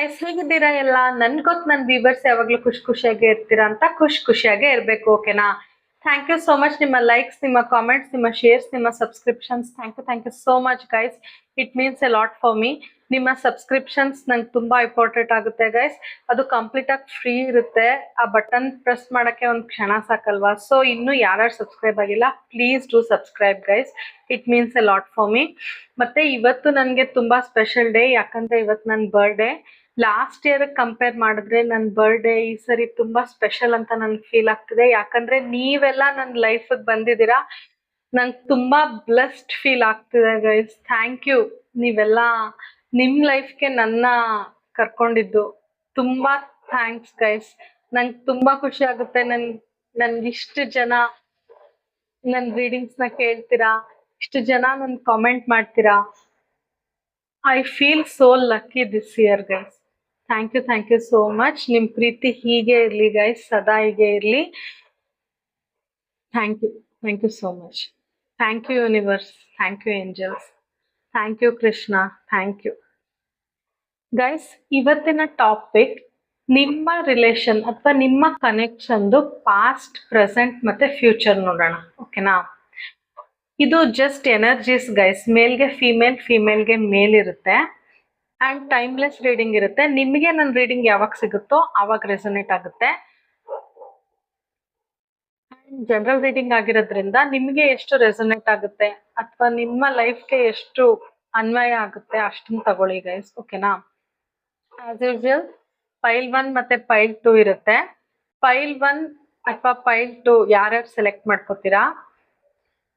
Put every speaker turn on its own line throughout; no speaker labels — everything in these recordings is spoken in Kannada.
ಗೈಸ್, ಹೇಗಿದ್ದೀರಾ ಎಲ್ಲ? ನನ್ ಗೊತ್ತು ನನ್ನ ವ್ಯೂವರ್ಸ್ ಯಾವಾಗ್ಲೂ ಖುಷಿಯಾಗಿ ಇರ್ತೀರಾ ಅಂತ. ಖುಷಿಯಾಗೇ ಇರ್ಬೇಕು, ಓಕೆನಾ? Thank you so much. ನಿಮ್ಮ ಲೈಕ್ಸ್, ನಿಮ್ಮ ಕಾಮೆಂಟ್ಸ್, ನಿಮ್ಮ ಶೇರ್ಸ್, ನಿಮ್ಮ subscriptions, thank you so much guys. It means a lot for me. ನಿಮ್ಮ ಸಬ್ಸ್ಕ್ರಿಪ್ಷನ್ಸ್ ನಂಗೆ ತುಂಬಾ ಇಂಪಾರ್ಟೆಂಟ್ ಆಗುತ್ತೆ ಗೈಸ್. ಅದು ಕಂಪ್ಲೀಟ್ ಆಗಿ ಫ್ರೀ ಇರುತ್ತೆ. ಆ ಬಟನ್ ಪ್ರೆಸ್ ಮಾಡಕ್ಕೆ ಒಂದು ಕ್ಷಣ ಸಾಕಲ್ವಾ? ಸೊ ಇನ್ನು ಯಾರು ಸಬ್ಸ್ಕ್ರೈಬ್ ಆಗಿಲ್ಲ, please do subscribe guys. It means a lot for me. ಮತ್ತೆ ಇವತ್ತು ನನಗೆ ತುಂಬಾ ಸ್ಪೆಷಲ್ ಡೇ, ಯಾಕಂದ್ರೆ ಇವತ್ತು ನನ್ನ ಬರ್ಡೇ. ಲಾಸ್ಟ್ ಇಯರ್ ಕಂಪೇರ್ ಮಾಡಿದ್ರೆ ನನ್ನ ಬರ್ಡೇ ಈ ಸರಿ ತುಂಬಾ ಸ್ಪೆಷಲ್ ಅಂತ ನನ್ಗೆ ಫೀಲ್ ಆಗ್ತಿದೆ. ಯಾಕಂದ್ರೆ ನೀವೆಲ್ಲ ನನ್ನ ಲೈಫ್ ಬಂದಿದ್ದೀರಾ. ನಂಗೆ ತುಂಬಾ ಬ್ಲೆಸ್ಡ್ ಫೀಲ್ ಆಗ್ತಿದೆ ಗೈಸ್. Thank you. ನೀವೆಲ್ಲ ನಿಮ್ ಲೈಫ್ಗೆ ನನ್ನ ಕರ್ಕೊಂಡಿದ್ದು ತುಂಬಾ ಥ್ಯಾಂಕ್ಸ್ ಗೈಸ್. ನಂಗೆ ತುಂಬಾ ಖುಷಿ ಆಗುತ್ತೆ. ನನ್ಗೆ ಇಷ್ಟು ಜನ ನನ್ನ ರೀಡಿಂಗ್ಸ್ ನ ಕೇಳ್ತೀರಾ, ಇಷ್ಟು ಜನ ನನ್ ಕಾಮೆಂಟ್ ಮಾಡ್ತೀರಾ. I feel so lucky this year guys. Thank you so much. ನಿಮ್ ಪ್ರೀತಿ ಹೀಗೆ ಇರ್ಲಿ ಗೈಸ್, ಸದಾ ಹೀಗೆ ಇರ್ಲಿ. Thank you so much. Thank you universe, thank you angels, thank you Krishna, thank you guys. ಇವತ್ತಿನ ಟಾಪಿಕ್ ನಿಮ್ಮ ರಿಲೇಷನ್ ಅಥವಾ ನಿಮ್ಮ ಕನೆಕ್ಷನ್ದು ಪಾಸ್ಟ್, ಪ್ರೆಸೆಂಟ್ ಮತ್ತೆ ಫ್ಯೂಚರ್ ನೋಡೋಣ, ಓಕೆನಾ? ಇದು ಜಸ್ಟ್ ಎನರ್ಜೀಸ್ ಗೈಸ್. ಮೇಲ್ಗೆ ಫೀಮೇಲ್, ಫೀಮೇಲ್ಗೆ ಮೇಲ್ ಇರುತ್ತೆ. ಅಂಡ್ ಟೈಮ್ಲೆಸ್ ರೀಡಿಂಗ್ ಇರುತ್ತೆ. ನಿಮಗೆ ನನ್ನ ರೀಡಿಂಗ್ ಯಾವಾಗ ಸಿಗುತ್ತೋ ಆವಾಗ ರೆಸೊನೇಟ್ ಆಗುತ್ತೆ. ಜನರಲ್ ರೀಡಿಂಗ್ ಆಗಿರೋದ್ರಿಂದ ನಿಮಗೆ ಎಷ್ಟು ರೆಸೊನೇಟ್ ಆಗುತ್ತೆ ಅಥವಾ ನಿಮ್ಮ ಲೈಫ್ಗೆ ಎಷ್ಟು ಅನ್ವಯ ಆಗುತ್ತೆ ಅಷ್ಟನ್ನ ತಗೊಳ್ಳಿ ಗೈಸ್, ಓಕೆನಾ? ಆಸ್ ಯೂಶುವಲ್ ಪೈಲ್ 1 ಮತ್ತೆ ಪೈಲ್ 2 ಇರುತ್ತೆ. ಪೈಲ್ 1 ಅಥವಾ ಪೈಲ್ 2 ಯಾರ್ಯಾರು ಸೆಲೆಕ್ಟ್ ಮಾಡ್ಕೋತೀರಾ,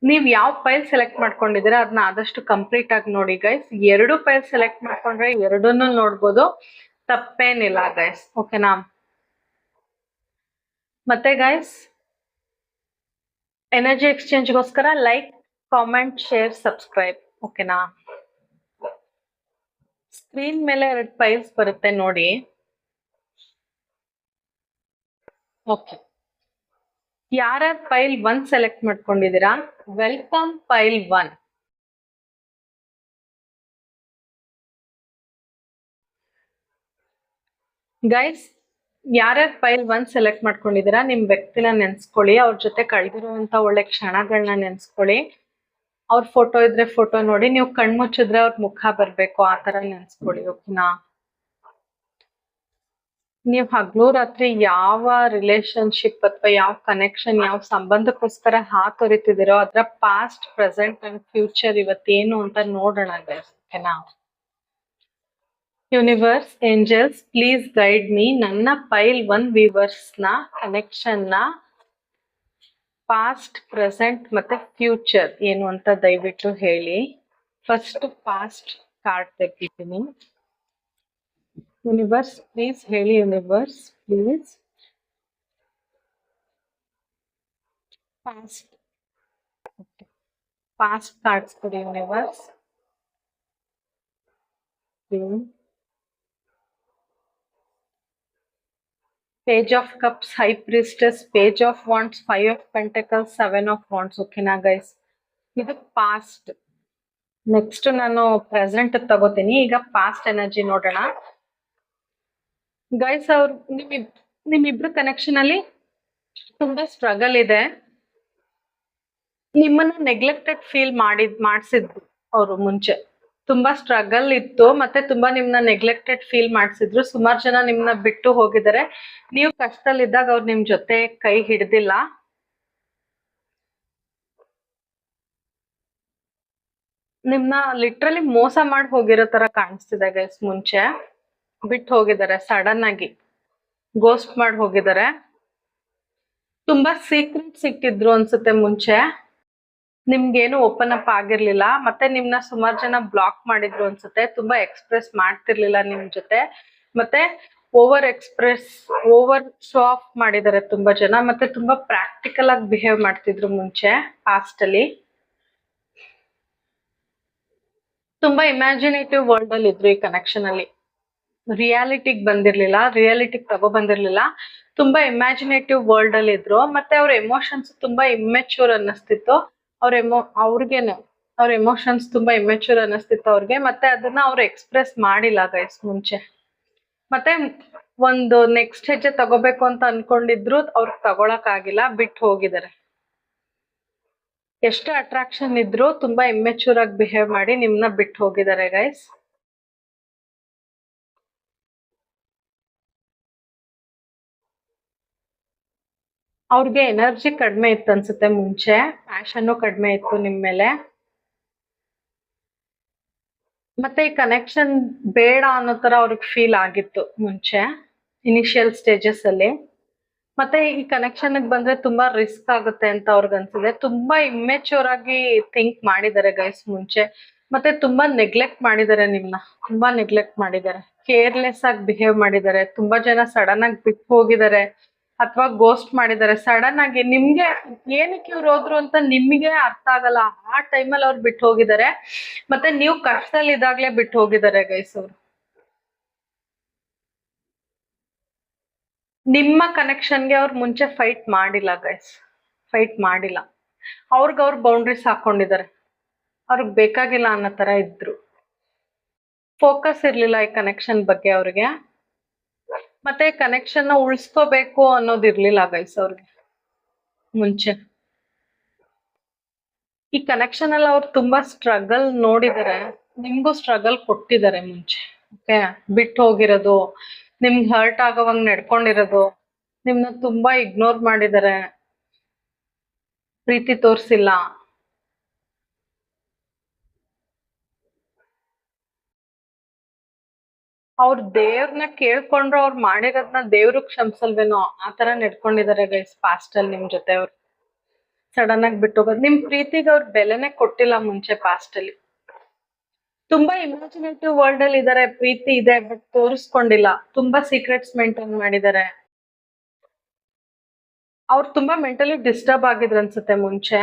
ನೀವ್ ಯಾವ ಪೈಲ್ ಸೆಲೆಕ್ಟ್ ಮಾಡ್ಕೊಂಡಿದ್ದೀರಾ ಅದನ್ನ ಆದಷ್ಟು ಕಂಪ್ಲೀಟ್ ಆಗಿ ನೋಡಿ ಗೈಸ್. 2 ಪೈಲ್ ಸೆಲೆಕ್ಟ್ ಮಾಡ್ಕೊಂಡ್ರೆ 2 ನೋಡ್ಬೋದು, ತಪ್ಪೇನಿಲ್ಲ ಗೈಸ್, ಓಕೆನಾ? ಮತ್ತೆ ಗೈಸ್, ಎನರ್ಜಿ ಎಕ್ಸ್ಚೇಂಜ್ಗೋಸ್ಕರ ಲೈಕ್, ಕಾಮೆಂಟ್, ಶೇರ್, ಸಬ್ಸ್ಕ್ರೈಬ್, ಓಕೆನಾ? ಸ್ಕ್ರೀನ್ ಮೇಲೆ 2 ಪೈಲ್ಸ್ ಬರುತ್ತೆ ನೋಡಿ. ಓಕೆ, ಯಾರ್ಯಾರು ಪೈಲ್ 1 ಸೆಲೆಕ್ಟ್ ಮಾಡ್ಕೊಂಡಿದ್ದೀರಾ, ವೆಲ್ಕಮ್ ಪೈಲ್ 1. ಗೈಸ್, ಯಾರ್ಯಾರು ಪೈಲ್ 1 ಸೆಲೆಕ್ಟ್ ಮಾಡ್ಕೊಂಡಿದ್ದೀರಾ, ನಿಮ್ ವ್ಯಕ್ತಿನ ನೆನ್ಸ್ಕೊಳ್ಳಿ. ಅವ್ರ ಜೊತೆ ಕಳೆದಿರುವಂತ ಒಳ್ಳೆ ಕ್ಷಣಗಳನ್ನ ನೆನ್ಸ್ಕೊಳ್ಳಿ. ಅವ್ರ ಫೋಟೋ ಇದ್ರೆ ಫೋಟೋ ನೋಡಿ. ನೀವು ಕಣ್ಮುಚ್ಚಿದ್ರೆ ಅವ್ರ ಮುಖ ಬರ್ಬೇಕು, ಆ ತರ ನೆನ್ಸ್ಕೊಳ್ಳಿ, ಓಕೆನಾ? ನೀವು ಹಗ್ಲು ರಾತ್ರಿ ಯಾವ ರಿಲೇಶನ್ಶಿಪ್ ಅಥವಾ ಯಾವ ಕನೆಕ್ಷನ್, ಯಾವ ಸಂಬಂಧಕ್ಕೋಸ್ಕರ ಹಾತೊರಿತಿದ್ದೀರೋ ಅದರ ಪಾಸ್ಟ್, ಪ್ರೆಸೆಂಟ್ ಅಂಡ್ ಫ್ಯೂಚರ್ ಇವತ್ತೇನು ಅಂತ ನೋಡೋಣ ಗೈಸ್, ಓಕೆನಾ? Universe, angels, please guide me. ನನ್ನ ಪೈಲ್ 1 ವ್ಯೂವರ್ಸ್ ನ ಕನೆಕ್ಷನ್ ನ ಪಾಸ್ಟ್, ಪ್ರೆಸೆಂಟ್ ಮತ್ತೆ ಫ್ಯೂಚರ್ ಏನು ಅಂತ ದಯವಿಟ್ಟು ಹೇಳಿ. ಫಸ್ಟ್ ಪಾಸ್ಟ್ ಕಾರ್ಡ್ ತೆಗಿತೀನಿ. ಯೂನಿವರ್ಸ್ ಪ್ಲೀಸ್ ಹೇಳಿ. ಯೂನಿವರ್ಸ್ ಪ್ಲೀಸ್ ಪಾಸ್ಟ್ ಕಾರ್ಡ್ಸ್ ಕೊಡಿ universe. Page of Cups, High Priestess, Page of Wands, 5 of Pentacles, 7 of Wands, ಓಕೆನಾ ಗೈಸ್? ಇದು ಪಾಸ್ಟ್. ನೆಕ್ಸ್ಟ್ ನಾನು ಪ್ರೆಸೆಂಟ್ ತಗೋತೀನಿ. ಈಗ ಪಾಸ್ಟ್ ಎನರ್ಜಿ ನೋಡೋಣ ಗೈಸ್. ಅವ್ರು ನಿಮ್ಮಿಬ್ರು ಕನೆಕ್ಷನ್ ಅಲ್ಲಿ ತುಂಬಾ ಸ್ಟ್ರಗಲ್ ಇದೆ. ನಿಮ್ಮನ್ನ ನೆಗ್ಲೆಕ್ಟೆಡ್ ಫೀಲ್ ಮಾಡಿಸಿದ್ರು ಅವರು ಮುಂಚೆ. ತುಂಬಾ ಸ್ಟ್ರಗಲ್ ಇತ್ತು, ಮತ್ತೆ ತುಂಬಾ ನಿಮ್ನ ನೆಗ್ಲೆಕ್ಟೆಡ್ ಫೀಲ್ ಮಾಡಿಸಿದ್ರು. ಸುಮಾರು ಜನ ನಿಮ್ನ ಬಿಟ್ಟು ಹೋಗಿದ್ದಾರೆ. ನೀವು ಕಷ್ಟದಲ್ಲಿದ್ದಾಗ ಅವ್ರು ನಿಮ್ ಜೊತೆ ಕೈ ಹಿಡ್ದಿಲ್ಲ. ನಿಮ್ನ ಲಿಟ್ರಲಿ ಮೋಸ ಮಾಡಿ ಹೋಗಿರೋ ತರ ಕಾಣಿಸ್ತಿದೆ ಗೈಸ್. ಮುಂಚೆ ಬಿಟ್ಟು ಹೋಗಿದ್ದಾರೆ, ಸಡನ್ ಆಗಿ ಗೋಸ್ಟ್ ಮಾಡಿ ಹೋಗಿದ್ದಾರೆ. ತುಂಬಾ ಸೀಕ್ರೆಟ್ ಸಿಕ್ಕಿದ್ರು ಅನ್ಸುತ್ತೆ ಮುಂಚೆ. ನಿಮ್ಗೇನು ಓಪನ್ ಅಪ್ ಆಗಿರ್ಲಿಲ್ಲ. ಮತ್ತೆ ನಿಮ್ನ ಸುಮಾರು ಜನ ಬ್ಲಾಕ್ ಮಾಡಿದ್ರು ಅನ್ಸುತ್ತೆ. ತುಂಬಾ ಎಕ್ಸ್ಪ್ರೆಸ್ ಮಾಡ್ತಿರ್ಲಿಲ್ಲ ನಿಮ್ ಜೊತೆ. ಮತ್ತೆ ಓವರ್ ಶೋ ಆಫ್ ಮಾಡಿದ್ದಾರೆ ತುಂಬಾ ಜನ. ಮತ್ತೆ ತುಂಬಾ ಪ್ರಾಕ್ಟಿಕಲ್ ಆಗಿ ಬಿಹೇವ್ ಮಾಡ್ತಿದ್ರು ಮುಂಚೆ ಪಾಸ್ಟ್ ಅಲ್ಲಿ. ತುಂಬಾ ಇಮ್ಯಾಜಿನೇಟಿವ್ ವರ್ಲ್ಡ್ ಅಲ್ಲಿ ಇದ್ರು ಈ ಕನೆಕ್ಷನ್ ಅಲ್ಲಿ. ರಿಯಾಲಿಟಿಗ್ ಬಂದಿರ್ಲಿಲ್ಲ, ರಿಯಾಲಿಟಿಗ್ ತಗೋ ಬಂದಿರ್ಲಿಲ್ಲ. ತುಂಬಾ ಇಮ್ಯಾಜಿನೇಟಿವ್ ವರ್ಲ್ಡ್ ಅಲ್ಲಿ ಇದ್ರು. ಮತ್ತೆ ಅವ್ರ ಎಮೋಷನ್ಸ್ ತುಂಬಾ ಇಮ್ಮೆಚೂರ್ ಅನ್ನಿಸ್ತಿತ್ತು. ಅವ್ರ ಎಮೋಷನ್ಸ್ ತುಂಬಾ ಇಮ್ಮೆಚೂರ್ ಅನ್ನಿಸ್ತಿತ್ತು ಅವ್ರಿಗೆ. ಮತ್ತೆ ಅದನ್ನ ಅವ್ರು ಎಕ್ಸ್ಪ್ರೆಸ್ ಮಾಡಿಲ್ಲ ಗೈಸ್ ಮುಂಚೆ. ಮತ್ತೆ ಒಂದು ನೆಕ್ಸ್ಟ್ ಹೆಜ್ಜೆ ತಗೋಬೇಕು ಅಂತ ಅನ್ಕೊಂಡಿದ್ರು ಅವ್ರಿಗೆ ತಗೊಳಕ್ ಆಗಿಲ್ಲ, ಬಿಟ್ಟು ಹೋಗಿದ್ದಾರೆ. ಎಷ್ಟು ಅಟ್ರಾಕ್ಷನ್ ಇದ್ರು ತುಂಬಾ ಇಮ್ಮೆಚೂರ್ ಆಗಿ ಬಿಹೇವ್ ಮಾಡಿ ನಿಮ್ನ ಬಿಟ್ಟು ಹೋಗಿದ್ದಾರೆ ಗೈಸ್. ಅವ್ರಿಗೆ ಎನರ್ಜಿ ಕಡಿಮೆ ಇತ್ತು ಅನ್ಸುತ್ತೆ ಮುಂಚೆ, ಪ್ಯಾಷನ್ನು ಕಡಿಮೆ ಇತ್ತು ನಿಮ್ ಮೇಲೆ. ಮತ್ತೆ ಈ ಕನೆಕ್ಷನ್ ಬೇಡ ಅನ್ನೋ ತರ ಅವ್ರಿಗೆ ಫೀಲ್ ಆಗಿತ್ತು ಮುಂಚೆ ಇನಿಷಿಯಲ್ ಸ್ಟೇಜಸ್ ಅಲ್ಲಿ. ಮತ್ತೆ ಈ ಕನೆಕ್ಷನ್ ಬಂದ್ರೆ ತುಂಬಾ ರಿಸ್ಕ್ ಆಗುತ್ತೆ ಅಂತ ಅವ್ರಿಗೆ ಅನ್ಸಿದೆ. ತುಂಬಾ ಇಮ್ಮೆಚೂರ್ ಆಗಿ ಥಿಂಕ್ ಮಾಡಿದ್ದಾರೆ ಗೈಸ್ ಮುಂಚೆ. ಮತ್ತೆ ತುಂಬಾ ನೆಗ್ಲೆಕ್ಟ್ ಮಾಡಿದ್ದಾರೆ ನಿಮ್ನ, ತುಂಬಾ ನೆಗ್ಲೆಕ್ಟ್ ಮಾಡಿದ್ದಾರೆ, ಕೇರ್ಲೆಸ್ ಆಗಿ ಬಿಹೇವ್ ಮಾಡಿದ್ದಾರೆ. ತುಂಬಾ ಜನ ಸಡನ್ ಆಗಿ ಬಿಟ್ಟು ಹೋಗಿದ್ದಾರೆ ಅಥವಾ ಗೋಸ್ಟ್ ಮಾಡಿದ್ದಾರೆ ಸಡನ್ ಆಗಿ. ನಿಮ್ಗೆ ಏನಕ್ಕೆ ಇವ್ರು ಹೋದ್ರು ಅಂತ ನಿಮ್ಗೆ ಅರ್ಥ ಆಗಲ್ಲ, ಆ ಟೈಮಲ್ಲಿ ಅವ್ರು ಬಿಟ್ಟು ಹೋಗಿದ್ದಾರೆ. ಮತ್ತೆ ನೀವು ಕಷ್ಟದಲ್ಲಿ ಇದಾಗ್ಲೇ ಬಿಟ್ಟು ಹೋಗಿದ್ದಾರೆ ಗೈಸ್ ಅವ್ರು. ನಿಮ್ಮ ಕನೆಕ್ಷನ್ಗೆ ಅವ್ರು ಮುಂಚೆ ಫೈಟ್ ಮಾಡಿಲ್ಲ ಗೈಸ್, ಫೈಟ್ ಮಾಡಿಲ್ಲ. ಅವ್ರ ಬೌಂಡ್ರೀಸ್ ಹಾಕೊಂಡಿದ್ದಾರೆ, ಅವ್ರಿಗೆ ಬೇಕಾಗಿಲ್ಲ ಅನ್ನೋ ತರ ಇದ್ರು. ಫೋಕಸ್ ಇರ್ಲಿಲ್ಲ ಈ ಕನೆಕ್ಷನ್ ಬಗ್ಗೆ ಅವ್ರಿಗೆ. ಮತ್ತೆ ಕನೆಕ್ಷನ್ ನ ಉಳಿಸ್ಕೋಬೇಕು ಅನ್ನೋದಿರ್ಲಿಲ್ಲ ಗೈಸ್ ಅವ್ರಿಗೆ ಮುಂಚೆ. ಈ ಕನೆಕ್ಷನ್ ಅಲ್ಲಿ ಅವ್ರು ತುಂಬಾ ಸ್ಟ್ರಗಲ್ ನೋಡಿದ್ದಾರೆ, ನಿಮ್ಗೂ ಸ್ಟ್ರಗಲ್ ಕೊಟ್ಟಿದ್ದಾರೆ ಮುಂಚೆ. ಓಕೆ, ಬಿಟ್ಟು ಹೋಗಿರೋದು, ನಿಮ್ಗೆ ಹರ್ಟ್ ಆಗೋವಂಗ್ ನಡ್ಕೊಂಡಿರೋದು, ನಿಮ್ನ ತುಂಬಾ ಇಗ್ನೋರ್ ಮಾಡಿದ್ದಾರೆ, ಪ್ರೀತಿ ತೋರ್ಸಿಲ್ಲ. ಅವ್ರ ದೇವ್ರನ್ನ ಕೇಳ್ಕೊಂಡ್ರು ಅವ್ರು ಮಾಡಿರೋದ್ನ ದೇವ್ರು ಕ್ಷಮಿಸಲ್ವೇನೋ ಆತರ ನಡ್ಕೊಂಡಿದ್ದಾರೆ ಗೈಸ್ ಪಾಸ್ಟ್ ಅಲ್ಲಿ ನಿಮ್ ಜೊತೆ. ಅವ್ರು ಸಡನ್ ಆಗಿ ಬಿಟ್ಟು ಹೋಗೋದು, ನಿಮ್ ಪ್ರೀತಿಗೆ ಅವ್ರ ಬೆಲೆನೆ ಕೊಟ್ಟಿಲ್ಲ ಮುಂಚೆ ಪಾಸ್ಟ್ ಅಲ್ಲಿ. ತುಂಬಾ ಇಮ್ಯಾಜಿನೇಟಿವ್ ವರ್ಲ್ಡ್ ಅಲ್ಲಿ ಇದಾರೆ, ಪ್ರೀತಿ ಇದೆ ಬಟ್ ತೋರಿಸ್ಕೊಂಡಿಲ್ಲ, ತುಂಬಾ ಸೀಕ್ರೆಟ್ಸ್ ಮೇಂಟೈನ್ ಮಾಡಿದ್ದಾರೆ. ಅವ್ರು ತುಂಬಾ ಮೆಂಟಲಿ ಡಿಸ್ಟರ್ಬ್ ಆಗಿದ್ರು ಅನ್ಸುತ್ತೆ ಮುಂಚೆ.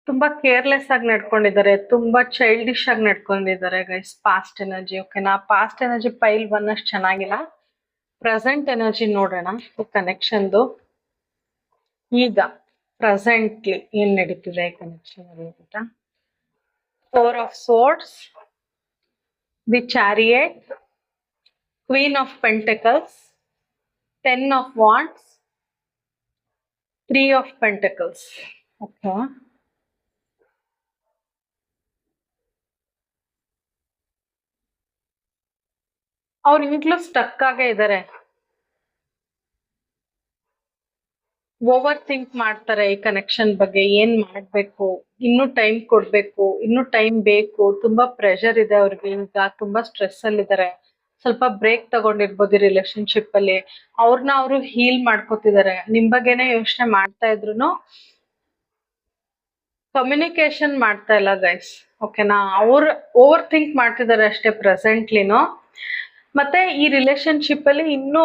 ತುಂಬಾ ಕೇರ್ಲೆಸ್ ಆಗಿ ನಡ್ಕೊಂಡಿದ್ದಾರೆ, ತುಂಬಾ ಚೈಲ್ಡಿಶ್ ಆಗಿ ನಡ್ಕೊಂಡಿದ್ದಾರೆ ಗೈಸ್ ಪಾಸ್ಟ್ ಎನರ್ಜಿ. ಓಕೆನಾ, ಪಾಸ್ಟ್ ಎನರ್ಜಿ ಪೈಲ್ 1 ಅಷ್ಟು ಚೆನ್ನಾಗಿಲ್ಲ. ಪ್ರೆಸೆಂಟ್ ಎನರ್ಜಿ ನೋಡೋಣ ಕನೆಕ್ಷನ್ದು. ಈಗ ಪ್ರೆಸೆಂಟ್ಲಿ ಏನ್ ನಡೀತಿದೆ ಕನೆಕ್ಷನ್ ಅಲ್ಲಿ ಅಂತ. 4 of swords, the chariot, queen of pentacles, 10 of wands, 3 of pentacles. Okay, ಅವ್ರು ಈಗ್ಲೂ ಸ್ಟಕ್ ಆಗೇ ಇದ್ದಾರೆ, ಓವರ್ ಥಿಂಕ್ ಮಾಡ್ತಾರೆ ಈ ಕನೆಕ್ಷನ್ ಬಗ್ಗೆ. ಏನ್ ಮಾಡ್ಬೇಕು, ಇನ್ನೂ ಟೈಮ್ ಕೊಡ್ಬೇಕು, ಇನ್ನೂ ಟೈಮ್ ಬೇಕು, ತುಂಬಾ ಪ್ರೆಷರ್ ಇದೆ ಅವ್ರಿಗೆ ಈಗ, ತುಂಬಾ ಸ್ಟ್ರೆಸ್ ಅಲ್ಲಿ ಇದ್ದಾರೆ. ಸ್ವಲ್ಪ ಬ್ರೇಕ್ ತಗೊಂಡಿರ್ಬೋದು ಈ ರಿಲೇಶನ್ಶಿಪ್ ಅಲ್ಲಿ. ಅವ್ರನ್ನ ಅವರು ಹೀಲ್ ಮಾಡ್ಕೋತಿದ್ದಾರೆ. ನಿಮ್ ಬಗ್ಗೆನೇ ಯೋಚನೆ ಮಾಡ್ತಾ ಇದ್ರು ಕಮ್ಯುನಿಕೇಶನ್ ಮಾಡ್ತಾ ಇಲ್ಲ ಗೈಸ್. ಓಕೆನಾ, ಅವ್ರು ಓವರ್ ಥಿಂಕ್ ಮಾಡ್ತಿದ್ದಾರೆ ಅಷ್ಟೇ ಪ್ರೆಸೆಂಟ್ಲಿನೂ. ಮತ್ತೆ ಈ ರಿಲೇಶನ್ಶಿಪ್ ಅಲ್ಲಿ ಇನ್ನೂ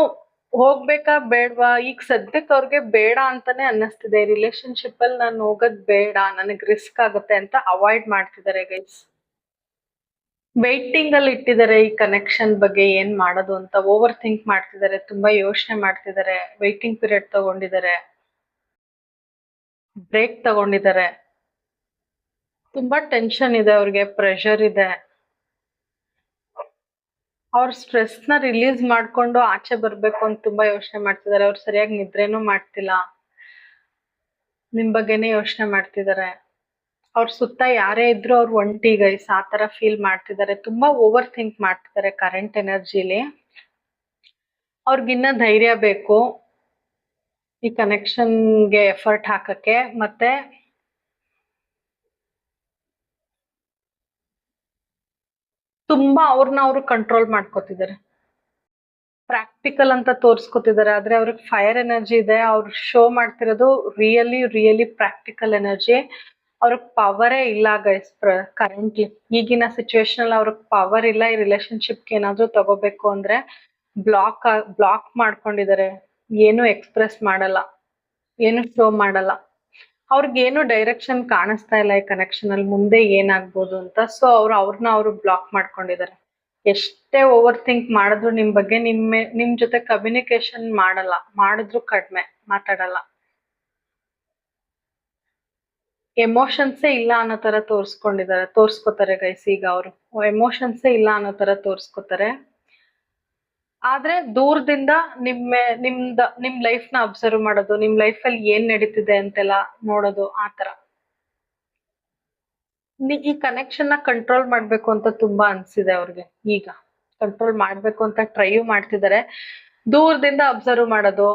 ಹೋಗ್ಬೇಕಾ ಬೇಡವಾ, ಈಗ ಸದ್ಯಕ್ಕೆ ಅವ್ರಿಗೆ ಬೇಡ ಅಂತಾನೆ ಅನ್ನಿಸ್ತಿದೆ. ರಿಲೇಶನ್ಶಿಪ್ ಅಲ್ಲಿ ನಾನು ಹೋಗೋದ್ ಬೇಡ, ನನಗ್ ರಿಸ್ಕ್ ಆಗುತ್ತೆ ಅಂತ ಅವಾಯ್ಡ್ ಮಾಡ್ತಿದ್ದಾರೆ ಗೈಸ್. ವೈಟಿಂಗ್ ಅಲ್ಲಿ ಇಟ್ಟಿದ್ದಾರೆ ಈ ಕನೆಕ್ಷನ್ ಬಗ್ಗೆ ಏನ್ ಮಾಡೋದು ಅಂತ. ಓವರ್ ಥಿಂಕ್ ಮಾಡ್ತಿದ್ದಾರೆ, ತುಂಬಾ ಯೋಚನೆ ಮಾಡ್ತಿದ್ದಾರೆ, ವೈಟಿಂಗ್ ಪೀರಿಯಡ್ ತಗೊಂಡಿದ್ದಾರೆ, ಬ್ರೇಕ್ ತಗೊಂಡಿದ್ದಾರೆ. ತುಂಬಾ ಟೆನ್ಷನ್ ಇದೆ ಅವ್ರಿಗೆ, ಪ್ರೆಷರ್ ಇದೆ. ಅವ್ರ ಸ್ಟ್ರೆಸ್ ನ ರಿಲೀಸ್ ಮಾಡ್ಕೊಂಡು ಆಚೆ ಬರ್ಬೇಕು ಅಂತ ತುಂಬಾ ಯೋಚನೆ ಮಾಡ್ತಿದ್ದಾರೆ. ಅವ್ರು ಸರಿಯಾಗಿ ನಿದ್ರೆನೂ ಮಾಡ್ತಿಲ್ಲ, ನಿಮ್ ಬಗ್ಗೆನೇ ಯೋಚನೆ ಮಾಡ್ತಿದ್ದಾರೆ. ಅವ್ರ ಸುತ್ತ ಯಾರೇ ಇದ್ರು ಅವ್ರು ಒಂಟಿ ಗೈಸ್, ಆ ತರ ಫೀಲ್ ಮಾಡ್ತಿದ್ದಾರೆ. ತುಂಬಾ ಓವರ್ ಥಿಂಕ್ ಮಾಡ್ತಿದ್ದಾರೆ ಕರೆಂಟ್ ಎನರ್ಜಿಲಿ. ಅವ್ರಿಗಿನ್ನ ಧೈರ್ಯ ಬೇಕು ಈ ಕನೆಕ್ಷನ್ಗೆ ಎಫರ್ಟ್ ಹಾಕಕ್ಕೆ. ಮತ್ತೆ ತುಂಬಾ ಅವ್ರನ್ನ ಅವ್ರು ಕಂಟ್ರೋಲ್ ಮಾಡ್ಕೋತಿದ್ದಾರೆ, ಪ್ರಾಕ್ಟಿಕಲ್ ಅಂತ ತೋರ್ಸ್ಕೊತಿದ್ದಾರೆ. ಆದ್ರೆ ಅವ್ರಿಗೆ ಫೈರ್ ಎನರ್ಜಿ ಇದೆ. ಅವ್ರು ಶೋ ಮಾಡ್ತಿರೋದು ರಿಯಲಿ ಪ್ರಾಕ್ಟಿಕಲ್ ಎನರ್ಜಿ. ಅವ್ರಿಗೆ ಪವರೇ ಇಲ್ಲ ಗೈಸ್ ಕರೆಂಟ್ಲಿ. ಈಗಿನ ಸಿಚುವೇಶನ್ ಅಲ್ಲಿ ಅವ್ರಿಗೆ ಪವರ್ ಇಲ್ಲ. ಈ ರಿಲೇಶನ್ಶಿಪ್ಗೆ ಏನಾದ್ರೂ ತಗೋಬೇಕು ಅಂದ್ರೆ ಬ್ಲಾಕ್ ಮಾಡ್ಕೊಂಡಿದ್ದಾರೆ. ಏನು ಎಕ್ಸ್ಪ್ರೆಸ್ ಮಾಡಲ್ಲ, ಏನು ಶೋ ಮಾಡಲ್ಲ. ಅವ್ರಿಗೇನು ಡೈರೆಕ್ಷನ್ ಕಾಣಿಸ್ತಾ ಇಲ್ಲ ಈ ಕನೆಕ್ಷನ್ ಅಲ್ಲಿ, ಮುಂದೆ ಏನಾಗ್ಬೋದು ಅಂತ. ಸೊ ಅವ್ರನ್ನ ಅವ್ರು ಬ್ಲಾಕ್ ಮಾಡ್ಕೊಂಡಿದ್ದಾರೆ. ಎಷ್ಟೇ ಓವರ್ ಥಿಂಕ್ ಮಾಡಿದ್ರು ನಿಮ್ ಬಗ್ಗೆ ನಿಮ್ ಜೊತೆ ಕಮ್ಯುನಿಕೇಶನ್ ಮಾಡಲ್ಲ, ಮಾಡಿದ್ರು ಕಡಿಮೆ ಮಾತಾಡಲ್ಲ. ಎಮೋಷನ್ಸೇ ಇಲ್ಲ ಅನ್ನೋ ತರ ತೋರ್ಸ್ಕೊತಾರೆ ಗೈಸ್. ಈಗ ಅವರು ಎಮೋಷನ್ಸೇ ಇಲ್ಲ ಅನ್ನೋ ತರ ತೋರ್ಸ್ಕೊತಾರೆ. ಆದ್ರೆ ದೂರದಿಂದ ನಿಮ್ ಲೈಫ್ ನ ಅಬ್ಸರ್ವ್ ಮಾಡೋದು, ನಿಮ್ ಲೈಫ್ ಅಲ್ಲಿ ಏನ್ ನಡೀತಿದೆ ಅಂತೆಲ್ಲ ನೋಡೋದು, ಆತರ. ಈ ಕನೆಕ್ಷನ್ ನ ಕಂಟ್ರೋಲ್ ಮಾಡ್ಬೇಕು ಅಂತ ತುಂಬಾ ಅನ್ಸಿದೆ ಅವ್ರಿಗೆ. ಈಗ ಕಂಟ್ರೋಲ್ ಮಾಡ್ಬೇಕು ಅಂತ ಟ್ರೈ ಮಾಡ್ತಿದ್ದಾರೆ. ದೂರದಿಂದ ಅಬ್ಸರ್ವ್ ಮಾಡೋದು,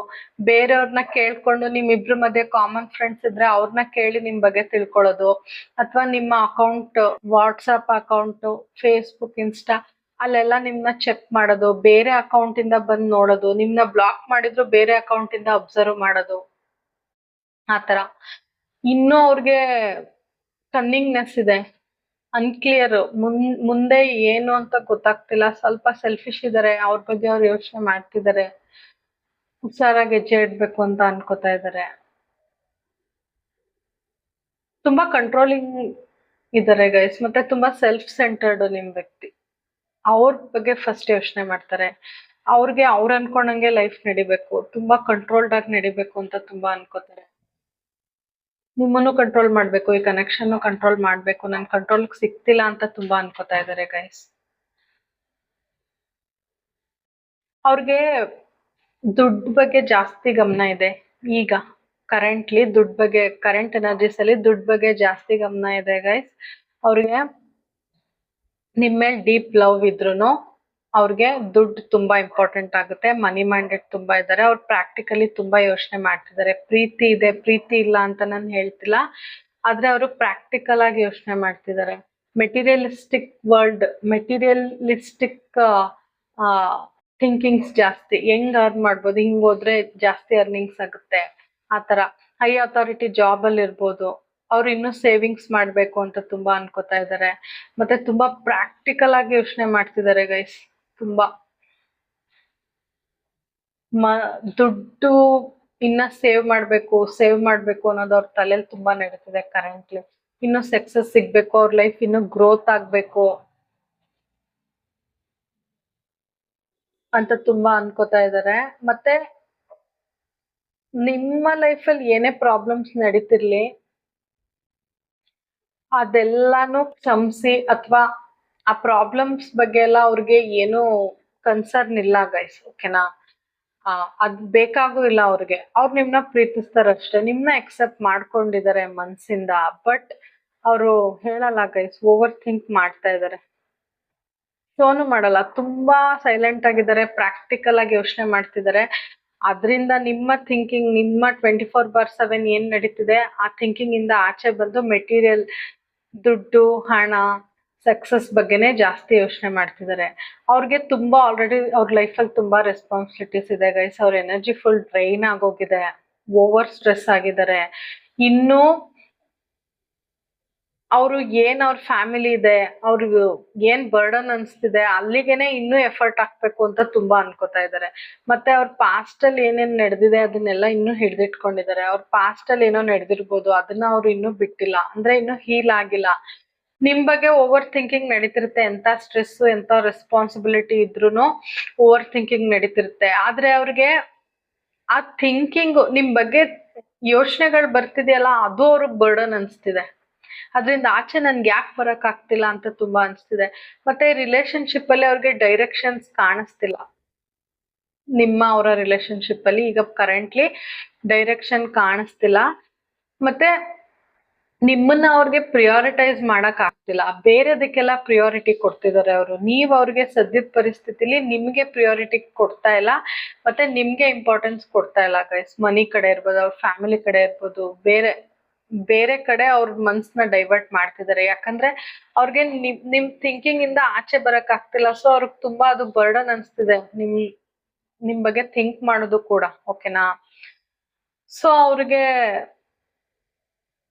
ಬೇರೆಯವ್ರನ್ನ ಕೇಳ್ಕೊಂಡು, ನಿಮ್ಮಿಬ್ರ ಮಧ್ಯೆ ಕಾಮನ್ ಫ್ರೆಂಡ್ಸ್ ಇದ್ರೆ ಅವ್ರನ್ನ ಕೇಳಿ ನಿಮ್ ಬಗ್ಗೆ ತಿಳ್ಕೊಳ್ಳೋದು, ಅಥವಾ ನಿಮ್ಮ account, WhatsApp account, Facebook, insta ಅಲ್ಲೆಲ್ಲ ನಿಮ್ನ ಚೆಕ್ ಮಾಡೋದು, ಬೇರೆ ಅಕೌಂಟ್ ಇಂದ ಬಂದ್ ನೋಡೋದು, ನಿಮ್ನ ಬ್ಲಾಕ್ ಮಾಡಿದ್ರು ಬೇರೆ ಅಕೌಂಟ್ ಇಂದ ಅಬ್ಸರ್ವ್ ಮಾಡೋದು, ಆತರ. ಇನ್ನೂ ಅವ್ರಿಗೆ ಕನ್ನಿಂಗ್ನೆಸ್ ಇದೆ, ಅನ್ಕ್ಲಿಯರ್, ಮುಂದೆ ಏನು ಅಂತ ಗೊತ್ತಾಗ್ತಿಲ್ಲ. ಸ್ವಲ್ಪ ಸೆಲ್ಫಿಶ್ ಇದಾರೆ, ಅವ್ರ ಬಗ್ಗೆ ಅವ್ರು ಯೋಚನೆ ಮಾಡ್ತಿದ್ದಾರೆ, ಹುಷಾರಾಗಿ ಹೆಜ್ಜೆ ಇಡ್ಬೇಕು ಅಂತ ಅನ್ಕೋತಾ ಇದಾರೆ. ತುಂಬಾ ಕಂಟ್ರೋಲಿಂಗ್ ಇದಾರೆ ಗೈಸ್. ಮತ್ತೆ ತುಂಬಾ ಸೆಲ್ಫ್ ಸೆಂಟರ್ಡ್ ನಿಮ್ ವ್ಯಕ್ತಿ. ಅವ್ರ ಬಗ್ಗೆ ಫಸ್ಟ್ ಯೋಚನೆ ಮಾಡ್ತಾರೆ. ಅವ್ರಿಗೆ ಅವ್ರು ಅನ್ಕೊಂಡಂಗೆ ಲೈಫ್ ನಡಿಬೇಕು, ತುಂಬಾ ಕಂಟ್ರೋಲ್ಡ್ ಆಗಿ ನಡಿಬೇಕು ಅಂತ ತುಂಬಾ ಅನ್ಕೋತಾರೆ. ನಿಮ್ಮನ್ನು ಕಂಟ್ರೋಲ್ ಮಾಡ್ಬೇಕು, ಈ ಕನೆಕ್ಷನ್ ಕಂಟ್ರೋಲ್ ಮಾಡ್ಬೇಕು, ನನ್ ಕಂಟ್ರೋಲ್ ಸಿಗ್ತಿಲ್ಲ ಅಂತ ತುಂಬಾ ಅನ್ಕೋತಾ ಇದಾರೆ ಗೈಸ್. ಅವ್ರಿಗೆ ದುಡ್ಡು ಬಗ್ಗೆ ಜಾಸ್ತಿ ಗಮನ ಇದೆ ಈಗ. ಕರೆಂಟ್ಲಿ ದುಡ್ಡು ಬಗ್ಗೆ, ಕರೆಂಟ್ ಎನರ್ಜೀಸ್ ಅಲ್ಲಿ ದುಡ್ಡು ಬಗ್ಗೆ ಜಾಸ್ತಿ ಗಮನ ಇದೆ ಗೈಸ್. ಅವ್ರಿಗೆ ನಿಮ್ ಮೇಲೆ ಡೀಪ್ ಲವ್ ಇದ್ರುನು ಅವ್ರಿಗೆ ದುಡ್ಡು ತುಂಬಾ ಇಂಪಾರ್ಟೆಂಟ್ ಆಗುತ್ತೆ. ಮನಿ ಮೈಂಡೆಡ್ ತುಂಬಾ ಇದ್ದಾರೆ. ಅವ್ರು ಪ್ರಾಕ್ಟಿಕಲಿ ತುಂಬಾ ಯೋಚನೆ ಮಾಡ್ತಿದ್ದಾರೆ. ಪ್ರೀತಿ ಇದೆ, ಪ್ರೀತಿ ಇಲ್ಲ ಅಂತ ನಾನು ಹೇಳ್ತಿಲ್ಲ, ಆದ್ರೆ ಅವರು ಪ್ರಾಕ್ಟಿಕಲ್ ಆಗಿ ಯೋಚನೆ ಮಾಡ್ತಿದ್ದಾರೆ. ಮೆಟೀರಿಯಲಿಸ್ಟಿಕ್ ವರ್ಲ್ಡ್, ಮೆಟೀರಿಯಲಿಸ್ಟಿಕ್ ಥಿಂಕಿಂಗ್ಸ್ ಜಾಸ್ತಿ. ಹೆಂಗ್ ಅರ್ನ್ ಮಾಡ್ಬೋದು, ಹಿಂಗ್ ಹೋದ್ರೆ ಜಾಸ್ತಿ ಅರ್ನಿಂಗ್ಸ್ ಆಗುತ್ತೆ, ಆತರ. ಹೈ ಅಥಾರಿಟಿ ಜಾಬ್ ಅಲ್ಲಿ ಇರ್ಬೋದು. ಅವ್ರು ಇನ್ನೂ ಸೇವಿಂಗ್ಸ್ ಮಾಡ್ಬೇಕು ಅಂತ ತುಂಬಾ ಅನ್ಕೋತಾ ಇದ್ದಾರೆ. ಮತ್ತೆ ತುಂಬಾ ಪ್ರಾಕ್ಟಿಕಲ್ ಆಗಿ ಯೋಚನೆ ಮಾಡ್ತಿದ್ದಾರೆ ಗೈಸ್. ತುಂಬಾ ದುಡ್ಡು ಇನ್ನ ಸೇವ್ ಮಾಡ್ಬೇಕು ಅನ್ನೋದು ಅವ್ರ ತಲೆಯಲ್ಲಿ ತುಂಬಾ ನಡೀತಿದೆ ಕರೆಂಟ್ಲಿ. ಇನ್ನು ಸಕ್ಸಸ್ ಸಿಗ್ಬೇಕು, ಅವ್ರ ಲೈಫ್ ಇನ್ನು ಗ್ರೋತ್ ಆಗ್ಬೇಕು ಅಂತ ತುಂಬಾ ಅನ್ಕೋತಾ ಇದ್ದಾರೆ. ಮತ್ತೆ ನಿಮ್ಮ ಲೈಫಲ್ಲಿ ಏನೇ ಪ್ರಾಬ್ಲಮ್ಸ್ ನಡೀತಿರ್ಲಿ, ಅದೆಲ್ಲಾನು ಕ್ಷಮಿಸಿ, ಅಥವಾ ಆ ಪ್ರಾಬ್ಲಮ್ಸ್ ಬಗ್ಗೆ ಎಲ್ಲ ಅವ್ರಿಗೆ ಏನು ಕನ್ಸರ್ನ್ ಇಲ್ಲ ಗೈಸ್, ಓಕೆನಾ. ಅದ್ ಬೇಕಾಗೂ ಇಲ್ಲ ಅವ್ರಿಗೆ. ಅವ್ರು ನಿಮ್ನ ಪ್ರೀತಿಸ್ತಾರಷ್ಟೇ, ನಿಮ್ನ ಎಕ್ಸೆಪ್ಟ್ ಮಾಡ್ಕೊಂಡಿದ್ದಾರೆ ಮನ್ಸಿಂದ. ಬಟ್ ಅವರು ಹೇಳಲ್ಲ ಗೈಸ್, ಓವರ್ ಥಿಂಕ್ ಮಾಡ್ತಾ ಇದಾರೆ. ಶೋನು ಮಾಡಲ್ಲ, ತುಂಬಾ ಸೈಲೆಂಟ್ ಆಗಿದ್ದಾರೆ, ಪ್ರಾಕ್ಟಿಕಲ್ ಆಗಿ ಯೋಚನೆ ಮಾಡ್ತಿದ್ದಾರೆ. ಅದರಿಂದ ನಿಮ್ಮ ಥಿಂಕಿಂಗ್, ನಿಮ್ಮ 24/7 ಏನ್ ನಡೀತಿದೆ ಆ ಥಿಂಕಿಂಗ್ ಇಂದ ಆಚೆ ಬಂದು ಮೆಟೀರಿಯಲ್, ದುಡ್ಡು, ಹಣ, ಸಕ್ಸಸ್ ಬಗ್ಗೆನೇ ಜಾಸ್ತಿ ಯೋಚನೆ ಮಾಡ್ತಿದ್ದಾರೆ. ಅವ್ರಿಗೆ ತುಂಬಾ ಆಲ್ರೆಡಿ ಅವ್ರ ಲೈಫಲ್ಲಿ ತುಂಬಾ ರೆಸ್ಪಾನ್ಸಿಬಿಲಿಟೀಸ್ ಇದೆ ಗೈಸ್. ಅವ್ರ ಎನರ್ಜಿ ಫುಲ್ ಡ್ರೈನ್ ಆಗೋಗಿದೆ, ಓವರ್ ಸ್ಟ್ರೆಸ್ ಆಗಿದ್ದಾರೆ. ಇನ್ನು ಅವರು ಏನ್ ಅವ್ರ ಫ್ಯಾಮಿಲಿ ಇದೆ, ಅವ್ರಿಗೆ ಏನ್ ಬರ್ಡನ್ ಅನ್ಸ್ತಿದೆ, ಅಲ್ಲಿಗೆನೆ ಇನ್ನೂ ಎಫರ್ಟ್ ಹಾಕ್ಬೇಕು ಅಂತ ತುಂಬಾ ಅನ್ಕೋತಾ ಇದ್ದಾರೆ. ಮತ್ತೆ ಅವ್ರ ಪಾಸ್ಟ್ ಅಲ್ಲಿ ಏನೇನ್ ನಡೆದಿದೆ ಅದನ್ನೆಲ್ಲ ಇನ್ನೂ ಹಿಡ್ದಿಟ್ಕೊಂಡಿದ್ದಾರೆ. ಅವ್ರ ಪಾಸ್ಟ್ ಅಲ್ಲಿ ಏನೋ ನಡೆದಿರ್ಬೋದು, ಅದನ್ನ ಅವ್ರು ಇನ್ನೂ ಬಿಟ್ಟಿಲ್ಲ, ಅಂದ್ರೆ ಇನ್ನೂ ಹೀಲ್ ಆಗಿಲ್ಲ. ನಿಮ್ ಬಗ್ಗೆ ಓವರ್ ಥಿಂಕಿಂಗ್ ನಡೀತಿರುತ್ತೆ. ಎಂತ ಸ್ಟ್ರೆಸ್, ಎಂತ ರೆಸ್ಪಾನ್ಸಿಬಿಲಿಟಿ ಇದ್ರೂನು ಓವರ್ ಥಿಂಕಿಂಗ್ ನಡೀತಿರುತ್ತೆ. ಆದ್ರೆ ಅವ್ರಿಗೆ ಆ ಥಿಂಕಿಂಗ್, ನಿಮ್ ಬಗ್ಗೆ ಯೋಚನೆಗಳು ಬರ್ತಿದೆಯಲ್ಲ, ಅದು ಅವ್ರಿಗೆ ಬರ್ಡನ್ ಅನ್ಸ್ತಿದೆ. ಅದ್ರಿಂದ ಆಚೆ ನನ್ಗೆ ಯಾಕೆ ಬರಕ್ ಆಗ್ತಿಲ್ಲ ಅಂತ ತುಂಬಾ ಅನ್ಸ್ತಿದೆ. ಮತ್ತೆ ರಿಲೇಶನ್ಶಿಪ್ ಅಲ್ಲಿ ಅವ್ರಿಗೆ ಡೈರೆಕ್ಷನ್ಸ್ ಕಾಣಿಸ್ತಿಲ್ಲ. ಅವರ ರಿಲೇಶನ್ಶಿಪ್ ಅಲ್ಲಿ ಈಗ ಕರೆಂಟ್ಲಿ ಡೈರೆಕ್ಷನ್ ಕಾಣಿಸ್ತಿಲ್ಲ. ಮತ್ತೆ ನಿಮ್ಮನ್ನ ಅವ್ರಿಗೆ ಪ್ರಿಯಾರಿಟೈಸ್ ಮಾಡಕ್ ಆಗ್ತಿಲ್ಲ, ಬೇರೆದಕ್ಕೆಲ್ಲ ಪ್ರಿಯಾರಿಟಿ ಕೊಡ್ತಿದ್ದಾರೆ ಅವರು. ನೀವ್ ಅವ್ರಿಗೆ ಸದ್ಯದ ಪರಿಸ್ಥಿತಿಲಿ ನಿಮ್ಗೆ ಪ್ರಿಯಾರಿಟಿ ಕೊಡ್ತಾ ಇಲ್ಲ, ಮತ್ತೆ ನಿಮ್ಗೆ ಇಂಪಾರ್ಟೆನ್ಸ್ ಕೊಡ್ತಾ ಇಲ್ಲ ಗೈಸ್. ಮನಿ ಕಡೆ ಇರ್ಬೋದು, ಅವ್ರ ಫ್ಯಾಮಿಲಿ ಕಡೆ ಇರ್ಬೋದು, ಬೇರೆ ಕಡೆ ಅವ್ರ ಮನ್ಸನ್ನ ಡೈವರ್ಟ್ ಮಾಡ್ತಿದ್ದಾರೆ. ಯಾಕಂದ್ರೆ ಅವ್ರಿಗೆ ನಿಮ್ ಥಿಂಕಿಂಗ್ ಇಂದ ಆಚೆ ಬರಕ್ ಆಗ್ತಿಲ್ಲ. ಸೊ ಅವ್ರಿಗೆ ತುಂಬಾ ಅದು ಬರ್ಡನ್ ಅನ್ಸ್ತಿದೆ, ನಿಮ್ ಬಗ್ಗೆ ಥಿಂಕ್ ಮಾಡೋದು ಕೂಡ, ಓಕೆನಾ. ಸೊ ಅವ್ರಿಗೆ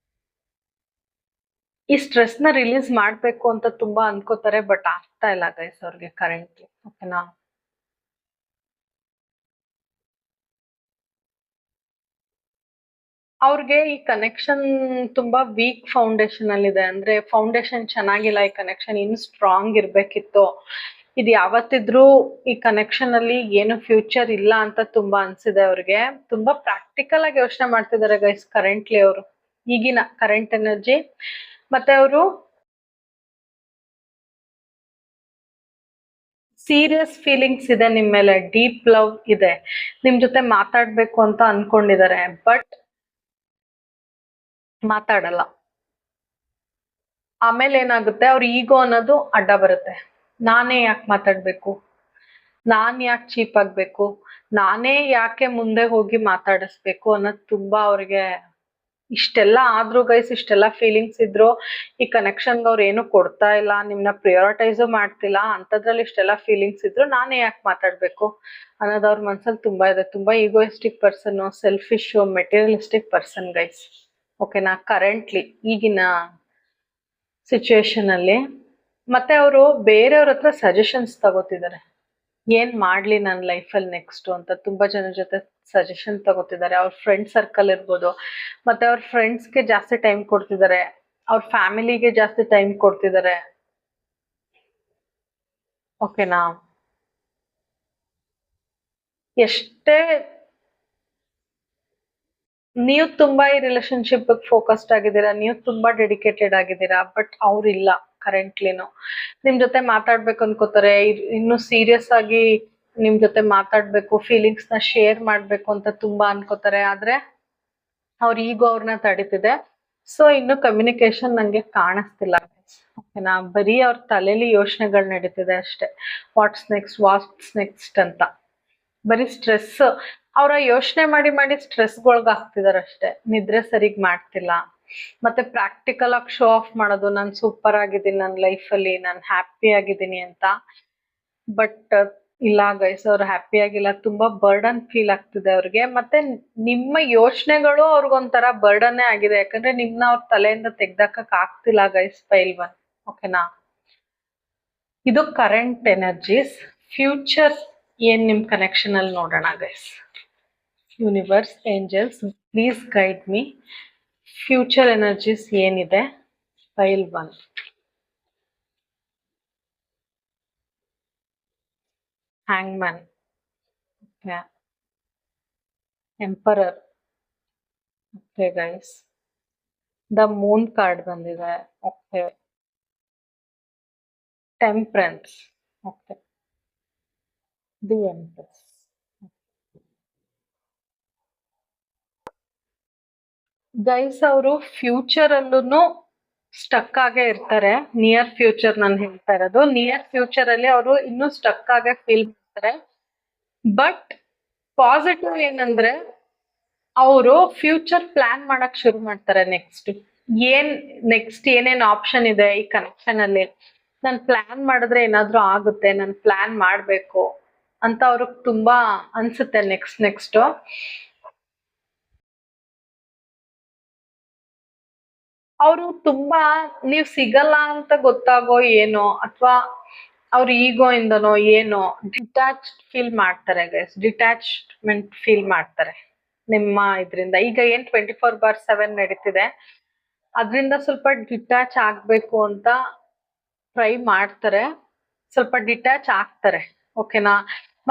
ಈ ಸ್ಟ್ರೆಸ್ ನ ರಿಲೀಸ್ ಮಾಡ್ಬೇಕು ಅಂತ ತುಂಬಾ ಅನ್ಕೋತಾರೆ, ಬಟ್ ಆಗ್ತಾ ಇಲ್ಲ ಗೈಸ್ ಅವ್ರಿಗೆ ಕರೆಂಟ್ಲಿ, ಓಕೆನಾ. ಅವ್ರಿಗೆ ಈ ಕನೆಕ್ಷನ್ ತುಂಬಾ ವೀಕ್ ಫೌಂಡೇಶನ್ ಅಲ್ಲಿ ಇದೆ. ಅಂದ್ರೆ ಫೌಂಡೇಶನ್ ಚೆನ್ನಾಗಿಲ್ಲ, ಈ ಕನೆಕ್ಷನ್ ಇನ್ನು ಸ್ಟ್ರಾಂಗ್ ಇರ್ಬೇಕಿತ್ತು. ಇದು ಯಾವತ್ತಿದ್ರೂ ಈ ಕನೆಕ್ಷನ್ ಅಲ್ಲಿ ಏನು ಫ್ಯೂಚರ್ ಇಲ್ಲ ಅಂತ ತುಂಬಾ ಅನ್ಸಿದೆ ಅವ್ರಿಗೆ. ತುಂಬಾ ಪ್ರಾಕ್ಟಿಕಲ್ ಆಗಿ ಯೋಚನೆ ಮಾಡ್ತಿದ್ದಾರೆ ಗೈಸ್ ಕರೆಂಟ್ಲಿ ಅವರು. ಈಗಿನ ಕರೆಂಟ್ ಎನರ್ಜಿ. ಮತ್ತೆ ಅವರು ಸೀರಿಯಸ್ ಫೀಲಿಂಗ್ಸ್ ಇದೆ ನಿಮ್ ಮೇಲೆ, ಡೀಪ್ ಲವ್ ಇದೆ, ನಿಮ್ ಜೊತೆ ಮಾತಾಡ್ಬೇಕು ಅಂತ ಅನ್ಕೊಂಡಿದ್ದಾರೆ, ಬಟ್ ಮಾತಾಡಲ್ಲ. ಆಮೇಲೆ ಏನಾಗುತ್ತೆ, ಅವ್ರ ಈಗೋ ಅನ್ನೋದು ಅಡ್ಡ ಬರುತ್ತೆ. ನಾನೇ ಯಾಕೆ ಮಾತಾಡ್ಬೇಕು, ನಾನ್ ಯಾಕೆ ಚೀಪ್ ಆಗ್ಬೇಕು, ನಾನೇ ಯಾಕೆ ಮುಂದೆ ಹೋಗಿ ಮಾತಾಡಿಸ್ಬೇಕು ಅನ್ನೋದು ತುಂಬಾ ಅವ್ರಿಗೆ. ಇಷ್ಟೆಲ್ಲ ಆದ್ರೂ ಗೈಸ್, ಇಷ್ಟೆಲ್ಲ ಫೀಲಿಂಗ್ಸ್ ಇದ್ರು ಈ ಕನೆಕ್ಷನ್ಗೆ ಅವ್ರು ಏನು ಕೊಡ್ತಾ ಇಲ್ಲ, ನಿಮ್ನ ಪ್ರಿಯೋರಿಟೈಸು ಮಾಡ್ತಿಲ್ಲ, ಅಂತದ್ರಲ್ಲಿ ಇಷ್ಟೆಲ್ಲ ಫೀಲಿಂಗ್ಸ್ ಇದ್ರು ನಾನೇ ಯಾಕೆ ಮಾತಾಡ್ಬೇಕು ಅನ್ನೋದು ಅವ್ರ ಮನ್ಸಲ್ಲಿ ತುಂಬಾ ಇದೆ. ತುಂಬಾ egoistic person, selfish, materialistic person guys. ಓಕೆನಾ, ಕರೆಂಟ್ಲಿ ಈಗಿನ ಸಿಚುವೇಶನ್ ಅಲ್ಲಿ. ಮತ್ತೆ ಅವರು ಬೇರೆಯವ್ರ ಹತ್ರ ಸಜೆಷನ್ಸ್ ತಗೋತಿದ್ದಾರೆ, ಏನ್ ಮಾಡ್ಲಿ ನನ್ನ ಲೈಫಲ್ಲಿ ನೆಕ್ಸ್ಟ್ ಅಂತ ತುಂಬಾ ಜನ ಜೊತೆ ಸಜೆಷನ್ ತಗೋತಿದ್ದಾರೆ. ಅವ್ರ ಫ್ರೆಂಡ್ ಸರ್ಕಲ್ ಇರ್ಬೋದು, ಮತ್ತೆ ಅವ್ರ ಫ್ರೆಂಡ್ಸ್ಗೆ ಜಾಸ್ತಿ ಟೈಮ್ ಕೊಡ್ತಿದ್ದಾರೆ, ಅವ್ರ ಫ್ಯಾಮಿಲಿಗೆ ಜಾಸ್ತಿ ಟೈಮ್ ಕೊಡ್ತಿದ್ದಾರೆ. ಓಕೆನಾ, ಎಷ್ಟೇ ನೀವು ತುಂಬಾ ಈ ರಿಲೇಶನ್ಶಿಪ್ ಫೋಕಸ್ಡ್ ಆಗಿದ್ದೀರಾ, ನೀವು ತುಂಬಾ ಡೆಡಿಕೇಟೆಡ್ ಆಗಿದ್ದೀರಾ, ಬಟ್ ಅವ್ರಿಲ್ಲ. ಕರೆಂಟ್ಲಿನು ನಿಮ್ ಜೊತೆ ಮಾತಾಡ್ಬೇಕು ಅನ್ಕೋತಾರೆ, ಇನ್ನು ಸೀರಿಯಸ್ ಆಗಿ ನಿಮ್ ಜೊತೆ ಮಾತಾಡ್ಬೇಕು, ಫೀಲಿಂಗ್ಸ್ ನ ಶೇರ್ ಮಾಡ್ಬೇಕು ಅಂತ ತುಂಬಾ ಅನ್ಕೋತಾರೆ, ಆದ್ರೆ ಅವ್ರ ಈಗೋ ಅವ್ರನ್ನ ತಡೀತಿದೆ. ಸೊ ಇನ್ನು ಕಮ್ಯುನಿಕೇಶನ್ ನಂಗೆ ಕಾಣಿಸ್ತಿಲ್ಲ. ಓಕೆನಾ, ಬರೀ ಅವ್ರ ತಲೆಯಲ್ಲಿ ಯೋಚನೆಗಳು ನಡೀತಿದೆ ಅಷ್ಟೇ, ವಾಟ್ಸ್ ನೆಕ್ಸ್ಟ್ ಅಂತ. ಬರೀ ಸ್ಟ್ರೆಸ್, ಅವ್ರ ಯೋಚನೆ ಮಾಡಿ ಮಾಡಿ ಸ್ಟ್ರೆಸ್ಗೊಳಗಾಗ್ತಿದಾರೆ ಅಷ್ಟೇ, ನಿದ್ರೆ ಸರಿಗ್ ಮಾಡ್ತಿಲ್ಲ. ಮತ್ತೆ ಪ್ರಾಕ್ಟಿಕಲ್ ಆಗಿ ಶೋ ಆಫ್ ಮಾಡೋದು, ನಾನು ಸೂಪರ್ ಆಗಿದ್ದೀನಿ ನನ್ನ ಲೈಫಲ್ಲಿ, ನಾನು ಹ್ಯಾಪಿ ಆಗಿದ್ದೀನಿ ಅಂತ. ಬಟ್ ಇಲ್ಲ ಗೈಸ್, ಅವ್ರು ಹ್ಯಾಪಿ ಆಗಿಲ್ಲ, ತುಂಬಾ ಬರ್ಡನ್ ಫೀಲ್ ಆಗ್ತಿದೆ ಅವ್ರಿಗೆ. ಮತ್ತೆ ನಿಮ್ಮ ಯೋಚನೆಗಳು ಅವ್ರಿಗೊಂಥರ ಬರ್ಡನ್ನೇ ಆಗಿದೆ, ಯಾಕಂದ್ರೆ ನಿಮ್ನ ಅವ್ರ ತಲೆಯಿಂದ ತೆಗ್ದಾಕಕ್ ಆಗ್ತಿಲ್ಲ ಗೈಸ್. ಫೈಲ್ 1. ಓಕೆನಾ, ಇದು ಕರೆಂಟ್ ಎನರ್ಜೀಸ್. ಫ್ಯೂಚರ್ ಏನ್ ನಿಮ್ ಕನೆಕ್ಷನ್ ಅಲ್ಲಿ ನೋಡೋಣ guys. Universe, angels, please guide me. Future energies ಏನಿದೆ pile 1. Hangman, emperor. Okay guys, the moon card ಬಂದಿದೆ. Okay, temperance. Okay, the empress. Guys, ಅವರು ಫ್ಯೂಚರ್ ಅಲ್ಲೂ ಸ್ಟಕ್ ಆಗೇ ಇರ್ತಾರೆ. ನಿಯರ್ ಫ್ಯೂಚರ್ ನಾನು ಹೇಳ್ತಾ ಇರೋದು, ನಿಯರ್ ಫ್ಯೂಚರ್ ಅಲ್ಲಿ ಅವರು ಇನ್ನೂ ಸ್ಟಕ್ ಆಗೇ ಫೀಲ್ ಮಾಡ್ತಾರೆ. ಬಟ್ ಪಾಸಿಟಿವ್ ಏನಂದ್ರೆ, ಅವರು ಫ್ಯೂಚರ್ ಪ್ಲಾನ್ ಮಾಡಕ್ ಶುರು ಮಾಡ್ತಾರೆ. ನೆಕ್ಸ್ಟ್ ಏನೇನ್ ಆಪ್ಷನ್ ಇದೆ ಈ ಕನೆಕ್ಷನ್ ಅಲ್ಲಿ, ನಾನು ಪ್ಲಾನ್ ಮಾಡಿದ್ರೆ ಏನಾದ್ರೂ ಆಗುತ್ತೆ, ನಾನು ಪ್ಲಾನ್ ಮಾಡ್ಬೇಕು ಅಂತ ಅವ್ರಿಗೆ ತುಂಬಾ ಅನ್ಸುತ್ತೆ. ನೆಕ್ಸ್ಟ್ ಅವರು ತುಂಬಾ, ನೀವ್ ಸಿಗಲ್ಲ ಅಂತ ಗೊತ್ತಾಗೋ ಏನೋ, ಅಥವಾ ಅವ್ರ ಈಗೋ ಇಂದನೋ ಏನೋ ಡಿಟ್ಯಾಚ್ ಫೀಲ್ ಮಾಡ್ತಾರೆ ಗೈಸ್. ಡಿಟ್ಯಾಚ್ಮೆಂಟ್ ಫೀಲ್ ಮಾಡ್ತಾರೆ ನಿಮ್ಮ ಇದ್ರಿಂದ. ಈಗ ಏನ್ 24/7 ನಡೀತಿದೆ ಅದ್ರಿಂದ ಸ್ವಲ್ಪ ಡಿಟ್ಯಾಚ್ ಆಗ್ಬೇಕು ಅಂತ ಟ್ರೈ ಮಾಡ್ತಾರೆ, ಸ್ವಲ್ಪ ಡಿಟ್ಯಾಚ್ ಆಗ್ತಾರೆ. ಓಕೆನಾ,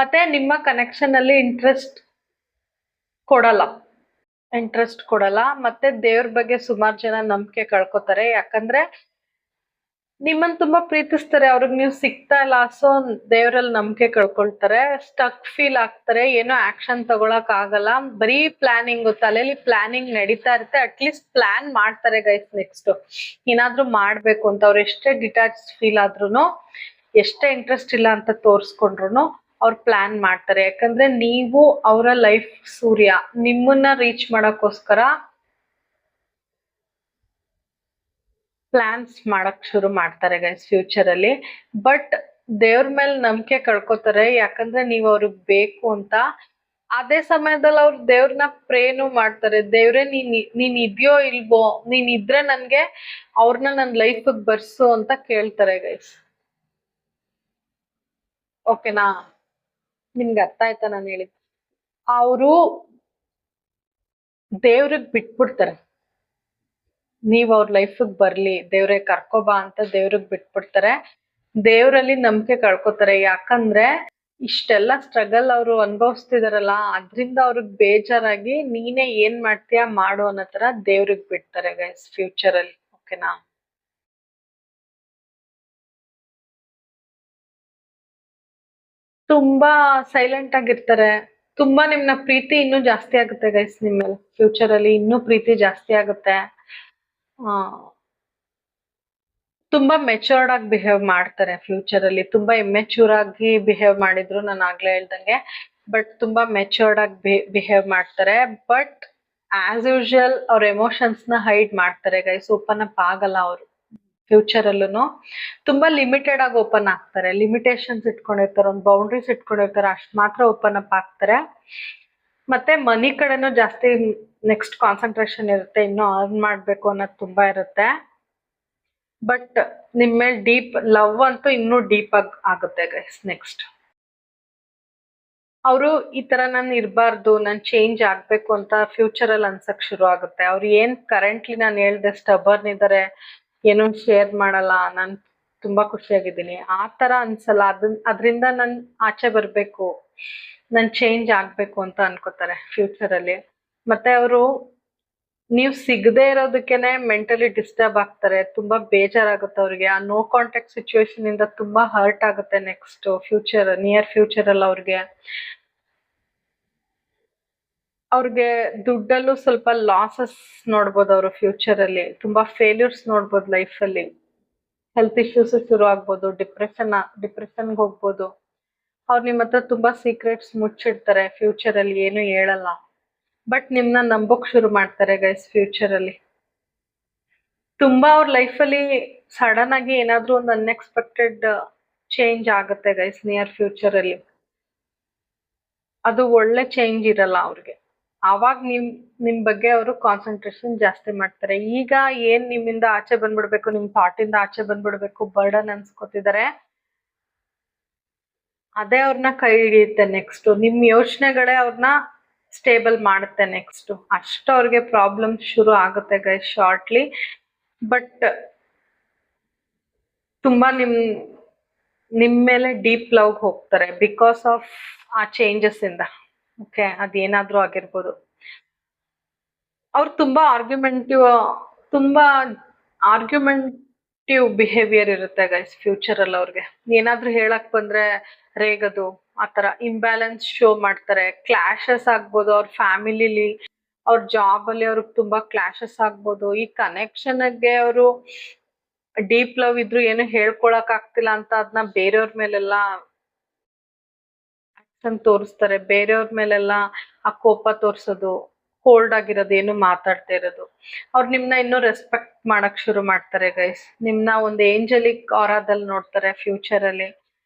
ಮತ್ತೆ ನಿಮ್ಮ ಕನೆಕ್ಷನ್ ಅಲ್ಲಿ ಇಂಟ್ರೆಸ್ಟ್ ಕೊಡಲ್ಲ. ಮತ್ತೆ ದೇವ್ರ ಬಗ್ಗೆ ಸುಮಾರು ಜನ ನಂಬಿಕೆ ಕಳ್ಕೊತಾರೆ, ಯಾಕಂದ್ರೆ ನಿಮ್ಮನ್ನ ತುಂಬಾ ಪ್ರೀತಿಸ್ತಾರೆ, ಅವ್ರಿಗೆ ನೀವು ಸಿಗ್ತಾ ಇಲ್ಲ. ಸೊ ದೇವರಲ್ಲಿ ನಂಬಿಕೆ ಕಳ್ಕೊಳ್ತಾರೆ, ಸ್ಟಕ್ ಫೀಲ್ ಆಗ್ತಾರೆ, ಏನೋ ಆಕ್ಷನ್ ತಗೊಳಕ್ ಆಗಲ್ಲ. ಬರೀ ಪ್ಲಾನಿಂಗ್, ತಲೆಯಲ್ಲಿ ಪ್ಲಾನಿಂಗ್ ನಡೀತಾ ಇರುತ್ತೆ. ಅಟ್ಲೀಸ್ಟ್ ಪ್ಲಾನ್ ಮಾಡ್ತಾರೆ ಗೈಸ್, ನೆಕ್ಸ್ಟ್ ಏನಾದ್ರೂ ಮಾಡ್ಬೇಕು ಅಂತ. ಅವ್ರು ಎಷ್ಟೇ ಡಿಟ್ಯಾಚ್ ಫೀಲ್ ಆದ್ರೂ, ಎಷ್ಟೇ ಇಂಟ್ರೆಸ್ಟ್ ಇಲ್ಲ ಅಂತ ತೋರ್ಸ್ಕೊಂಡ್ರು ಅವ್ರು ಪ್ಲಾನ್ ಮಾಡ್ತಾರೆ. ಯಾಕಂದ್ರೆ ನೀವು ಅವರ ಲೈಫ್ ಸೂರ್ಯ, ನಿಮ್ಮನ್ನ ರೀಚ್ ಮಾಡಕ್ಕೋಸ್ಕರ ಪ್ಲಾನ್ಸ್ ಮಾಡಕ್ ಶುರು ಮಾಡ್ತಾರೆ ಗೈಸ್ ಫ್ಯೂಚರ್ ಅಲ್ಲಿ. ಬಟ್ ದೇವ್ರ ಮೇಲೆ ನಂಬಿಕೆ ಕಳ್ಕೊತಾರೆ, ಯಾಕಂದ್ರೆ ನೀವ್ ಅವ್ರಿಗೆ ಬೇಕು ಅಂತ. ಅದೇ ಸಮಯದಲ್ಲಿ ಅವ್ರು ದೇವ್ರನ್ನ ಪ್ರೇನು ಮಾಡ್ತಾರೆ, ದೇವ್ರೆ ನೀನ್ ಇದ್ಯೋ ಇಲ್ವೋ, ನೀನ್ ಇದ್ರೆ ನನ್ಗೆ ಅವ್ರನ್ನ ನನ್ ಲೈಫ್ ಬರ್ಸು ಅಂತ ಕೇಳ್ತಾರೆ ಗೈಸ್. ಓಕೆನಾ, ನಿಮ್ಗೆ ಅರ್ಥ ಆಯ್ತಾ ನಾನು ಹೇಳಿದ್? ಅವರು ದೇವ್ರಿಗೆ ಬಿಟ್ಬಿಡ್ತಾರೆ, ನೀವ್ ಅವ್ರ ಲೈಫಿಗೆ ಬರ್ಲಿ, ದೇವ್ರೆ ಕರ್ಕೊಬಾ ಅಂತ ದೇವ್ರಿಗೆ ಬಿಟ್ಬಿಡ್ತಾರೆ. ದೇವ್ರಲ್ಲಿ ನಂಬಿಕೆ ಕಳ್ಕೊತಾರೆ, ಯಾಕಂದ್ರೆ ಇಷ್ಟೆಲ್ಲ ಸ್ಟ್ರಗಲ್ ಅವರು ಅನುಭವಿಸ್ತಿದಾರಲ್ಲ, ಅದ್ರಿಂದ ಅವ್ರಿಗೆ ಬೇಜಾರಾಗಿ ನೀನೇ ಏನ್ ಮಾಡ್ತೀಯಾ ಮಾಡು ಅನ್ನೋ ತರ ದೇವ್ರಿಗೆ ಬಿಡ್ತಾರೆ ಗೈಸ್ ಫ್ಯೂಚರ್ ಅಲ್ಲಿ. ಓಕೆನಾ? ತುಂಬಾ ಸೈಲೆಂಟ್ ಆಗಿರ್ತಾರೆ. ತುಂಬಾ ನಿಮ್ನ ಪ್ರೀತಿ ಇನ್ನೂ ಜಾಸ್ತಿ ಆಗುತ್ತೆ ಗೈಸ್ ನಿಮ್ ಮೇಲೆ. ಫ್ಯೂಚರ್ ಅಲ್ಲಿ ಇನ್ನೂ ಪ್ರೀತಿ ಜಾಸ್ತಿ ಆಗುತ್ತೆ. ಆ ತುಂಬಾ ಮೆಚೂರ್ಡ್ ಆಗಿ ಬಿಹೇವ್ ಮಾಡ್ತಾರೆ ಫ್ಯೂಚರ್ ಅಲ್ಲಿ. ತುಂಬಾ ಇಮ್ಮೆಚೂರ್ ಆಗಿ ಬಿಹೇವ್ ಮಾಡಿದ್ರು, ನಾನು ಆಗ್ಲೇ ಹೇಳ್ದಂಗೆ. ಬಟ್ ತುಂಬಾ ಮೆಚೂರ್ಡ್ ಆಗಿ ಬಿಹೇವ್ ಮಾಡ್ತಾರೆ. ಬಟ್ ಆಸ್ ಯೂಶುವಲ್ ಅವ್ರ ಎಮೋಷನ್ಸ್ ನ ಹೈಡ್ ಮಾಡ್ತಾರೆ ಗೈಸ್. ಓಪನ್ ಅಪ್ ಆಗಲ್ಲ ಅವರು ಫ್ಯೂಚರ್ ಅಲ್ಲೂ. ತುಂಬಾ ಲಿಮಿಟೆಡ್ ಆಗಿ ಓಪನ್ ಆಗ್ತಾರೆ. ಲಿಮಿಟೇಷನ್ಸ್ ಇಟ್ಕೊಂಡಿರ್ತಾರೆ, ಒಂದು ಬೌಂಡ್ರೀಸ್ ಇಟ್ಕೊಂಡಿರ್ತಾರೆ, ಅಷ್ಟ್ ಮಾತ್ರ ಓಪನ್ ಅಪ್ ಆಗ್ತಾರೆ. ಮತ್ತೆ ಮನಿ ಕಡೆನೂ ಜಾಸ್ತಿ ನೆಕ್ಸ್ಟ್ ಕಾನ್ಸಂಟ್ರೇಷನ್ ಇರುತ್ತೆ. ಇನ್ನೂ ಅರ್ನ್ ಮಾಡ್ಬೇಕು ಅನ್ನೋದು ತುಂಬಾ ಇರುತ್ತೆ. ಬಟ್ ನಿಮ್ ಮೇಲೆ ಡೀಪ್ ಲವ್ ಅಂತೂ ಇನ್ನೂ ಡೀಪ್ ಆಗಿ ಆಗುತ್ತೆ ಗೈಸ್ ನೆಕ್ಸ್ಟ್. ಅವರು ಈ ತರ ನಾನು ಇರಬಾರ್ದು, ನಾನು ಚೇಂಜ್ ಆಗ್ಬೇಕು ಅಂತ ಫ್ಯೂಚರ್ ಅಲ್ಲಿ ಅನ್ಸಕ್ ಶುರು ಆಗುತ್ತೆ. ಅವ್ರು ಏನ್ ಕರೆಂಟ್ಲಿ ನಾನು ಹೇಳ್ದೆ ಸ್ಟಬರ್ನ್ ಇದಾರೆ, ಏನೋ ಶೇರ್ ಮಾಡಲ್ಲ, ನಾನು ತುಂಬಾ ಖುಷಿಯಾಗಿದ್ದೀನಿ ಆ ತರ ಅನ್ಸಲ್ಲ. ಅದ್ರಿಂದ ನನ್ ಆಚೆ ಬರ್ಬೇಕು, ನನ್ ಚೇಂಜ್ ಆಗ್ಬೇಕು ಅಂತ ಅನ್ಕೋತಾರೆ ಫ್ಯೂಚರ್ ಅಲ್ಲಿ. ಮತ್ತೆ ಅವರು ನೀವ್ ಸಿಗದೆ ಇರೋದಕ್ಕೇನೆ ಮೆಂಟಲಿ ಡಿಸ್ಟರ್ಬ್ ಆಗ್ತಾರೆ. ತುಂಬಾ ಬೇಜಾರಾಗುತ್ತೆ ಅವ್ರಿಗೆ. ಆ ನೋ ಕಾಂಟ್ಯಾಕ್ಟ್ ಸಿಚುವೇಶನ್ ಇಂದ ತುಂಬಾ ಹರ್ಟ್ ಆಗುತ್ತೆ ನೆಕ್ಸ್ಟ್ ಫ್ಯೂಚರ್, ನಿಯರ್ ಫ್ಯೂಚರ್ ಅಲ್ಲಿ ಅವ್ರಿಗೆ ದುಡ್ಡಲ್ಲೂ ಸ್ವಲ್ಪ ಲಾಸಸ್ ನೋಡ್ಬೋದು ಅವರು ಫ್ಯೂಚರ್ ಅಲ್ಲಿ. ತುಂಬಾ ಫೇಲ್ಯೂರ್ಸ್ ನೋಡ್ಬೋದು ಲೈಫ್ ಅಲ್ಲಿ. ಹೆಲ್ತ್ ಇಶ್ಯೂಸ್ ಶುರು ಆಗ್ಬೋದು, ಡಿಪ್ರೆಷನ್ಗೆ ಹೋಗ್ಬೋದು. ಅವ್ರು ನಿಮ್ಮ ಹತ್ರ ತುಂಬಾ ಸೀಕ್ರೆಟ್ಸ್ ಮುಚ್ಚಿಡ್ತಾರೆ ಫ್ಯೂಚರ್ ಅಲ್ಲಿ, ಏನು ಹೇಳಲ್ಲ. ಬಟ್ ನಿಮ್ನ ನಂಬೋಕ್ ಶುರು ಮಾಡ್ತಾರೆ ಗೈಸ್ ಫ್ಯೂಚರ್ ಅಲ್ಲಿ. ತುಂಬಾ ಅವ್ರ ಲೈಫ್ ಅಲ್ಲಿ ಸಡನ್ ಆಗಿ ಏನಾದ್ರೂ ಒಂದು ಅನ್ಎಕ್ಸ್ಪೆಕ್ಟೆಡ್ ಚೇಂಜ್ ಆಗುತ್ತೆ ಗೈಸ್ ನಿಯರ್ ಫ್ಯೂಚರ್ ಅಲ್ಲಿ. ಅದು ಒಳ್ಳೆ ಚೇಂಜ್ ಇರಲ್ಲ ಅವ್ರಿಗೆ. ಆವಾಗ ನಿಮ್ ಬಗ್ಗೆ ಅವರು ಕಾನ್ಸಂಟ್ರೇಷನ್ ಜಾಸ್ತಿ ಮಾಡ್ತಾರೆ. ಈಗ ಏನ್ ನಿಮ್ಮಿಂದ ಆಚೆ ಬಂದ್ಬಿಡ್ಬೇಕು, ನಿಮ್ ಥಾಟ್ ಇಂದ ಆಚೆ ಬಂದ್ಬಿಡ್ಬೇಕು, ಬರ್ಡನ್ ಅನ್ಸ್ಕೊತಿದ್ದಾರೆ, ಅದೇ ಅವ್ರನ್ನ ಕೈ ಹಿಡಿಯುತ್ತೆ ನೆಕ್ಸ್ಟ್. ನಿಮ್ ಯೋಚನೆಗಳೇ ಅವ್ರನ್ನ ಸ್ಟೇಬಲ್ ಮಾಡುತ್ತೆ ನೆಕ್ಸ್ಟ್. ಅಷ್ಟು ಅವ್ರಿಗೆ ಪ್ರಾಬ್ಲಮ್ ಶುರು ಆಗುತ್ತೆ ಗೈಸ್ ಶಾರ್ಟ್ಲಿ. ಬಟ್ ತುಂಬಾ ನಿಮ್ ಮೇಲೆ ಡೀಪ್ ಲವ್ ಹೋಗ್ತಾರೆ ಬಿಕಾಸ್ ಆಫ್ ಆ ಚೇಂಜಸ್ ಇಂದ. ಓಕೆ, ಅದೇನಾದ್ರೂ ಆಗಿರ್ಬೋದು. ಅವ್ರು ತುಂಬಾ ಆರ್ಗ್ಯುಮೆಂಟಿವ್ ಬಿಹೇವಿಯರ್ ಇರುತ್ತೆ ಗೈಸ್ ಫ್ಯೂಚರ್ ಅಲ್ಲಿ ಅವ್ರಿಗೆ. ಏನಾದ್ರೂ ಹೇಳಕ್ ಬಂದ್ರೆ ರೇಗದು, ಆತರ ಇಂಬ್ಯಾಲೆನ್ಸ್ ಶೋ ಮಾಡ್ತಾರೆ. ಕ್ಲಾಶಸ್ ಆಗ್ಬೋದು ಅವ್ರ ಫ್ಯಾಮಿಲಿಲಿ, ಅವ್ರ ಜಾಬ್ ಅಲ್ಲಿ ಅವ್ರಿಗೆ ತುಂಬಾ ಕ್ಲಾಶಸ್ ಆಗ್ಬೋದು. ಈ ಕನೆಕ್ಷನ್ ಗೆ ಅವರು ಡೀಪ್ ಲವ್ ಇದ್ರು ಏನು ಹೇಳ್ಕೊಳಕ್ ಆಗ್ತಿಲ್ಲ ಅಂತ ಅದನ್ನ ಬೇರೆಯವ್ರ ಮೇಲೆಲ್ಲ ಆಕ್ಷನ್ ತೋರಿಸ್ತಾರೆ. ಬೇರೆಯವ್ರ ಮೇಲೆಲ್ಲ ಆ ಕೋಪ ತೋರ್ಸೋದು, ಕೋಲ್ಡ್ ಆಗಿರೋದು, ಏನು ಮಾತಾಡ್ತಾ ಇರೋದು. ಅವ್ರು ನಿಮ್ನ ಇನ್ನೂ ರೆಸ್ಪೆಕ್ಟ್ ಮಾಡಕ್ ಶುರು ಮಾಡ್ತಾರೆ ಗೈಸ್. ನಿಮ್ನ ಒಂದು ಏಂಜಲಿಕ್ ಆರಾದಲ್ಲಿ ನೋಡ್ತಾರೆ ಫ್ಯೂಚರ್ ಅಲ್ಲಿ.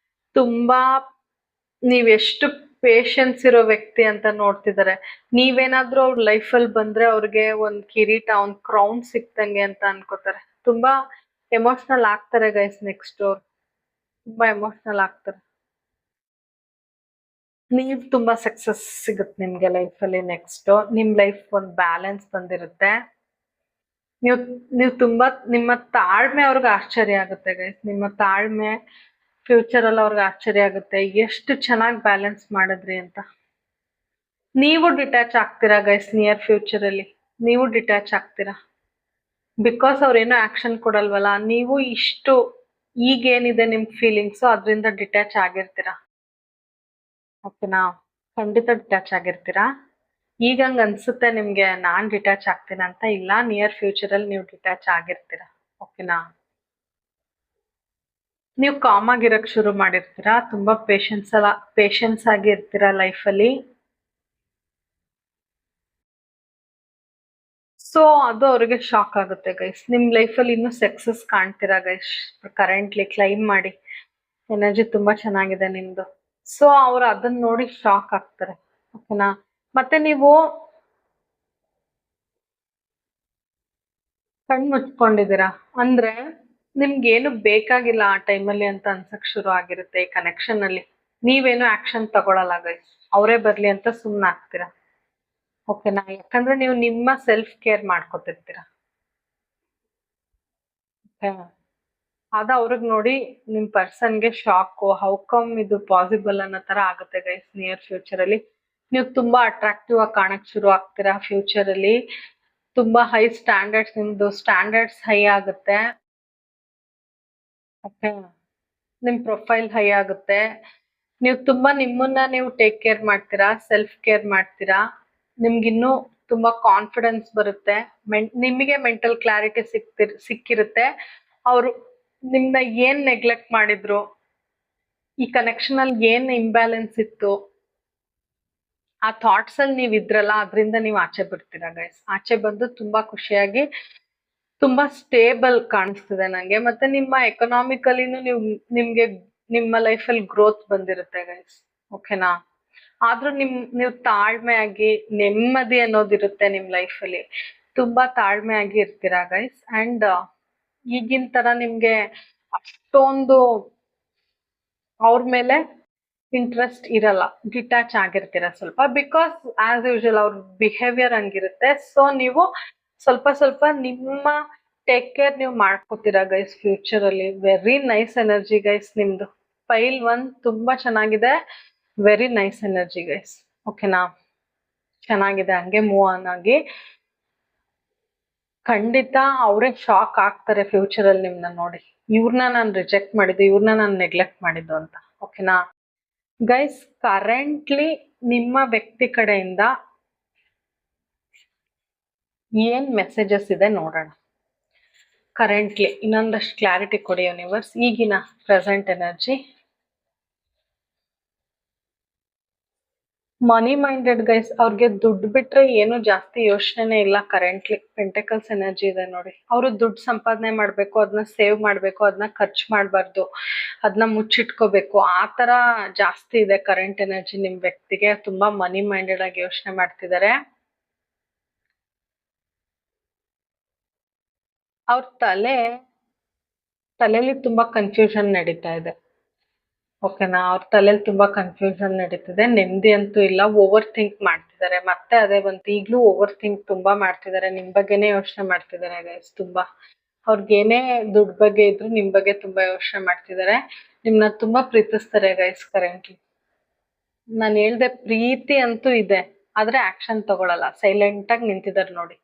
ತುಂಬಾ ನೀವೆಷ್ಟು ಪೇಶನ್ಸ್ ಇರೋ ವ್ಯಕ್ತಿ ಅಂತ ನೋಡ್ತಿದ್ದಾರೆ. ನೀವೇನಾದ್ರೂ ಅವ್ರ ಲೈಫಲ್ಲಿ ಬಂದ್ರೆ ಅವ್ರಿಗೆ ಒಂದ್ ಕಿರೀಟ, ಒಂದ್ ಕ್ರೌನ್ ಸಿಕ್ತಂಗೆ ಅಂತ ಅನ್ಕೋತಾರೆ. ತುಂಬಾ ಎಮೋಷನಲ್ ಆಗ್ತಾರೆ ಗೈಸ್ ನೆಕ್ಸ್ಟ್ ಅವ್ರು. ತುಂಬಾ ಎಮೋಷನಲ್ ಆಗ್ತಾರೆ. ನೀವ್ ತುಂಬಾ ಸಕ್ಸಸ್ ಸಿಗುತ್ತೆ ನಿಮ್ಗೆ ಲೈಫ್ ಅಲ್ಲಿ ನೆಕ್ಸ್ಟ್. ನಿಮ್ ಲೈಫ್ ಒಂದ್ ಬ್ಯಾಲೆನ್ಸ್ ಬಂದಿರುತ್ತೆ. ನೀವು ನೀವು ತುಂಬಾ ನಿಮ್ಮ ತಾಳ್ಮೆ ಅವ್ರಿಗೆ ಆಶ್ಚರ್ಯ ಆಗುತ್ತೆ ಗೈಸ್. ನಿಮ್ಮ ತಾಳ್ಮೆ ಫ್ಯೂಚರ್ ಅಲ್ಲಿ ಅವ್ರಿಗೆ ಆಶ್ಚರ್ಯ ಆಗುತ್ತೆ, ಎಷ್ಟು ಚೆನ್ನಾಗಿ ಬ್ಯಾಲೆನ್ಸ್ ಮಾಡಿದ್ರಿ ಅಂತ. ನೀವು ಡಿಟ್ಯಾಚ್ ಆಗ್ತೀರಾ ಗೈಸ್ ನಿಯರ್ ಫ್ಯೂಚರ್ ಅಲ್ಲಿ. ನೀವು ಡಿಟ್ಯಾಚ್ ಆಗ್ತೀರಾ ಬಿಕಾಸ್ ಅವ್ರೇನೋ ಆಕ್ಷನ್ ಕೊಡಲ್ವಲ್ಲ. ನೀವು ಇಷ್ಟು ಈಗೇನಿದೆ ನಿಮ್ ಫೀಲಿಂಗ್ಸ್ ಅದ್ರಿಂದ ಡಿಟ್ಯಾಚ್ ಆಗಿರ್ತೀರಾ. ಓಕೆನಾ? ಖಂಡಿತ ಡಿಟ್ಯಾಚ್ ಆಗಿರ್ತೀರಾ. ಈಗ ಹಂಗ ಅನ್ಸುತ್ತೆ ನಿಮ್ಗೆ ನಾನ್ ಡಿಟ್ಯಾಚ್ ಆಗ್ತೀನಿ ಅಂತ. ಇಲ್ಲ, ನಿಯರ್ ಫ್ಯೂಚರ್ ಅಲ್ಲಿ ನೀವು ಡಿಟ್ಯಾಚ್ ಆಗಿರ್ತೀರಾ. ಓಕೆನಾ? ನೀವು ಕಾಮ್ ಆಗಿರಕ್ ಶುರು ಮಾಡಿರ್ತೀರಾ. ತುಂಬಾ ಪೇಶನ್ಸ್ ಆಗಿ ಇರ್ತೀರಾ ಲೈಫ್ ಅಲ್ಲಿ. ಸೊ ಅದು ಅವ್ರಿಗೆ ಶಾಕ್ ಆಗುತ್ತೆ ಗೈಸ್. ನಿಮ್ ಲೈಫ್ ಅಲ್ಲಿ ಇನ್ನೂ ಸಕ್ಸಸ್ ಕಾಣ್ತೀರಾ ಗೈಸ್. ಕರೆಂಟ್ಲಿ ಕ್ಲೈಮ್ ಮಾಡಿ, ಎನರ್ಜಿ ತುಂಬಾ ಚೆನ್ನಾಗಿದೆ ನಿಮ್ದು. ಸೊ ಅವ್ರು ಅದನ್ನ ನೋಡಿ ಶಾಕ್ ಆಗ್ತಾರೆ. ಓಕೆನಾ? ಮತ್ತೆ ನೀವು ಕಣ್ ಮುಚ್ಕೊಂಡಿದ್ದೀರಾ ಅಂದ್ರೆ ನಿಮ್ಗೇನು ಬೇಕಾಗಿಲ್ಲ ಆ ಟೈಮಲ್ಲಿ ಅಂತ ಅನ್ಸಕ್ ಶುರು ಆಗಿರುತ್ತೆ ಈ ಕನೆಕ್ಷನ್ ಅಲ್ಲಿ. ನೀವೇನು ಆಕ್ಷನ್ ತಗೊಳಲ್ಲ ಗೈಸ್, ಅವರೇ ಬರ್ಲಿ ಅಂತ ಸುಮ್ನೆ ಆಗ್ತೀರಾ. ಓಕೆನಾ? ಯಾಕಂದ್ರೆ ನೀವು ನಿಮ್ಮ ಸೆಲ್ಫ್ ಕೇರ್ ಮಾಡ್ಕೊತಿರ್ತೀರಾ. ಓಕೆ, ಅದ ಅವ್ರಿಗೆ ನೋಡಿ ನಿಮ್ ಪರ್ಸನ್ಗೆ ಶಾಕು, ಹೌಕಮ್ ಇದು ಪಾಸಿಬಲ್ ಅನ್ನೋ ತರ ಆಗುತ್ತೆ ಗೈಸ್. ನಿಯರ್ ಫ್ಯೂಚರ್ ಅಲ್ಲಿ ನೀವು ತುಂಬಾ ಅಟ್ರಾಕ್ಟಿವ್ ಆಗಿ ಕಾಣಕ್ ಶುರು ಆಗ್ತೀರಾ. ಫ್ಯೂಚರ್ ಅಲ್ಲಿ ತುಂಬಾ ಹೈ ಸ್ಟ್ಯಾಂಡರ್ಡ್ಸ್, ನಿಮ್ದು ಸ್ಟ್ಯಾಂಡರ್ಡ್ಸ್ ಹೈ ಆಗುತ್ತೆ. ಓಕೆ, ನಿಮ್ ಪ್ರೊಫೈಲ್ ಹೈ ಆಗುತ್ತೆ. ನೀವು ತುಂಬಾ ನಿಮ್ಮನ್ನ ನೀವು ಟೇಕ್ ಕೇರ್ ಮಾಡ್ತೀರಾ, ಸೆಲ್ಫ್ ಕೇರ್ ಮಾಡ್ತೀರಾ. ನಿಮ್ಗಿನ್ನೂ ತುಂಬಾ ಕಾನ್ಫಿಡೆನ್ಸ್ ಬರುತ್ತೆ. ನಿಮಗೆ ಮೆಂಟಲ್ ಕ್ಲಾರಿಟಿ ಸಿಕ್ಕಿರುತ್ತೆ. ಅವರು ನಿಮ್ನ ಏನ್ ನೆಗ್ಲೆಕ್ಟ್ ಮಾಡಿದ್ರು, ಈ ಕನೆಕ್ಷನ್ ಅಲ್ಲಿ ಏನ್ ಇಂಬ್ಯಾಲೆನ್ಸ್ ಇತ್ತು, ಆ ಥಾಟ್ಸ್ ಅಲ್ಲಿ ನೀವ್ ಇದ್ರಲ್ಲ, ಅದ್ರಿಂದ ನೀವು ಆಚೆ ಬರ್ತೀರಾ ಗೈಸ್. ಆಚೆ ಬಂದು ತುಂಬಾ ಖುಷಿಯಾಗಿ ತುಂಬಾ ಸ್ಟೇಬಲ್ ಕಾಣಿಸ್ತಿದೆ ನಂಗೆ. ಮತ್ತೆ ನಿಮ್ಮ ಎಕನಾಮಿಕಲಿನೂ ನಿಮ್ಗೆ ನಿಮ್ಮ ಲೈಫಲ್ಲಿ ಗ್ರೋತ್ ಬಂದಿರುತ್ತೆ ಗೈಸ್. ಓಕೆನಾ? ಆದ್ರೂ ನೀವು ತಾಳ್ಮೆ ಆಗಿ ನೆಮ್ಮದಿ ಅನ್ನೋದಿರುತ್ತೆ ನಿಮ್ ಲೈಫಲ್ಲಿ. ತುಂಬಾ ತಾಳ್ಮೆ ಆಗಿ ಇರ್ತೀರಾ ಗೈಸ್. ಅಂಡ್ ಈಗಿನ ತರ ನಿಮ್ಗೆ ಅಷ್ಟೊಂದು ಅವ್ರ ಮೇಲೆ ಇಂಟ್ರೆಸ್ಟ್ ಇರಲ್ಲ, ಡಿಟ್ಯಾಚ್ ಆಗಿರ್ತೀರ ಸ್ವಲ್ಪ. ಬಿಕಾಸ್ ಆಸ್ ಯೂಶುವಲ್ ಅವ್ರ ಬಿಹೇವಿಯರ್ ಹಂಗಿರುತ್ತೆ. ಸೊ ನೀವು ಸ್ವಲ್ಪ ಸ್ವಲ್ಪ ನಿಮ್ಮ ಟೇಕ್ ಕೇರ್ ನೀವು ಮಾಡ್ಕೋತೀರಾ ಗೈಸ್ ಫ್ಯೂಚರ್ ಅಲ್ಲಿ. ವೆರಿ ನೈಸ್ ಎನರ್ಜಿ ಗೈಸ್ ನಿಮ್ದು. ಫೈಲ್ 1 ತುಂಬಾ ಚೆನ್ನಾಗಿದೆ. Very nice energy guys. ಓಕೆನಾ? ಚೆನ್ನಾಗಿದೆ, ಹಂಗೆ ಮೂವ್ ಆನ್ ಆಗಿ. ಖಂಡಿತ ಅವರೇ ಶಾಕ್ ಆಗ್ತಾರೆ ಫ್ಯೂಚರ್ ಅಲ್ಲಿ ನಿಮ್ನ ನೋಡಿ, ಇವ್ರನ್ನ ನಾನು ರಿಜೆಕ್ಟ್ ಮಾಡಿದ್ದು, ಇವ್ರನ್ನ ನಾನು ನೆಗ್ಲೆಕ್ಟ್ ಮಾಡಿದ್ದು ಅಂತ. ಓಕೆನಾ ಗೈಸ್? ಕರೆಂಟ್ಲಿ ನಿಮ್ಮ ವ್ಯಕ್ತಿ ಕಡೆಯಿಂದ ಏನ್ ಮೆಸೇಜಸ್ ಇದೆ ನೋಡೋಣ. ಕರೆಂಟ್ಲಿ ಇನ್ನೊಂದಷ್ಟು ಕ್ಲಾರಿಟಿ ಕೊಡಿ ಯೂನಿವರ್ಸ್. ಈಗಿನ present energy money minded guys. ಅವ್ರಿಗೆ ದುಡ್ಡು ಬಿಟ್ರೆ ಏನು ಜಾಸ್ತಿ ಯೋಚನೆನೇ ಇಲ್ಲ ಕರೆಂಟ್ಲಿ. ಪೆಂಟಕಲ್ಸ್ ಎನರ್ಜಿ ಇದೆ ನೋಡಿ. ಅವರು ದುಡ್ಡು ಸಂಪಾದನೆ ಮಾಡ್ಬೇಕು, ಅದನ್ನ ಸೇವ್ ಮಾಡ್ಬೇಕು, ಅದನ್ನ ಖರ್ಚು ಮಾಡಬಾರ್ದು, ಅದನ್ನ ಮುಚ್ಚಿಟ್ಕೋಬೇಕು, ಆ ತರ ಜಾಸ್ತಿ ಇದೆ ಕರೆಂಟ್ ಎನರ್ಜಿ ನಿಮ್ ವ್ಯಕ್ತಿಗೆ. ತುಂಬಾ ಮನಿ ಮೈಂಡೆಡ್ ಆಗಿ ಯೋಚನೆ ಮಾಡ್ತಿದ್ದಾರೆ. ಅವ್ರ ತಲೆಯಲ್ಲಿ ತುಂಬಾ ಕನ್ಫ್ಯೂಷನ್ ನಡೀತಾ ಇದೆ. ಓಕೆನಾ? ಅವ್ರ ತಲೆಯಲ್ಲಿ ತುಂಬಾ ಕನ್ಫ್ಯೂಷನ್ ನಡೀತಿದೆ. ನೆಮ್ಮದಿ ಅಂತೂ ಇಲ್ಲ. ಓವರ್ ಥಿಂಕ್ ಮಾಡ್ತಿದ್ದಾರೆ. ಮತ್ತೆ ಅದೇ ಬಂತು, ಈಗ್ಲೂ ಓವರ್ ಥಿಂಕ್ ತುಂಬಾ ಮಾಡ್ತಿದ್ದಾರೆ. ನಿಮ್ ಬಗ್ಗೆನೇ ಯೋಚನೆ ಮಾಡ್ತಿದ್ದಾರೆ ಗೈಸ್ ತುಂಬಾ. ಅವ್ರಿಗೇನೇ ದುಡ್ಡು ಬಗ್ಗೆ ಇದ್ರು ನಿಮ್ ಬಗ್ಗೆ ತುಂಬಾ ಯೋಚನೆ ಮಾಡ್ತಿದ್ದಾರೆ. ನಿಮ್ನ ತುಂಬಾ ಪ್ರೀತಿಸ್ತಾರೆ ಗೈಸ್ ಕರೆಂಟ್ಲಿ. ನಾನು ಹೇಳ್ದೆ ಪ್ರೀತಿ ಅಂತೂ ಇದೆ, ಆದ್ರೆ ಆಕ್ಷನ್ ತಗೊಳಲ್ಲ. ಸೈಲೆಂಟ್ ಆಗಿ ನಿಂತಿದ್ದಾರೆ ನೋಡಿ.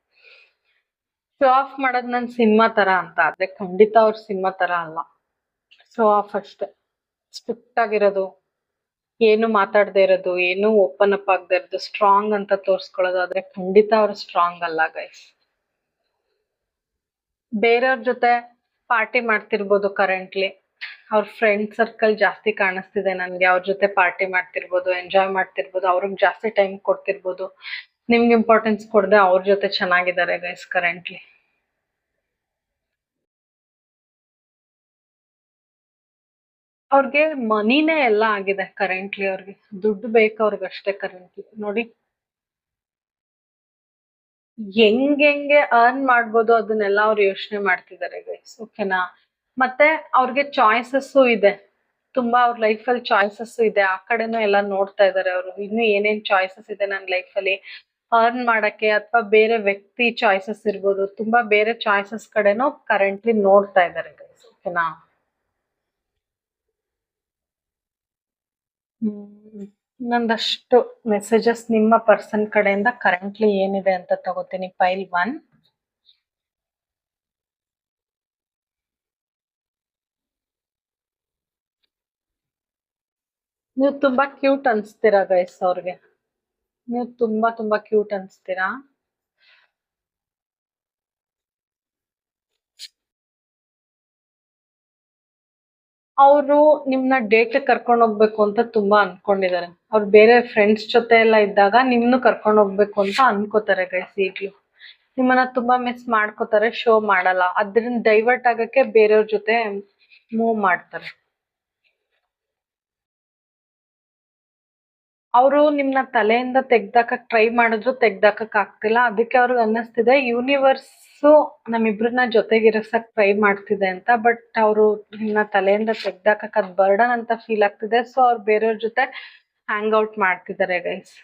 ಶೋ ಆಫ್ ಮಾಡೋದ್ ನನ್ ಸಿನಿಮಾ ತರ ಅಂತ, ಆದ್ರೆ ಖಂಡಿತ ಅವ್ರ ಸಿನಿಮಾ ತರ ಅಲ್ಲ. ಶೋ ಆಫ್ ಅಷ್ಟೇ. ಸ್ಟ್ರಿಕ್ಟ್ ಆಗಿರೋದು, ಏನು ಮಾತಾಡದೆ ಇರೋದು, ಏನು ಓಪನ್ ಅಪ್ ಆಗದೆ ಇರೋದು, ಸ್ಟ್ರಾಂಗ್ ಅಂತ ತೋರ್ಸ್ಕೊಳ್ಳೋದು, ಆದ್ರೆ ಖಂಡಿತ ಅವ್ರು ಸ್ಟ್ರಾಂಗ್ ಅಲ್ಲ ಗೈಸ್. ಬೇರೆಯವ್ರ ಜೊತೆ ಪಾರ್ಟಿ ಮಾಡ್ತಿರ್ಬೋದು ಕರೆಂಟ್ಲಿ. ಅವ್ರ ಫ್ರೆಂಡ್ ಸರ್ಕಲ್ ಜಾಸ್ತಿ ಕಾಣಿಸ್ತಿದೆ ನನ್ಗೆ. ಅವ್ರ ಜೊತೆ ಪಾರ್ಟಿ ಮಾಡ್ತಿರ್ಬೋದು, ಎಂಜಾಯ್ ಮಾಡ್ತಿರ್ಬೋದು, ಅವ್ರಿಗೆ ಜಾಸ್ತಿ ಟೈಮ್ ಕೊಡ್ತಿರ್ಬೋದು. ನಿಮ್ಗೆ ಇಂಪಾರ್ಟೆನ್ಸ್ ಕೊಡದೆ ಅವ್ರ ಜೊತೆ ಚೆನ್ನಾಗಿದ್ದಾರೆ ಗೈಸ್ ಕರೆಂಟ್ಲಿ. ಅವ್ರಿಗೆ ಮನಿನೇ ಎಲ್ಲ ಆಗಿದೆ ಕರೆಂಟ್ಲಿ. ಅವ್ರಿಗೆ ದುಡ್ಡು ಬೇಕು ಅವ್ರಿಗಷ್ಟೇ ಕರೆಂಟ್ಲಿ ನೋಡಿ. ಹೆಂಗೆ ಅರ್ನ್ ಮಾಡ್ಬೋದು ಅದನ್ನೆಲ್ಲ ಅವ್ರು ಯೋಚನೆ ಮಾಡ್ತಿದ್ದಾರೆ ಗೈಸ್. ಓಕೆನಾ? ಮತ್ತೆ ಅವ್ರಿಗೆ ಚಾಯ್ಸಸ್ಸು ಇದೆ ತುಂಬಾ. ಅವ್ರ ಲೈಫಲ್ಲಿ ಚಾಯ್ಸಸ್ ಇದೆ, ಆ ಕಡೆನೂ ಎಲ್ಲ ನೋಡ್ತಾ ಇದ್ದಾರೆ ಅವರು. ಇನ್ನು ಏನೇನ್ ಚಾಯ್ಸಸ್ ಇದೆ ನನ್ನ ಲೈಫಲ್ಲಿ ಅರ್ನ್ ಮಾಡಕ್ಕೆ, ಅಥವಾ ಬೇರೆ ವ್ಯಕ್ತಿ ಚಾಯ್ಸಸ್ ಇರ್ಬೋದು, ತುಂಬಾ ಬೇರೆ ಚಾಯ್ಸಸ್ ಕಡೆನೂ ಕರೆಂಟ್ಲಿ ನೋಡ್ತಾ ಇದ್ದಾರೆ ಗೈಸ್. ಓಕೆನಾ? ಇನ್ನೊಂದಷ್ಟು ಮೆಸೇಜಸ್ ನಿಮ್ಮ ಪರ್ಸನ್ ಕಡೆಯಿಂದ ಕರೆಂಟ್ಲಿ ಏನಿದೆ ಅಂತ ತಗೋತೀನಿ. ಫೈಲ್ 1. ನೀವು ತುಂಬಾ ಕ್ಯೂಟ್ ಅನ್ಸ್ತೀರಾ ಗೈಸ್ ಅವ್ರಿಗೆ. ನೀವು ತುಂಬಾ ತುಂಬಾ ಕ್ಯೂಟ್ ಅನ್ಸ್ತೀರಾ. ಅವರು ನಿಮ್ನ ಡೇಟ್ ಕರ್ಕೊಂಡು ಹೋಗ್ಬೇಕು ಅಂತ ತುಂಬಾ ಅನ್ಕೊಂಡಿದ್ದಾರೆ. ಅವ್ರು ಬೇರೆ ಫ್ರೆಂಡ್ಸ್ ಜೊತೆ ಎಲ್ಲ ಇದ್ದಾಗ ನಿಮ್ನು ಕರ್ಕೊಂಡು ಹೋಗ್ಬೇಕು ಅಂತ ಅನ್ಕೋತಾರೆ ಗೈಸ್. ಈಗ್ಲೂ ನಿಮ್ಮನ್ನ ತುಂಬಾ ಮಿಸ್ ಮಾಡ್ಕೋತಾರೆ, ಶೋ ಮಾಡಲ್ಲ. ಅದ್ರಿಂದ ಡೈವರ್ಟ್ ಆಗಕ್ಕೆ ಬೇರೆಯವ್ರ ಜೊತೆ ಮೂವ್ ಮಾಡ್ತಾರೆ. ಅವರು ನಿಮ್ನ ತಲೆಯಿಂದ ತೆಗ್ದಾಕಕ್ ಟ್ರೈ ಮಾಡಿದ್ರು ತೆಗ್ದಾಕಕ್ ಆಗ್ತಿಲ್ಲ. ಅದಕ್ಕೆ ಅವ್ರಿಗೆ ಅನ್ನಿಸ್ತಿದೆ ಯೂನಿವರ್ಸ್ ನಮ್ಮಿಬ್ರನ್ನ ಜೊತೆಗಿರಿಸಕ್ ಟ್ರೈ ಮಾಡ್ತಿದೆ ಅಂತ. ಬಟ್ ಅವರು ನಿಮ್ನ ತಲೆಯಿಂದ ತೆಗ್ದಾಕಕ್ ಅದ್ ಬರ್ಡನ್ ಅಂತ ಫೀಲ್ ಆಗ್ತಿದೆ. ಸೊ ಅವ್ರು ಬೇರೆಯವ್ರ ಜೊತೆ ಹ್ಯಾಂಗ್ ಔಟ್ ಮಾಡ್ತಿದ್ದಾರೆ ಗೈಸ್.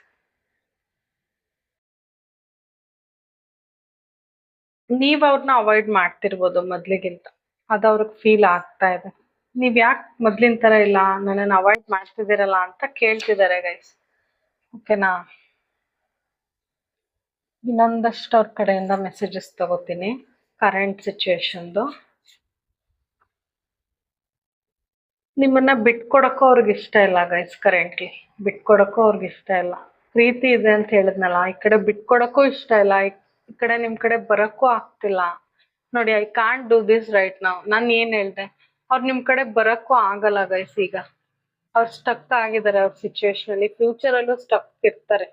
ನೀವ್ ಅವ್ರನ್ನ ಅವಾಯ್ಡ್ ಮಾಡ್ತಿರ್ಬೋದು ಮೊದ್ಲಿಗಿಂತ. ಅದು ಅವ್ರಿಗೆ ಫೀಲ್ ಆಗ್ತಾ ಇದೆ. ನೀವ್ ಯಾಕೆ ಮೊದ್ಲಿನ ತರ ಇಲ್ಲ, ನನ್ನನ್ನು ಅವಾಯ್ಡ್ ಮಾಡ್ತಿದ್ದೀರಲ್ಲ ಅಂತ ಕೇಳ್ತಿದ್ದಾರೆ ಗೈಸ್. ಓಕೆನಾ? ಇನ್ನೊಂದಷ್ಟು ಅವ್ರ ಕಡೆಯಿಂದ ಮೆಸೇಜಸ್ ತಗೋತೀನಿ ಕರೆಂಟ್ ಸಿಚುವೇಶನ್ದು. ನಿಮ್ಮನ್ನ ಬಿಟ್ಕೊಡಕ್ಕೂ ಅವ್ರಿಗೆ ಇಷ್ಟ ಇಲ್ಲ ಗೈಸ್. ಕರೆಂಟ್ಲಿ ಬಿಟ್ಕೊಡಕ್ಕೂ ಅವ್ರಿಗೆ ಇಷ್ಟ ಇಲ್ಲ. ಪ್ರೀತಿ ಇದೆ ಅಂತ ಹೇಳಿದ್ನಲ್ಲ, ಈ ಕಡೆ ಬಿಟ್ಕೊಡಕ್ಕೂ ಇಷ್ಟ ಇಲ್ಲ, ಈ ಕಡೆ ನಿಮ್ ಕಡೆ ಬರಕ್ಕೂ ಆಗ್ತಿಲ್ಲ. ನೋಡಿ, I can't do this right ನಾವ್. ನಾನು ಏನ್ ಹೇಳ್ದೆ, ಅವ್ರು ನಿಮ್ ಕಡೆ ಬರಕ್ಕೂ ಆಗಲ್ಲ ಗೈಸ್. ಈಗ ಅವ್ರು ಸ್ಟಕ್ ಆಗಿದ್ದಾರೆ ಅವ್ರ ಸಿಚುವೇಶನ್ ಅಲ್ಲಿ. ಫ್ಯೂಚರ್ ಅಲ್ಲೂ ಸ್ಟಕ್ ಇರ್ತಾರೆ.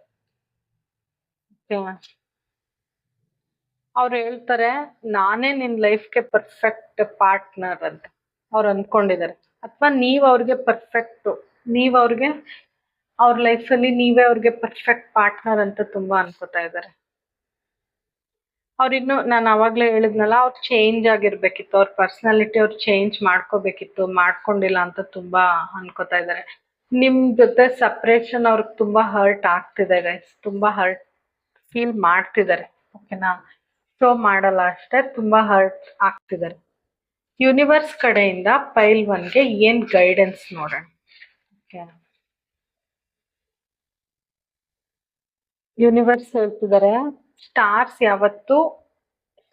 ಅವ್ರು ಹೇಳ್ತಾರೆ ನಾನೇ ನಿನ್ ಲೈಫ್ಗೆ ಪರ್ಫೆಕ್ಟ್ ಪಾರ್ಟ್ನರ್ ಅಂತ ಅವ್ರು ಅಂದ್ಕೊಂಡಿದ್ದಾರೆ. ಅಥವಾ ನೀವ್ ಅವ್ರಿಗೆ ಪರ್ಫೆಕ್ಟ್, ನೀವ್ ಅವ್ರಿಗೆ ಅವ್ರ ಲೈಫಲ್ಲಿ ನೀವೇ ಅವ್ರಿಗೆ ಪರ್ಫೆಕ್ಟ್ ಪಾರ್ಟ್ನರ್ ಅಂತ ತುಂಬಾ ಅನ್ಕೋತಾ ಇದ್ದಾರೆ. ಅವ್ರಿನ್ನು ನಾನು ಅವಾಗ್ಲೇ ಹೇಳಿದ್ನಲ್ಲ, ಅವ್ರು ಚೇಂಜ್ ಆಗಿರ್ಬೇಕಿತ್ತು, ಅವ್ರ ಪರ್ಸನಾಲಿಟಿ ಅವ್ರು ಚೇಂಜ್ ಮಾಡ್ಕೋಬೇಕಿತ್ತು, ಮಾಡ್ಕೊಂಡಿಲ್ಲ ಅಂತ ತುಂಬಾ ಅನ್ಕೋತಾ ಇದ್ದಾರೆ. ನಿಮ್ ಜೊತೆ ಸಪ್ರೇಷನ್ ಅವ್ರಿಗೆ ತುಂಬಾ ಹರ್ಟ್ ಆಗ್ತಿದೆ ಗೈಸ್. ತುಂಬಾ ಹರ್ಟ್ ಫೀಲ್ ಮಾಡ್ತಿದ್ದಾರೆ. ಓಕೆನಾ? ಶೋ ಮಾಡಲ್ಲ ಅಷ್ಟೇ, ತುಂಬಾ ಹರ್ಟ್ ಆಗ್ತಿದ್ದಾರೆ. ಯೂನಿವರ್ಸ್ ಕಡೆಯಿಂದ ಪೈಲ್ 1ಗೆ ಏನ್ ಗೈಡೆನ್ಸ್ ನೋಡೋಣ. ಓಕೆ, ಯೂನಿವರ್ಸ್ ಹೇಳ್ತಿದ್ದಾರೆ ಸ್ಟಾರ್ಸ್ ಯಾವತ್ತೂ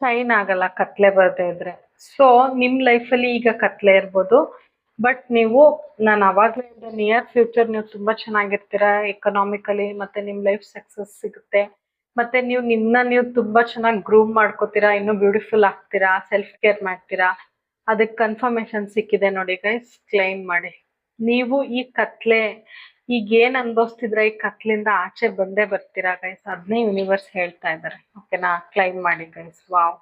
ಶೈನ್ ಆಗಲ್ಲ ಕತ್ಲೆ ಬರದೇ ಇದ್ರೆ. ಸೊ ನಿಮ್ ಲೈಫಲ್ಲಿ ಈಗ ಕತ್ಲೆ ಇರ್ಬೋದು, ಬಟ್ ನೀವು, ನಾನು ಅವಾಗ್ಲೇ ಹೇಳಿದೆ, ನಿಯರ್ ಫ್ಯೂಚರ್ ನೀವು ತುಂಬಾ ಚೆನ್ನಾಗಿರ್ತೀರಾ ಎಕನಾಮಿಕಲಿ, ಮತ್ತೆ ನಿಮ್ ಲೈಫ್ ಸಕ್ಸಸ್ ಸಿಗುತ್ತೆ. ಮತ್ತೆ ನೀವು ತುಂಬಾ ಚೆನ್ನಾಗಿ ಗ್ರೂಮ್ ಮಾಡ್ಕೋತೀರಾ, ಇನ್ನೂ ಬ್ಯೂಟಿಫುಲ್ ಆಗ್ತೀರಾ, ಸೆಲ್ಫ್ ಕೇರ್ ಮಾಡ್ತೀರಾ. ಅದಕ್ಕೆ ಕನ್ಫರ್ಮೇಶನ್ ಸಿಕ್ಕಿದೆ ನೋಡಿ ಗೈಸ್. ಕ್ಲೈಮ್ ಮಾಡಿ. ನೀವು ಈ ಕತ್ಲೆ, ಈಗ ಏನ್ ಅನ್ಭವಿಸ್ತಿದ್ರ ಈ ಕತ್ಲಿಂದ ಆಚೆ ಬಂದೇ ಬರ್ತೀರಾ ಗೈಸ್. ಅದನ್ನೇ ಯೂನಿವರ್ಸ್ ಹೇಳ್ತಾ ಇದ್ದಾರೆ. ಓಕೆನಾ? ಕ್ಲೈಮ್ ಮಾಡಿ ಗೈಸ್. ವಾವ್.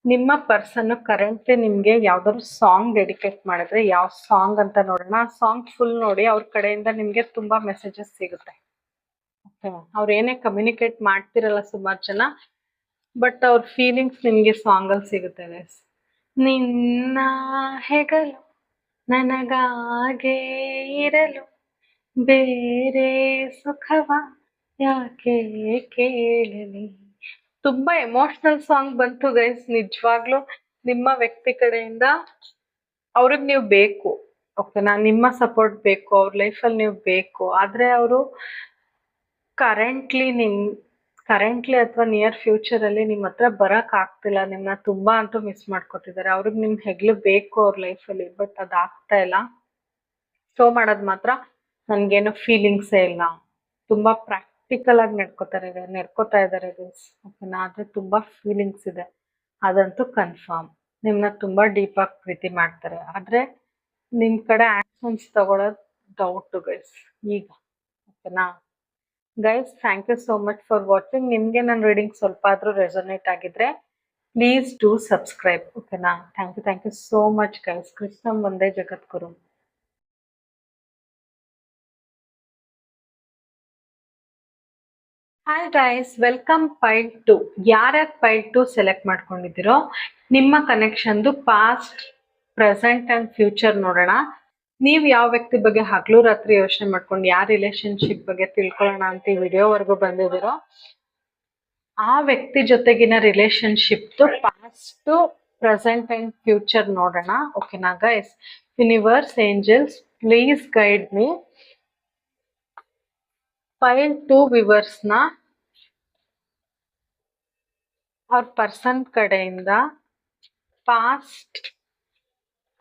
ನಿಮ್ಮ ಪರ್ಸನ್ ಕರೆಂಟ್ಲಿ ನಿಮ್ಗೆ ಯಾವ್ದಾದ್ರು ಸಾಂಗ್ ಡೆಡಿಕೇಟ್ ಮಾಡಿದ್ರೆ ಯಾವ ಸಾಂಗ್ ಅಂತ ನೋಡೋಣ. ಆ ಸಾಂಗ್ ಫುಲ್ ನೋಡಿ, ಅವ್ರ ಕಡೆಯಿಂದ ನಿಮ್ಗೆ ತುಂಬಾ ಮೆಸೇಜಸ್ ಸಿಗುತ್ತೆ. ಅವ್ರು ಏನೇ ಕಮ್ಯುನಿಕೇಟ್ ಮಾಡ್ತಿರಲ್ಲ ಸುಮಾರು ಜನ, ಬಟ್ ಅವ್ರ ಫೀಲಿಂಗ್ಸ್ ನಿಮ್ಗೆ ಸಾಂಗ್ ಅಲ್ಲಿ ಸಿಗುತ್ತೆ ಗೈಸ್. ನಿನ್ನ ಹೆಗಲು ನನಗಾಗೆ ಇರಲು ಬೇರೆ ಸುಖವ ಯಾಕೆ ಕೇಳಲಿ. ತುಂಬಾ ಎಮೋಷನಲ್ ಸಾಂಗ್ ಬಂತು ಗೈಸ್. ನಿಜವಾಗ್ಲೂ ನಿಮ್ಮ ವ್ಯಕ್ತಿ ಕಡೆಯಿಂದ ಅವ್ರಿಗೆ ನೀವು ಬೇಕು. ಓಕೆನಾ? ನಿಮ್ಮ ಸಪೋರ್ಟ್ ಬೇಕು, ಅವ್ರ ಲೈಫಲ್ಲಿ ನೀವು ಬೇಕು. ಆದ್ರೆ ಅವರು ಕರೆಂಟ್ಲಿ ಅಥವಾ ನಿಯರ್ ಫ್ಯೂಚರ್ ಅಲ್ಲಿ ನಿಮ್ಮ ಹತ್ರ ಬರಕ್ ಆಗ್ತಿಲ್ಲ. ನಿಮ್ನ ತುಂಬಾ ಅಂತೂ ಮಿಸ್ ಮಾಡ್ಕೊತಿದ್ದಾರೆ. ಅವ್ರಿಗೆ ನಿಮ್ ಹೆಗ್ಲು ಬೇಕು ಅವ್ರ ಲೈಫಲ್ಲಿ, ಬಟ್ ಅದಾಗ್ತಾ ಇಲ್ಲ. ಶೋ ಮಾಡೋದ್ ಮಾತ್ರ ನನ್ಗೇನು ಫೀಲಿಂಗ್ಸೇ ಇಲ್ಲ. ತುಂಬಾ ಪ್ರಾಕ್ಟಿಕಲ್ ಆಗಿ ನಡ್ಕೋತಾ ಇದ್ದಾರೆ ಗೈಸ್. ಓಕೆನಾ? ಆದ್ರೆ ತುಂಬಾ ಫೀಲಿಂಗ್ಸ್ ಇದೆ, ಅದಂತೂ ಕನ್ಫರ್ಮ್. ನಿಮ್ನ ತುಂಬಾ ಡೀಪ್ ಆಗಿ ಪ್ರೀತಿ ಮಾಡ್ತಾರೆ. ಆದ್ರೆ ನಿಮ್ ಕಡೆ ಆಕ್ಷನ್ಸ್ ತಗೊಳೋದ್ ಡೌಟ್ ಗೈಸ್ ಈಗ. ಓಕೆನಾ guys? Thank you so much for watching. ನಿಮ್ಗೆ ನನ್ನ ರೀಡಿಂಗ್ ಸ್ವಲ್ಪ ಆದ್ರೂ ರೆಸೊನೇಟ್ ಆಗಿದ್ರೆ ಪ್ಲೀಸ್ ಡೂ ಸಬ್ಸ್ಕ್ರೈಬ್. ಓಕೆನಾ? Thank you so much guys. ಕೃಷ್ಣಂ ವಂದೇ ಜಗದ್ಗುರು. Hi guys, welcome pile 2. ಯಾರ್ಯಾರು ಪೈಲ್ 2 ಸೆಲೆಕ್ಟ್ ಮಾಡ್ಕೊಂಡಿದ್ದೀರೋ ನಿಮ್ಮ ಕನೆಕ್ಷನ್ದು ಪಾಸ್ಟ್, ಪ್ರೆಸೆಂಟ್ ಅಂಡ್ ಫ್ಯೂಚರ್ ನೋಡೋಣ. ನೀವ್ ಯಾವ ವ್ಯಕ್ತಿ ಬಗ್ಗೆ ಹಗಲು ರಾತ್ರಿ ಯೋಚನೆ ಮಾಡ್ಕೊಂಡು ಯಾವ ರಿಲೇಶನ್ಶಿಪ್ ಬಗ್ಗೆ ತಿಳ್ಕೊಳ್ಳೋಣ ಅಂತ ಈ ವಿಡಿಯೋವರೆಗೂ ಬಂದಿದ್ದೀರೋ, ಆ ವ್ಯಕ್ತಿ ಜೊತೆಗಿನ relationship past, present and future ನೋಡೋಣ. ಓಕೆನಾ guys? Universe, angels, please guide me. Pile 2 ವಿವರ್ಸ್ನ ಅವ್ರ ಪರ್ಸನ್ ಕಡೆಯಿಂದ ಪಾಸ್ಟ್,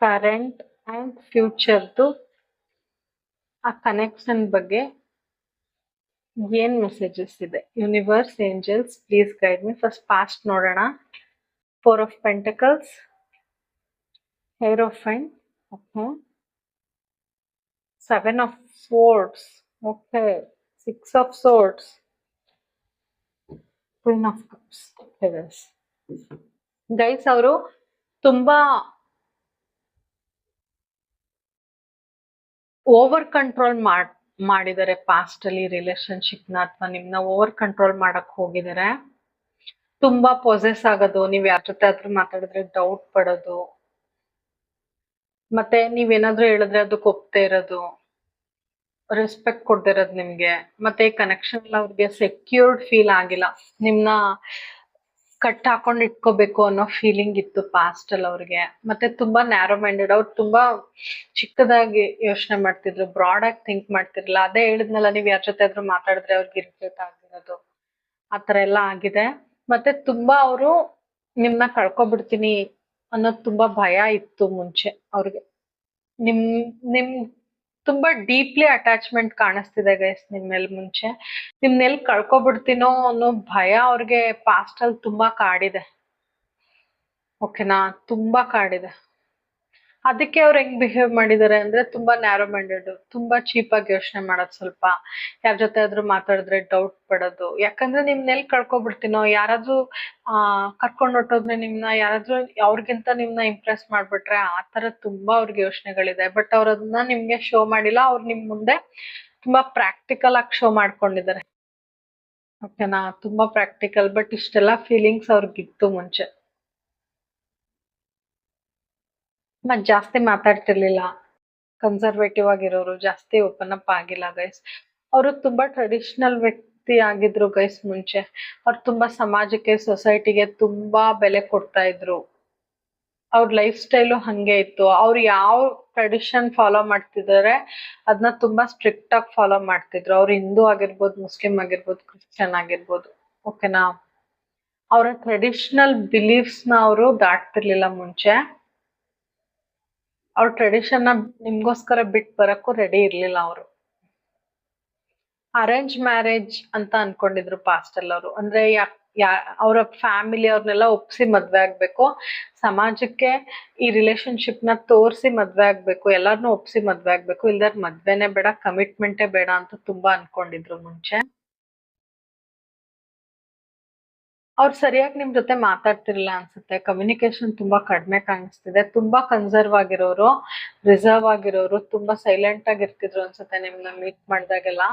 ಕರೆಂಟ್ ಅಂಡ್ ಫ್ಯೂಚರ್ದು ಆ ಕನೆಕ್ಷನ್ ಬಗ್ಗೆ ಏನ್ ಮೆಸೇಜಸ್ ಇದೆ. Universe, angels, please guide me. First past ನೋಡೋಣ. 4 of Pentacles, Hierophant, okay, 7 of Swords, okay, 6 of Swords, Queen of Cups. Okay guys, ಅವರು ತುಂಬಾ ಓವರ್ ಕಂಟ್ರೋಲ್ ಮಾಡಿದ್ದಾರೆ ಪಾಸ್ಟ್ ಅಲ್ಲಿ ರಿಲೇಶನ್ಶಿಪ್ ನ, ಅಥವಾ ನಿಮ್ನ ಓವರ್ ಕಂಟ್ರೋಲ್ ಮಾಡಕ್ ಹೋಗಿದ್ದಾರೆ. ತುಂಬಾ ಪೊಸೆಸ್ ಆಗೋದು, ನೀವ್ ಯಾರ ಜೊತೆ ಆದ್ರೂ ಮಾತಾಡಿದ್ರೆ ಡೌಟ್ ಪಡೋದು, ಮತ್ತೆ ನೀವೇನಾದ್ರೂ ಹೇಳಿದ್ರೆ ಅದಕ್ಕೆ ಒಪ್ತೇ ಇರೋದು, ರೆಸ್ಪೆಕ್ಟ್ ಕೊಡ್ದಿರೋದು ನಿಮ್ಗೆ. ಮತ್ತೆ ಈ ಕನೆಕ್ಷನ್ ಅವ್ರಿಗೆ ಸೆಕ್ಯೂರ್ಡ್ ಫೀಲ್ ಆಗಿಲ್ಲ. ನಿಮ್ನ ಕಟ್ ಹಾಕೊಂಡ್ ಇಟ್ಕೋಬೇಕು ಅನ್ನೋ ಫೀಲಿಂಗ್ ಇತ್ತು ಪಾಸ್ಟ್ ಅಲ್ಲಿ ಅವ್ರಿಗೆ. ಮತ್ತೆ ತುಂಬಾ ನ್ಯಾರೋ ಮೈಂಡೆಡ್, ಅವ್ರು ತುಂಬಾ ಚಿಕ್ಕದಾಗಿ ಯೋಚನೆ ಮಾಡ್ತಿದ್ರು, ಬ್ರಾಡ್ ಆಗಿ ಥಿಂಕ್ ಮಾಡ್ತಿರ್ಲಿಲ್ಲ. ಅದೇ ಹೇಳಿದ್ನಲ್ಲ, ನೀವ್ ಯಾರ ಜೊತೆ ಆದ್ರೂ ಮಾತಾಡಿದ್ರೆ ಅವ್ರಿಗೆ ಇರಿಟೇಟ್ ಆಗಿರೋದು, ಆತರ ಎಲ್ಲ ಆಗಿದೆ. ಮತ್ತೆ ತುಂಬಾ ಅವರು ನಿಮ್ನ ಕಳ್ಕೊಬಿಡ್ತೀನಿ ಅನ್ನೋದು ತುಂಬಾ ಭಯ ಇತ್ತು ಮುಂಚೆ ಅವ್ರಿಗೆ. ನಿಮ್ ನಿಮ್ ತುಂಬಾ ಡೀಪ್ಲಿ ಅಟ್ಯಾಚ್ಮೆಂಟ್ ಕಾಣಿಸ್ತಿದೆ ಗೈಸ್ ನಿಮ್ ಮೇಲ್ ಮುಂಚೆ. ನಿಮ್ನೆಲ್ ಕಳ್ಕೊಬಿಡ್ತೀನೋ ಅನ್ನೋ ಭಯ ಅವ್ರಿಗೆ ಪಾಸ್ಟ್ ಅಲ್ಲಿ ತುಂಬಾ ಕಾಡಿದೆ. ಓಕೆನಾ, ತುಂಬಾ ಕಾಡಿದೆ. ಅದಕ್ಕೆ ಅವ್ರು ಹೆಂಗ್ ಬಿಹೇವ್ ಮಾಡಿದಾರೆ ಅಂದ್ರೆ, ತುಂಬಾ ನ್ಯಾರೋ ಮೈಂಡೆಡ್, ತುಂಬಾ ಚೀಪ್ ಆಗಿ ಯೋಚನೆ ಮಾಡೋದು, ಸ್ವಲ್ಪ ಯಾರ ಜೊತೆ ಆದ್ರೂ ಮಾತಾಡಿದ್ರೆ ಡೌಟ್ ಪಡೋದು. ಯಾಕಂದ್ರೆ ನಿಮ್ನೆಲ್ ಕಳ್ಕೊಬಿಡ್ತೀನೋ, ಯಾರಾದ್ರೂ ಕರ್ಕೊಂಡ್ ಹೊಟ್ಟೋದ್ರೆ ನಿಮ್ನ, ಯಾರಾದ್ರೂ ಅವ್ರಿಗಿಂತ ನಿಮ್ನ ಇಂಪ್ರೆಸ್ ಮಾಡ್ಬಿಟ್ರೆ, ಆತರ ತುಂಬಾ ಅವ್ರಿಗೆ ಯೋಚನೆಗಳಿದೆ. ಬಟ್ ಅವ್ರ ಅದನ್ನ ನಿಮ್ಗೆ ಶೋ ಮಾಡಿಲ್ಲ. ಅವ್ರು ನಿಮ್ ಮುಂದೆ ತುಂಬಾ ಪ್ರಾಕ್ಟಿಕಲ್ ಆಗಿ ಶೋ ಮಾಡ್ಕೊಂಡಿದ್ದಾರೆ. ಓಕೆನಾ, ತುಂಬಾ ಪ್ರಾಕ್ಟಿಕಲ್. ಬಟ್ ಇಷ್ಟೆಲ್ಲಾ ಫೀಲಿಂಗ್ಸ್ ಅವ್ರಿಗಿತ್ತು ಮುಂಚೆ. ಮತ್ ಜಾಸ್ತಿ ಮಾತಾಡ್ತಿರ್ಲಿಲ್ಲ, ಕನ್ಸರ್ವೇಟಿವ್ ಆಗಿರೋರು, ಜಾಸ್ತಿ ಓಪನ್ ಅಪ್ ಆಗಿಲ್ಲ ಗೈಸ್. ಅವರು ತುಂಬಾ ಟ್ರೆಡಿಷನಲ್ ವ್ಯಕ್ತಿ ಆಗಿದ್ರು ಗೈಸ್ ಮುಂಚೆ. ಅವ್ರು ತುಂಬಾ ಸಮಾಜಕ್ಕೆ, ಸೊಸೈಟಿಗೆ ತುಂಬಾ ಬೆಲೆ ಕೊಡ್ತಾ ಇದ್ರು. ಅವ್ರ ಲೈಫ್ ಸ್ಟೈಲು ಹಂಗೆ ಇತ್ತು. ಅವ್ರು ಯಾವ ಟ್ರೆಡಿಷನ್ ಫಾಲೋ ಮಾಡ್ತಿದ್ದಾರೆ ಅದನ್ನ ತುಂಬಾ ಸ್ಟ್ರಿಕ್ಟ್ ಆಗಿ ಫಾಲೋ ಮಾಡ್ತಿದ್ರು. ಅವ್ರು ಹಿಂದೂ ಆಗಿರ್ಬೋದು, ಮುಸ್ಲಿಂ ಆಗಿರ್ಬೋದು, ಕ್ರಿಶ್ಚಿಯನ್ ಆಗಿರ್ಬೋದು. ಓಕೆನಾ, ಅವರ ಟ್ರೆಡಿಷನಲ್ ಬಿಲೀಫ್ಸ್ ನ ಅವರು ದಾಟ್ತಿರ್ಲಿಲ್ಲ ಮುಂಚೆ. ಅವ್ರ ಟ್ರೆಡಿಷನ್ ನ ನಿಮ್ಗೋಸ್ಕರ ಬಿಟ್ಟು ಬರಕ್ಕೂ ರೆಡಿ ಇರ್ಲಿಲ್ಲ ಅವರು. ಅರೇಂಜ್ ಮ್ಯಾರೇಜ್ ಅಂತ ಅನ್ಕೊಂಡಿದ್ರು ಪಾಸ್ಟ್ ಅಲ್ಲಿ ಅವರು. ಅಂದ್ರೆ ಅವರ ಫ್ಯಾಮಿಲಿ ಅವ್ರನ್ನೆಲ್ಲ ಒಪ್ಸಿ ಮದ್ವೆ ಆಗ್ಬೇಕು, ಸಮಾಜಕ್ಕೆ ಈ ರಿಲೇಶನ್ಶಿಪ್ ನ ತೋರ್ಸಿ ಮದ್ವೆ ಆಗ್ಬೇಕು, ಎಲ್ಲಾರ್ನು ಒಪ್ಸಿ ಮದ್ವೆ ಆಗ್ಬೇಕು, ಇಲ್ದಾರ್ ಮದ್ವೆನೆ ಬೇಡ, ಕಮಿಟ್ಮೆಂಟೇ ಬೇಡ ಅಂತ ತುಂಬಾ ಅನ್ಕೊಂಡಿದ್ರು ಮುಂಚೆ. ಅವ್ರು ಸರಿಯಾಗಿ ನಿಮ್ ಜೊತೆ ಮಾತಾಡ್ತಿರ್ಲಿಲ್ಲ ಅನ್ಸುತ್ತೆ. ಕಮ್ಯುನಿಕೇಶನ್ ತುಂಬಾ ಕಡಿಮೆ ಕಾಣಿಸ್ತಿದೆ. ತುಂಬಾ ಕನ್ಸರ್ವ್ ಆಗಿರೋರು, ರಿಸರ್ವ್ ಆಗಿರೋರು, ತುಂಬಾ ಸೈಲೆಂಟ್ ಆಗಿರ್ತಿದ್ರು ಅನ್ಸುತ್ತೆ ನಿಮ್ನ ಮೀಟ್ ಮಾಡಿದಾಗೆಲ್ಲ.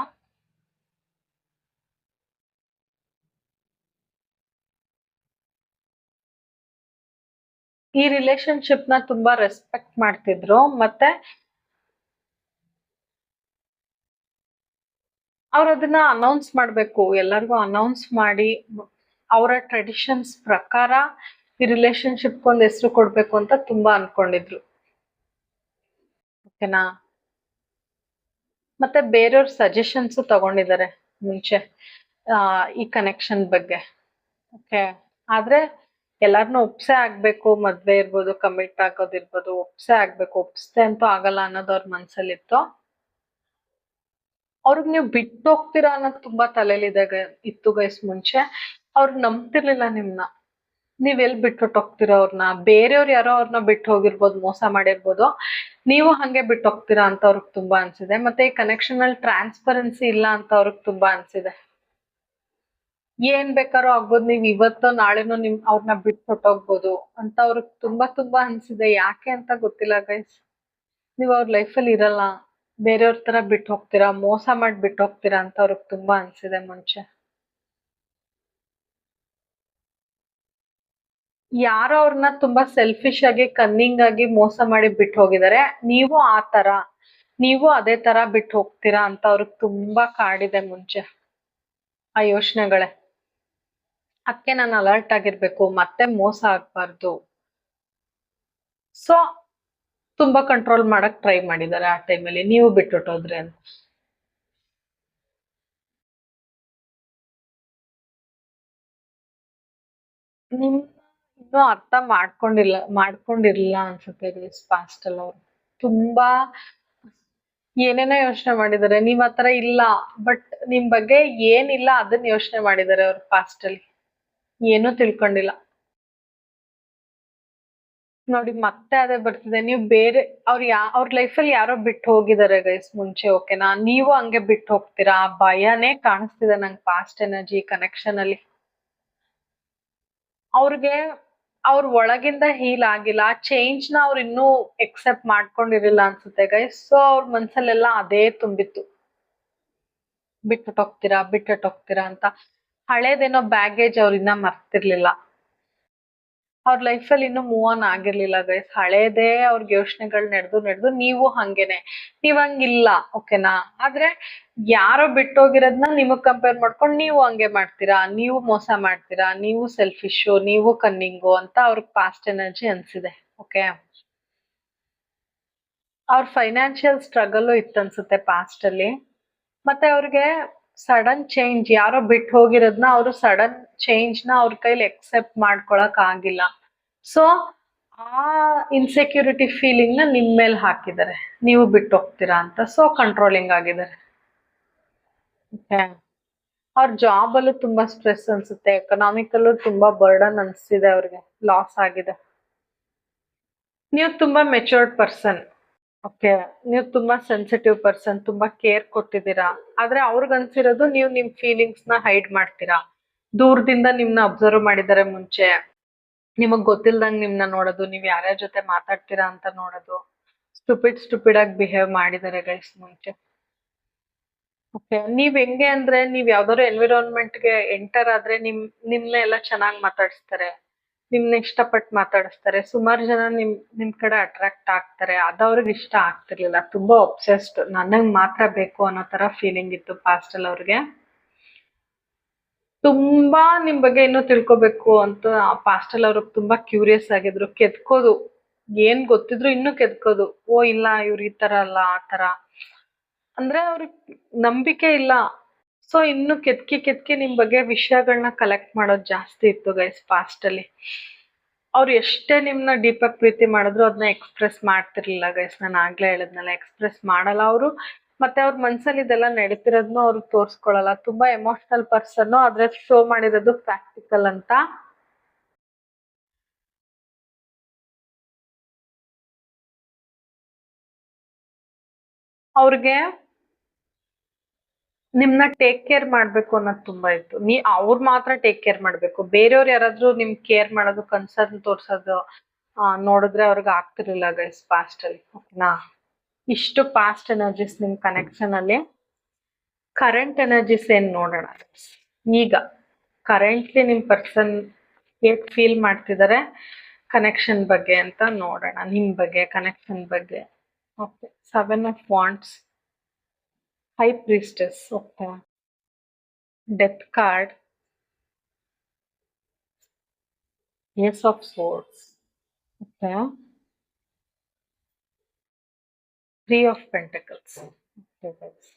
ಈ ರಿಲೇಶನ್ಶಿಪ್ ನ ತುಂಬಾ ರೆಸ್ಪೆಕ್ಟ್ ಮಾಡ್ತಿದ್ರು. ಮತ್ತೆ ಅವ್ರು ಅದನ್ನ ಅನೌನ್ಸ್ ಮಾಡ್ಬೇಕು, ಎಲ್ಲರಿಗೂ ಅನೌನ್ಸ್ ಮಾಡಿ ಅವರ ಟ್ರೆಡಿಷನ್ಸ್ ಪ್ರಕಾರ ಈ ರಿಲೇಶನ್ಶಿಪ್ ಒಂದ್ ಹೆಸರು ಕೊಡ್ಬೇಕು ಅಂತ ತುಂಬಾ ಅನ್ಕೊಂಡಿದ್ರು. ಓಕೆನಾ, ಮತ್ತೆ ಬೇರೆಯವ್ರ ಸಜೆಷನ್ಸ್ ತಗೊಂಡಿದ್ದಾರೆ ಮುಂಚೆ ಈ ಕನೆಕ್ಷನ್ ಬಗ್ಗೆ. ಓಕೆ, ಆದ್ರೆ ಎಲ್ಲಾರ್ನು ಒಪ್ಸೆ ಆಗ್ಬೇಕು, ಮದ್ವೆ ಇರ್ಬೋದು, ಕಮಿಟ್ ಆಗೋದಿರ್ಬೋದು, ಒಪ್ಸೆ ಆಗ್ಬೇಕು. ಒಪ್ಸೆ ಅಂತೂ ಆಗಲ್ಲ ಅನ್ನೋದು ಅವ್ರ ಮನ್ಸಲ್ಲಿತ್ತು. ಅವ್ರಿಗೆ ನೀವು ಬಿಟ್ಟು ಹೋಗ್ತೀರಾ ಅನ್ನೋದು ತುಂಬಾ ತಲೆಲಿದೆ ಇತ್ತು ಗೈಸ್ ಮುಂಚೆ. ಅವ್ರು ನಂಬ್ತಿರ್ಲಿಲ್ಲ ನಿಮ್ನ. ನೀವ್ ಎಲ್ ಬಿಟ್ಟು ಹೋಗ್ತೀರಾ ಅವ್ರನ್ನ. ಬೇರೆಯವ್ರು ಯಾರೋ ಅವ್ರನ್ನ ಬಿಟ್ಟು ಹೋಗಿರ್ಬೋದು, ಮೋಸ ಮಾಡಿರ್ಬೋದು, ನೀವು ಹಂಗೆ ಬಿಟ್ಟು ಹೋಗ್ತೀರಾ ಅಂತ ಅವ್ರಿಗೆ ತುಂಬಾ ಅನ್ಸಿದೆ. ಮತ್ತೆ ಈ ಕನೆಕ್ಷನ್ ಅಲ್ಲಿ ಟ್ರಾನ್ಸ್ಪರೆನ್ಸಿ ಇಲ್ಲ ಅಂತ ಅವ್ರಿಗೆ ತುಂಬಾ ಅನ್ಸಿದೆ. ಏನ್ ಬೇಕಾದ್ರೂ ಆಗ್ಬೋದು, ನೀವ್ ಇವತ್ತೋ ನಾಳೆನೋ ಅವ್ರನ್ನ ಬಿಟ್ಟು ಹೊಟ್ಟೋಗ್ಬೋದು ಅಂತ ಅವ್ರಿಗೆ ತುಂಬಾ ತುಂಬಾ ಅನ್ಸಿದೆ. ಯಾಕೆ ಅಂತ ಗೊತ್ತಿಲ್ಲ ಗೈಸ್. ನೀವ್ ಅವ್ರ ಲೈಫಲ್ಲಿ ಇರಲ್ಲ, ಬೇರೆಯವ್ರ ತರ ಬಿಟ್ಟು ಹೋಗ್ತೀರಾ, ಮೋಸ ಮಾಡಿ ಬಿಟ್ಟು ಹೋಗ್ತೀರಾ ಅಂತ ಅವ್ರಿಗೆ ತುಂಬಾ ಅನ್ಸಿದೆ ಮುಂಚೆ. ಯಾರೋ ಅವ್ರನ್ನ ತುಂಬಾ ಸೆಲ್ಫಿಶ್ ಆಗಿ, ಕನ್ನಿಂಗ್ ಆಗಿ ಮೋಸ ಮಾಡಿ ಬಿಟ್ಟು ಹೋಗಿದ್ದಾರೆ. ನೀವು ಅದೇ ತರ ಬಿಟ್ಟು ಹೋಗ್ತೀರಾ ಅಂತ ಅವ್ರಿಗೆ ತುಂಬಾ ಕಾಡಿದೆ ಮುಂಚೆ ಆ ಯೋಚನೆಗಳೇ. ಅದಕ್ಕೆ ನಾನು ಅಲರ್ಟ್ ಆಗಿರ್ಬೇಕು, ಮತ್ತೆ ಮೋಸ ಆಗ್ಬಾರ್ದು. ಸೊ ತುಂಬಾ ಕಂಟ್ರೋಲ್ ಮಾಡಕ್ ಟ್ರೈ ಮಾಡಿದ್ದಾರೆ ಆ ಟೈಮಲ್ಲಿ, ನೀವು ಬಿಟ್ಬಿಟ್ಟೋದ್ರಿ ಅಂತ. ನಿಮ್ ಇನ್ನೂ ಅರ್ಥ ಮಾಡ್ಕೊಂಡಿರ್ಲಿಲ್ಲ ಅನ್ಸುತ್ತೆ ಪಾಸ್ಟ್ ಅಲ್ಲಿ ಅವ್ರು. ತುಂಬಾ ಏನೇನೋ ಯೋಚನೆ ಮಾಡಿದ್ದಾರೆ. ನೀವ್ ಆತರ ಇಲ್ಲ, ಬಟ್ ನಿಮ್ ಬಗ್ಗೆ ಏನಿಲ್ಲ ಅದನ್ನ ಯೋಚನೆ ಮಾಡಿದ್ದಾರೆ ಅವ್ರು ಪಾಸ್ಟ್ ಅಲ್ಲಿ. ಏನೂ ತಿಳ್ಕೊಂಡಿಲ್ಲ. ನೋಡಿ ಮತ್ತೆ ಅದೇ ಬರ್ತಿದೆ. ನೀವು ಬೇರೆ ಅವ್ರ ಲೈಫಲ್ಲಿ ಯಾರೋ ಬಿಟ್ಟು ಹೋಗಿದ್ದಾರೆ ಗೈಸ್ ಮುಂಚೆ. ಓಕೆನಾ, ನೀವು ಹಂಗೆ ಬಿಟ್ಟು ಹೋಗ್ತೀರಾ, ಆ ಭಯನೇ ಕಾಣಿಸ್ತಿದೆ ನಂಗೆ ಪಾಸ್ಟ್ ಎನರ್ಜಿ ಕನೆಕ್ಷನ್ ಅಲ್ಲಿ. ಅವ್ರಿಗೆ ಅವ್ರ ಒಳಗಿಂದ ಹೀಲ್ ಆಗಿಲ್ಲ, ಆ ಚೇಂಜ್ ನ ಅವ್ರು ಇನ್ನೂ ಎಕ್ಸೆಪ್ಟ್ ಮಾಡ್ಕೊಂಡಿರಿಲ್ಲ ಅನ್ಸುತ್ತೆ ಗೈಸ್. ಸೊ ಅವ್ರ ಮನ್ಸಲ್ಲೆಲ್ಲ ಅದೇ ತುಂಬಿತ್ತು, ಬಿಟ್ಟು ಹೋಗ್ತೀರಾ ಅಂತ. ಹಳೇದೇನೋ ಬ್ಯಾಗೇಜ್ ಅವ್ರಿನ್ನ ಮರ್ತಿರ್ಲಿಲ್ಲ. ಅವ್ರ ಲೈಫಲ್ಲಿ ಇನ್ನೂ ಮೂವ್ ಆನ್ ಆಗಿರ್ಲಿಲ್ಲ ಗೈಸ್. ಹಳೇದೇ ಅವ್ರಿಗೆ ಯೋಚನೆಗಳು ನಡೆದು ನೀವು ಹಂಗೇನೆ, ನೀವ್ ಹಂಗಿಲ್ಲ ಓಕೆನಾ. ಆದ್ರೆ ಯಾರೋ ಬಿಟ್ಟೋಗಿರೋದ್ನ ನಿಮಗ್ ಕಂಪೇರ್ ಮಾಡ್ಕೊಂಡು ನೀವು ಹಂಗೆ ಮಾಡ್ತೀರಾ, ನೀವು ಮೋಸ ಮಾಡ್ತೀರಾ, ನೀವು ಸೆಲ್ಫಿಶು, ನೀವು ಕನ್ನಿಂಗು ಅಂತ ಅವ್ರಿಗೆ ಪಾಸ್ಟ್ ಎನರ್ಜಿ ಅನ್ಸಿದೆ. ಓಕೆ, ಅವ್ರ ಫೈನಾನ್ಷಿಯಲ್ ಸ್ಟ್ರಗಲ್ ಇತ್ತು ಅನ್ಸುತ್ತೆ ಪಾಸ್ಟ್ ಅಲ್ಲಿ. ಮತ್ತೆ ಅವ್ರಿಗೆ ಸಡನ್ ಚೇಂಜ್, ಯಾರೋ ಬಿಟ್ಟು ಹೋಗಿರೋದ್ನ ಅವರು ಸಡನ್ ಚೇಂಜ್ ನ ಅವ್ರ ಕೈಲಿ ಎಕ್ಸೆಪ್ಟ್ ಮಾಡ್ಕೊಳಕ್ ಆಗಿಲ್ಲ. ಸೊ ಆ ಇನ್ಸೆಕ್ಯೂರಿಟಿ ಫೀಲಿಂಗ್ ನ ನಿಮ್ ಮೇಲೆ ಹಾಕಿದ್ದಾರೆ, ನೀವು ಬಿಟ್ಟು ಹೋಗ್ತೀರಾ ಅಂತ. ಸೊ ಕಂಟ್ರೋಲಿಂಗ್ ಆಗಿದ್ದಾರೆ. ಅವ್ರ ಜಾಬ್ ಅಲ್ಲೂ ತುಂಬಾ ಸ್ಟ್ರೆಸ್ ಅನ್ಸುತ್ತೆ, ಎಕನಾಮಿಕಲ್ಲೂ ತುಂಬಾ ಬರ್ಡನ್ ಅನ್ಸ್ತಿದೆ ಅವ್ರಿಗೆ, ಲಾಸ್ ಆಗಿದೆ. ನೀವು ತುಂಬಾ ಮೆಚೂರ್ಡ್ ಪರ್ಸನ್. ಓಕೆ, ನೀವು ತುಂಬಾ ಸೆನ್ಸಿಟಿವ್ ಪರ್ಸನ್, ತುಂಬಾ ಕೇರ್ ಕೊಟ್ಟಿದ್ದೀರಾ. ಆದ್ರೆ ಅವ್ರಿಗೆ ಅನ್ಸಿರೋದು ನೀವು ನಿಮ್ ಫೀಲಿಂಗ್ಸ್ ನ ಹೈಡ್ ಮಾಡ್ತೀರಾ. ದೂರದಿಂದ ನಿಮ್ನ ಅಬ್ಸರ್ವ್ ಮಾಡಿದ್ದಾರೆ ಮುಂಚೆ, ನಿಮಗ್ ಗೊತ್ತಿಲ್ದಂಗ್ ನಿಮ್ನ ನೋಡೋದು, ನೀವ್ ಯಾರ್ಯಾರ ಜೊತೆ ಮಾತಾಡ್ತೀರಾ ಅಂತ ನೋಡೋದು, ಸ್ಟುಪಿಡ್ ಆಗಿ ಬಿಹೇವ್ ಮಾಡಿದ್ದಾರೆ ಗೈಸ್ ಮುಂಚೆ. ಓಕೆ, ನೀವ್ ಹೆಂಗೆ ಅಂದ್ರೆ ನೀವ್ ಯಾವ್ದಾದ್ರು ಎನ್ವಿರಾನ್ಮೆಂಟ್ ಗೆ ಎಂಟರ್ ಆದ್ರೆ ನಿಮ್ನ ಎಲ್ಲ ಚೆನ್ನಾಗಿ ಮಾತಾಡಿಸ್ತಾರೆ, ನಿಮ್ನ ಇಷ್ಟಪಟ್ಟು ಮಾತಾಡಿಸ್ತಾರೆ. ಸುಮಾರು ಜನ ನಿಮ್ ಕಡೆ ಅಟ್ರಾಕ್ಟ್ ಆಗ್ತಾರೆ. ಅದವ್ರಿಗೆ ಇಷ್ಟ ಆಗ್ತಿರ್ಲಿಲ್ಲ, ತುಂಬಾ ಒಬ್ಸೆಸ್ಡ್, ನನಗ್ ಮಾತ್ರ ಬೇಕು ಅನ್ನೋ ತರ ಫೀಲಿಂಗ್ ಇತ್ತು ಪಾಸ್ಟ್ ಅಲ್ಲಿ ಅವ್ರಿಗೆ. ತುಂಬಾ ನಿಮ್ ಬಗ್ಗೆ ಇನ್ನೂ ತಿಳ್ಕೊಬೇಕು ಅಂತ ಪಾಸ್ಟ್ ಅಲ್ಲಿ ಅವ್ರಿಗೆ ತುಂಬಾ ಕ್ಯೂರಿಯಸ್ ಆಗಿದ್ರು. ಕೆದ್ಕೋದು, ಏನ್ ಗೊತ್ತಿದ್ರು ಇನ್ನೂ ಕೆದ್ಕೋದು. ಓ ಇಲ್ಲ, ಇವ್ರು ಈ ತರ ಅಲ್ಲ ಆ ತರ, ಅಂದ್ರೆ ಅವ್ರಿಗೆ ನಂಬಿಕೆ ಇಲ್ಲ. ಸೊ ಇನ್ನು ಕೆದ್ಕಿ ನಿಮ್ ಬಗ್ಗೆ ವಿಷಯಗಳನ್ನ ಕಲೆಕ್ಟ್ ಮಾಡೋದು ಜಾಸ್ತಿ ಇತ್ತು ಗೈಸ್ ಪಾಸ್ಟ್ ಅಲ್ಲಿ. ಅವ್ರು ಎಷ್ಟೇ ನಿಮ್ನ ಡೀಪ್ ಆಗಿ ಪ್ರೀತಿ ಮಾಡಿದ್ರು ಅದನ್ನ ಎಕ್ಸ್ಪ್ರೆಸ್ ಮಾಡ್ತಿರ್ಲಿಲ್ಲ ಗೈಸ್. ನಾನು ಆಗ್ಲೇ ಹೇಳಿದ್ನಲ್ಲ, ಎಕ್ಸ್ಪ್ರೆಸ್ ಮಾಡಲ್ಲ ಅವರು. ಮತ್ತೆ ಅವ್ರ ಮನ್ಸಲ್ಲಿ ಇದೆಲ್ಲ ನಡೀತಿರೋದ್ನು ಅವ್ರು ತೋರ್ಸ್ಕೊಳಲ್ಲ. ತುಂಬಾ ಎಮೋಷನಲ್ ಪರ್ಸನ್, ಆದ್ರೆ ಶೋ ಮಾಡಿರೋದು ಪ್ರಾಕ್ಟಿಕಲ್ ಅಂತ. ಅವ್ರಿಗೆ ನಿಮ್ನ ಟೇಕ್ ಕೇರ್ ಮಾಡ್ಬೇಕು ಅನ್ನೋದು ತುಂಬಾ ಇತ್ತು. ಅವ್ರು ಮಾತ್ರ ಟೇಕ್ ಕೇರ್ ಮಾಡ್ಬೇಕು, ಬೇರೆಯವ್ರು ಯಾರಾದ್ರೂ ನಿಮ್ ಕೇರ್ ಮಾಡೋದು, ಕನ್ಸರ್ನ್ ತೋರ್ಸೋದು ನೋಡಿದ್ರೆ ಅವ್ರಿಗೆ ಆಗ್ತಿರ್ಲಿಲ್ಲ ಗೈಸ್ ಪಾಸ್ಟ್ ಅಲ್ಲಿ. ಓಕೆನಾ, ಇಷ್ಟು ಪಾಸ್ಟ್ ಎನರ್ಜೀಸ್ ನಿಮ್ ಕನೆಕ್ಷನ್ ಅಲ್ಲಿ. ಕರೆಂಟ್ ಎನರ್ಜೀಸ್ ಏನ್ ನೋಡೋಣ ಈಗ. ಕರೆಂಟ್ಲಿ ನಿಮ್ ಪರ್ಸನ್ ಹೇಗ್ ಫೀಲ್ ಮಾಡ್ತಿದ್ದಾರೆ ಕನೆಕ್ಷನ್ ಬಗ್ಗೆ ಅಂತ ನೋಡೋಣ, ನಿಮ್ ಬಗ್ಗೆ, ಕನೆಕ್ಷನ್ ಬಗ್ಗೆ. Okay, 7 of Wands, High Priestess, okay, Death card, Ace of Swords, okay, 3 of Pentacles, okay guys.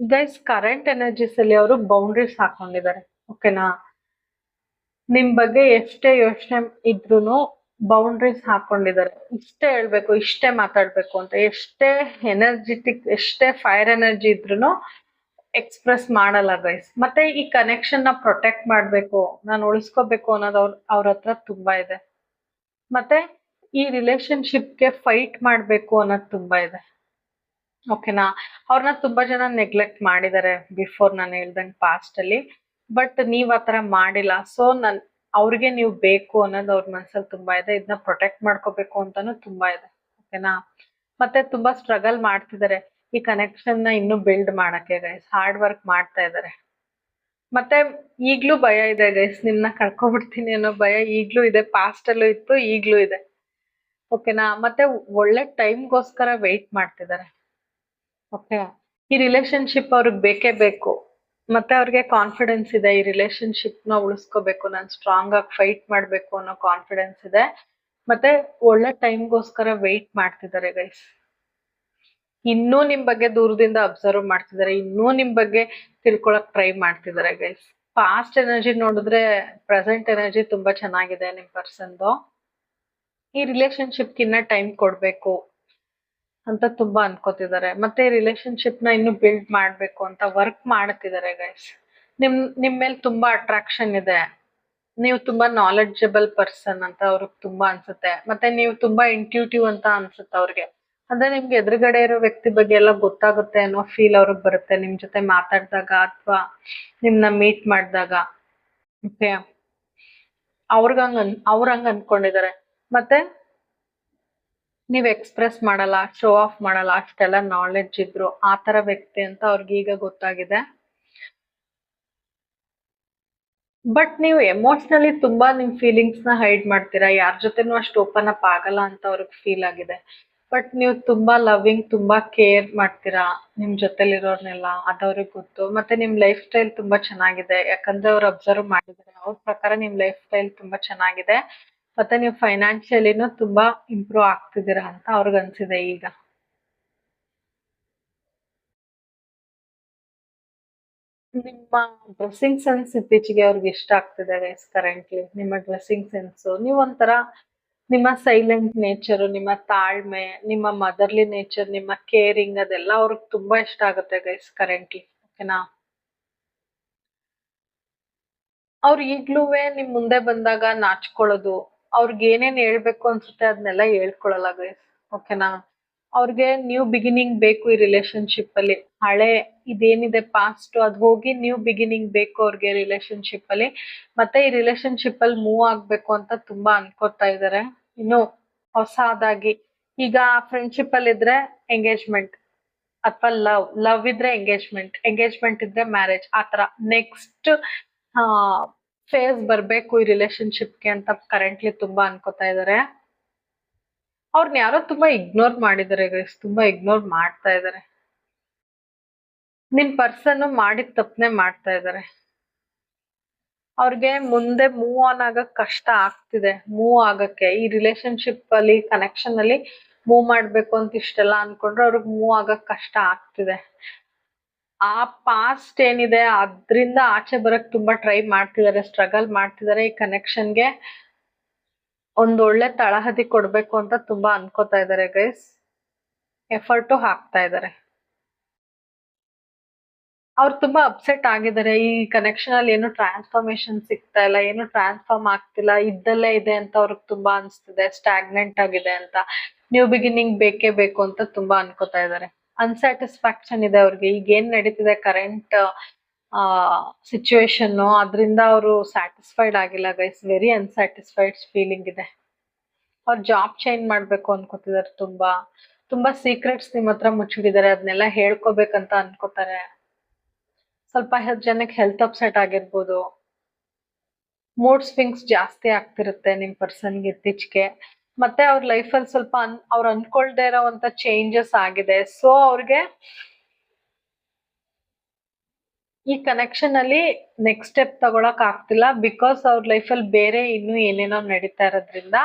Guys, current energies ಅಲ್ಲಿ ಅವರು ಬೌಂಡ್ರೀಸ್ ಹಾಕೊಂಡಿದ್ದಾರೆ. ಓಕೆನಾ, ನಿಮ್ ಬಗ್ಗೆ ಎಷ್ಟೇ ಯೋಚನೆ ಇದ್ರೂನು ಬೌಂಡ್ರೀಸ್ ಹಾಕೊಂಡಿದ್ದಾರೆ. ಇಷ್ಟೇ ಹೇಳ್ಬೇಕು, ಇಷ್ಟೇ ಮಾತಾಡ್ಬೇಕು ಅಂತ. ಎಷ್ಟೇ ಎನರ್ಜಿಟಿಕ್, ಎಷ್ಟೇ ಫೈರ್ ಎನರ್ಜಿ ಇದ್ರೂನು ಎಕ್ಸ್ಪ್ರೆಸ್ ಮಾಡಲ್ಲ ಗೈಸ್. ಮತ್ತೆ ಈ ಕನೆಕ್ಷನ್ ನ ಪ್ರೊಟೆಕ್ಟ್ ಮಾಡ್ಬೇಕು, ನಾನು ಉಳಿಸ್ಕೋಬೇಕು ಅನ್ನೋದು ಅವ್ರ ಹತ್ರ ತುಂಬಾ ಇದೆ. ಮತ್ತೆ ಈ ರಿಲೇಶನ್ಶಿಪ್ಗೆ ಫೈಟ್ ಮಾಡ್ಬೇಕು ಅನ್ನೋದು ತುಂಬಾ ಇದೆ. ಓಕೆನಾ, ಅವ್ರನ್ನ ತುಂಬಾ ಜನ ನೆಗ್ಲೆಕ್ಟ್ ಮಾಡಿದ್ದಾರೆ ಬಿಫೋರ್, ನಾನು ಹೇಳ್ದಂಗೆ ಪಾಸ್ಟ್ ಅಲ್ಲಿ. ಬಟ್ ನೀವ್ ಆತರ ಮಾಡಿಲ್ಲ. ಸೊ ಅವ್ರಿಗೆ ನೀವು ಬೇಕು ಅನ್ನೋದು ಅವ್ರ ಮನ್ಸಲ್ಲಿ ತುಂಬಾ ಇದೆ. ಇದನ್ನ ಪ್ರೊಟೆಕ್ಟ್ ಮಾಡ್ಕೋಬೇಕು ಅಂತಾನು ತುಂಬಾ ಇದೆ. ಓಕೆನಾ, ಮತ್ತೆ ತುಂಬಾ ಸ್ಟ್ರಗಲ್ ಮಾಡ್ತಿದ್ದಾರೆ ಈ ಕನೆಕ್ಷನ್ ನ ಇನ್ನು ಬಿಲ್ಡ್ ಮಾಡಕ್ಕೆ ಗೈಸ್. ಹಾರ್ಡ್ ವರ್ಕ್ ಮಾಡ್ತಾ ಇದ್ದಾರೆ. ಮತ್ತೆ ಈಗ್ಲೂ ಭಯ ಇದೆ ಗೈಸ್, ನಿಮ್ನ ಕಳ್ಕೊಬಿಡ್ತೀನಿ ಅನ್ನೋ ಭಯ ಈಗ್ಲೂ ಇದೆ. ಪಾಸ್ಟ್ ಅಲ್ಲೂ ಇತ್ತು, ಈಗ್ಲೂ ಇದೆ. ಓಕೆನಾ, ಮತ್ತೆ ಒಳ್ಳೆ ಟೈಮ್ಗೋಸ್ಕರ ವೆಯ್ಟ್ ಮಾಡ್ತಿದ್ದಾರೆ. ಓಕೆ, ಈ ರಿಲೇಶನ್ಶಿಪ್ ಅವ್ರಿಗೆ ಬೇಕೇ ಬೇಕು. ಮತ್ತೆ ಅವ್ರಿಗೆ ಕಾನ್ಫಿಡೆನ್ಸ್ ಇದೆ, ಈ ರಿಲೇಶನ್ಶಿಪ್ ನ ಉಳಿಸ್ಕೋಬೇಕು, ನಾನು ಸ್ಟ್ರಾಂಗ್ ಆಗಿ ಫೈಟ್ ಮಾಡ್ಬೇಕು ಅನ್ನೋ ಕಾನ್ಫಿಡೆನ್ಸ್ ಇದೆ. ಮತ್ತೆ ಒಳ್ಳೆ ಟೈಮ್ಗೋಸ್ಕರ ವೆಯ್ಟ್ ಮಾಡ್ತಿದ್ದಾರೆ ಗೈಸ್. ಇನ್ನೂ ನಿಮ್ ಬಗ್ಗೆ ದೂರದಿಂದ ಅಬ್ಸರ್ವ್ ಮಾಡ್ತಿದ್ದಾರೆ, ಇನ್ನೂ ನಿಮ್ ಬಗ್ಗೆ ತಿಳ್ಕೊಳಕ್ ಟ್ರೈ ಮಾಡ್ತಿದ್ದಾರೆ ಗೈಸ್. ಪಾಸ್ಟ್ ಎನರ್ಜಿ ನೋಡಿದ್ರೆ ಪ್ರೆಸೆಂಟ್ ಎನರ್ಜಿ ತುಂಬಾ ಚೆನ್ನಾಗಿದೆ ನಿಮ್ ಪರ್ಸನ್ದು. ಈ ರಿಲೇಶನ್ಶಿಪ್ ಇನ್ನ ಟೈಮ್ ಕೊಡ್ಬೇಕು ಅಂತ ತುಂಬಾ ಅನ್ಕೋತಿದ್ದಾರೆ. ಮತ್ತೆ ರಿಲೇಶನ್ಶಿಪ್ ನ ಇನ್ನು ಬಿಲ್ಡ್ ಮಾಡ್ಬೇಕು ಅಂತ ವರ್ಕ್ ಮಾಡ್ತಿದ್ದಾರೆ ಗೈಸ್. ನಿಮ್ ಮೇಲೆ ತುಂಬಾ ಅಟ್ರಾಕ್ಷನ್ ಇದೆ. ನೀವು ತುಂಬಾ ನಾಲೆಡ್ಜಬಲ್ ಪರ್ಸನ್ ಅಂತ ಅವ್ರಿಗೆ ತುಂಬಾ ಅನ್ಸುತ್ತೆ. ಮತ್ತೆ ನೀವು ತುಂಬಾ ಇಂಟ್ಯೂಟಿವ್ ಅಂತ ಅನ್ಸುತ್ತೆ ಅವ್ರಿಗೆ. ಅಂದ್ರೆ ನಿಮ್ಗೆ ಎದುರುಗಡೆ ಇರೋ ವ್ಯಕ್ತಿ ಬಗ್ಗೆ ಎಲ್ಲ ಗೊತ್ತಾಗುತ್ತೆ ಅನ್ನೋ ಫೀಲ್ ಅವ್ರಿಗೆ ಬರುತ್ತೆ ನಿಮ್ ಜೊತೆ ಮಾತಾಡಿದಾಗ ಅಥವಾ ನಿಮ್ನ ಮೀಟ್ ಮಾಡಿದಾಗ. ಓಕೆ, ಅವ್ರ ಹಂಗ ಅನ್ಕೊಂಡಿದ್ದಾರೆ. ಮತ್ತೆ ನೀವ್ ಎಕ್ಸ್‌ಪ್ರೆಸ್ ಮಾಡಲ್ಲ, ಶೋ ಆಫ್ ಮಾಡಲ್ಲ, ಅಷ್ಟೆಲ್ಲ ನಾಲೆಡ್ಜ್ ಇದ್ರು. ಆ ತರ ವ್ಯಕ್ತಿ ಅಂತ ಅವ್ರಿಗೆ ಈಗ ಗೊತ್ತಾಗಿದೆ. ಬಟ್ ನೀವು ಎಮೋಷನಲಿ ತುಂಬಾ ನಿಮ್ ಫೀಲಿಂಗ್ಸ್‌ನ ಹೈಡ್ ಮಾಡ್ತೀರಾ. ಯಾರ್ ಜೊತೆನೂ ಅಷ್ಟು ಓಪನ್ ಅಪ್ ಆಗಲ್ಲ ಅಂತ ಅವ್ರಿಗೆ ಫೀಲ್ ಆಗಿದೆ. ಬಟ್ ನೀವು ತುಂಬಾ ಲವ್ವಿಂಗ್, ತುಂಬಾ ಕೇರ್ ಮಾಡ್ತೀರಾ ನಿಮ್ ಜೊತೆಲಿರೋರ್ನೆಲ್ಲ, ಅದ್ ಅವ್ರಿಗ್ ಗೊತ್ತು. ಮತ್ತೆ ನಿಮ್ ಲೈಫ್ ಸ್ಟೈಲ್ ತುಂಬಾ ಚೆನ್ನಾಗಿದೆ. ಯಾಕಂದ್ರೆ ಅವ್ರು ಅಬ್ಸರ್ವ್ ಮಾಡಿದ್ದಾರೆ. ಅವ್ರ ಪ್ರಕಾರ ನಿಮ್ ಲೈಫ್ ಸ್ಟೈಲ್ ತುಂಬಾ ಚೆನ್ನಾಗಿದೆ. ಮತ್ತೆ ನೀವು ಫೈನಾನ್ಷಿಯಲಿನೂ ತುಂಬಾ ಇಂಪ್ರೂವ್ ಆಗ್ತಿದ್ದೀರಾ ಅಂತ ಅವ್ರಿಗ್ ಅನ್ಸಿದೆ ಈಗ. ನಿಮ್ಮ ಡ್ರೆಸ್ಸಿಂಗ್ ಸೆನ್ಸ್ ಇತ್ತೀಚೆಗೆ ಅವ್ರಿಗೆ ಇಷ್ಟ ಆಗ್ತಿದೆ ಗೈಸ್ ಕರೆಂಟ್ಲಿ. ನಿಮ್ಮ ಡ್ರೆಸ್ಸಿಂಗ್ ಸೆನ್ಸು, ನೀವೊಂಥರ ನಿಮ್ಮ ಸೈಲೆಂಟ್ ನೇಚರು, ನಿಮ್ಮ ತಾಳ್ಮೆ, ನಿಮ್ಮ ಮದರ್ಲಿ ನೇಚರ್, ನಿಮ್ಮ ಕೇರಿಂಗ್ ಅದೆಲ್ಲ ಅವ್ರಿಗೆ ತುಂಬಾ ಇಷ್ಟ ಆಗುತ್ತೆ ಗೈಸ್ ಕರೆಂಟ್ಲಿ. ಓಕೆನಾ? ಅವ್ರು ಈಗ್ಲೂವೆ ನಿಮ್ ಮುಂದೆ ಬಂದಾಗ ನಾಚ್ಕೊಳ್ಳೋದು, ಅವ್ರಿಗೆ ಏನೇನ್ ಹೇಳ್ಬೇಕು ಅನ್ಸುತ್ತೆ ಅದನ್ನೆಲ್ಲ ಹೇಳ್ಕೊಳಲ್ಲ ಗೈಸ್. ಓಕೆನಾ? ಅವ್ರಿಗೆ ನ್ಯೂ ಬಿಗಿನಿಂಗ್ ಬೇಕು ಈ ರಿಲೇಶನ್‌ಶಿಪ್ ಅಲ್ಲಿ. ಹಳೆ ಇದೇನಿದೆ ಪಾಸ್ಟ್ ಅದ್ ಹೋಗಿ ನ್ಯೂ ಬಿಗಿನಿಂಗ್ ಬೇಕು ಅವ್ರಿಗೆ ರಿಲೇಶನ್‌ಶಿಪ್ ಅಲ್ಲಿ. ಮತ್ತೆ ಈ ರಿಲೇಶನ್‌ಶಿಪ್ ಅಲ್ಲಿ ಮೂವ್ ಆಗ್ಬೇಕು ಅಂತ ತುಂಬಾ ಅನ್ಕೋತಾ ಇದಾರೆ. ಇನ್ನು ಹೊಸದಾಗಿ ಈಗ ಫ್ರೆಂಡ್‌ಶಿಪ್ ಅಲ್ಲಿ ಇದ್ರೆ ಎಂಗೇಜ್‌ಮೆಂಟ್ ಅಥವಾ ಲವ್ ಇದ್ರೆ ಎಂಗೇಜ್‌ಮೆಂಟ್, ಎಂಗೇಜ್‌ಮೆಂಟ್ ಇದ್ರೆ ಮ್ಯಾರೇಜ್ ಆತರ ನೆಕ್ಸ್ಟ್ ಆ ಫೇಸ್ ಬರ್ಬೇಕು ಈ ರಿಲೇಶನ್‌ಶಿಪ್‌ಗೆ ಅಂತ ಕರೆಂಟ್ಲಿ ತುಂಬಾ ಅನ್ಕೋತಾ ಇದಾರೆ. ಅವ್ರನ್ನ ಯಾರೋ ತುಂಬಾ ಇಗ್ನೋರ್ ಮಾಡಿದ್ದಾರೆ ಗೈಸ್. ತುಂಬಾ ಇಗ್ನೋರ್ ಮಾಡ್ತಾ ಇದಾರೆ. ನಿಮ್ ಪರ್ಸನ್ ಮಾಡಿದ ತಪ್ಪನೆ ಮಾಡ್ತಾ ಇದಾರೆ. ಅವ್ರಿಗೆ ಮುಂದೆ ಮೂವ್ ಆನ್ ಆಗಕ್ ಕಷ್ಟ ಆಗ್ತಿದೆ. ಮೂವ್ ಆಗಕ್ಕೆ ಈ ರಿಲೇಶನ್‌ಶಿಪ್ ಅಲ್ಲಿ ಕನೆಕ್ಷನ್ ಅಲ್ಲಿ ಮೂವ್ ಮಾಡ್ಬೇಕು ಅಂತ ಇಷ್ಟೆಲ್ಲ ಅನ್ಕೊಂಡ್ರೆ ಅವ್ರಿಗೆ ಮೂವ್ ಆಗಕ್ ಕಷ್ಟ ಆಗ್ತಿದೆ. ಆ ಪಾಸ್ಟ್ ಏನಿದೆ ಅದ್ರಿಂದ ಆಚೆ ಬರಕ್ ತುಂಬಾ ಟ್ರೈ ಮಾಡ್ತಿದಾರೆ, ಸ್ಟ್ರಗಲ್ ಮಾಡ್ತಿದಾರೆ. ಈ ಕನೆಕ್ಷನ್‌ಗೆ ಒಂದ್ ಒಳ್ಳೆ ತಳಹದಿ ಕೊಡ್ಬೇಕು ಅಂತ ತುಂಬಾ ಅನ್ಕೋತಾ ಇದಾರೆ ಗೈಸ್. ಎಫರ್ಟು ಹಾಕ್ತಾ ಇದಾರೆ. ಅವ್ರು ತುಂಬಾ ಅಪ್ಸೆಟ್ ಆಗಿದ್ದಾರೆ. ಈ ಕನೆಕ್ಷನ್ ಅಲ್ಲಿ ಏನು ಟ್ರಾನ್ಸ್‌ಫಾರ್ಮೇಶನ್ ಸಿಗ್ತಾ ಇಲ್ಲ. ಏನು ಟ್ರಾನ್ಸ್‌ಫಾರ್ಮ್ ಆಗ್ತಿಲ್ಲ. ಇದ್ದಲ್ಲೇ ಇದೆ ಅಂತ ಅವ್ರಿಗೆ ತುಂಬಾ ಅನ್ಸ್ತಿದೆ. ಸ್ಟಾಗ್ನೆಂಟ್ ಆಗಿದೆ ಅಂತ. ನ್ಯೂ ಬಿಗಿನಿಂಗ್ ಬೇಕೇ ಬೇಕು ಅಂತ ತುಂಬಾ ಅನ್ಕೋತಾ ಇದ್ದಾರೆ. ಅನ್‌ಸ್ಯಾಟಿಸ್ಫ್ಯಾಕ್ಷನ್ ಇದೆ ಅವ್ರಿಗೆ. ಈಗ ಏನ್ ನಡೀತಿದೆ ಕರೆಂಟ್ ಆ ಸಿಚುಯೇಷನ್ ಅದ್ರಿಂದ ಅವರು ಸ್ಯಾಟಿಸ್ಫೈಡ್ ಆಗಿಲ್ಲ ಗೈಸ್. ವೆರಿ ಅನ್‌ಸ್ಯಾಟಿಸ್ಫೈಡ್ ಫೀಲಿಂಗ್ ಇದೆ. ಅವ್ರು ಜಾಬ್ ಚೇಂಜ್ ಮಾಡ್ಬೇಕು ಅನ್ಕೋತಿದಾರೆ ತುಂಬಾ. ತುಂಬಾ ಸೀಕ್ರೆಟ್ಸ್ ನಿಮ್ ಹತ್ರ ಮುಚ್ಚಿಟ್ಟಿದ್ದಾರೆ. ಅದನ್ನೆಲ್ಲ ಹೇಳ್ಕೋಬೇಕಂತ ಅನ್ಕೋತಾರೆ. ಸ್ವಲ್ಪ ಜನಕ್ಕೆ ಹೆಲ್ತ್ ಅಪ್ಸೆಟ್ ಆಗಿರ್ಬೋದು. ಮೂಡ್ ಸ್ವಿಂಗ್ಸ್ ಜಾಸ್ತಿ ಆಗ್ತಿರುತ್ತೆ ನಿಮ್ ಪರ್ಸನ್‌ಗೆ ಇತ್ತೀಚೆಗೆ. ಮತ್ತೆ ಅವ್ರ ಲೈಫಲ್ಲಿ ಸ್ವಲ್ಪ ಅವ್ರು ಅನ್ಕೊಳ್ದೇ ಇರೋವಂತ ಚೇಂಜಸ್ ಆಗಿದೆ. ಸೊ ಅವ್ರಿಗೆ ಈ ಕನೆಕ್ಷನ್ ಅಲ್ಲಿ ನೆಕ್ಸ್ಟ್ ಸ್ಟೆಪ್ ತಗೊಳಕ್ ಆಗ್ತಿಲ್ಲ. ಬಿಕಾಸ್ ಅವ್ರ ಲೈಫಲ್ಲಿ ಬೇರೆ ಇನ್ನೂ ಏನೇನೋ ನಡೀತಾ ಇರೋದ್ರಿಂದ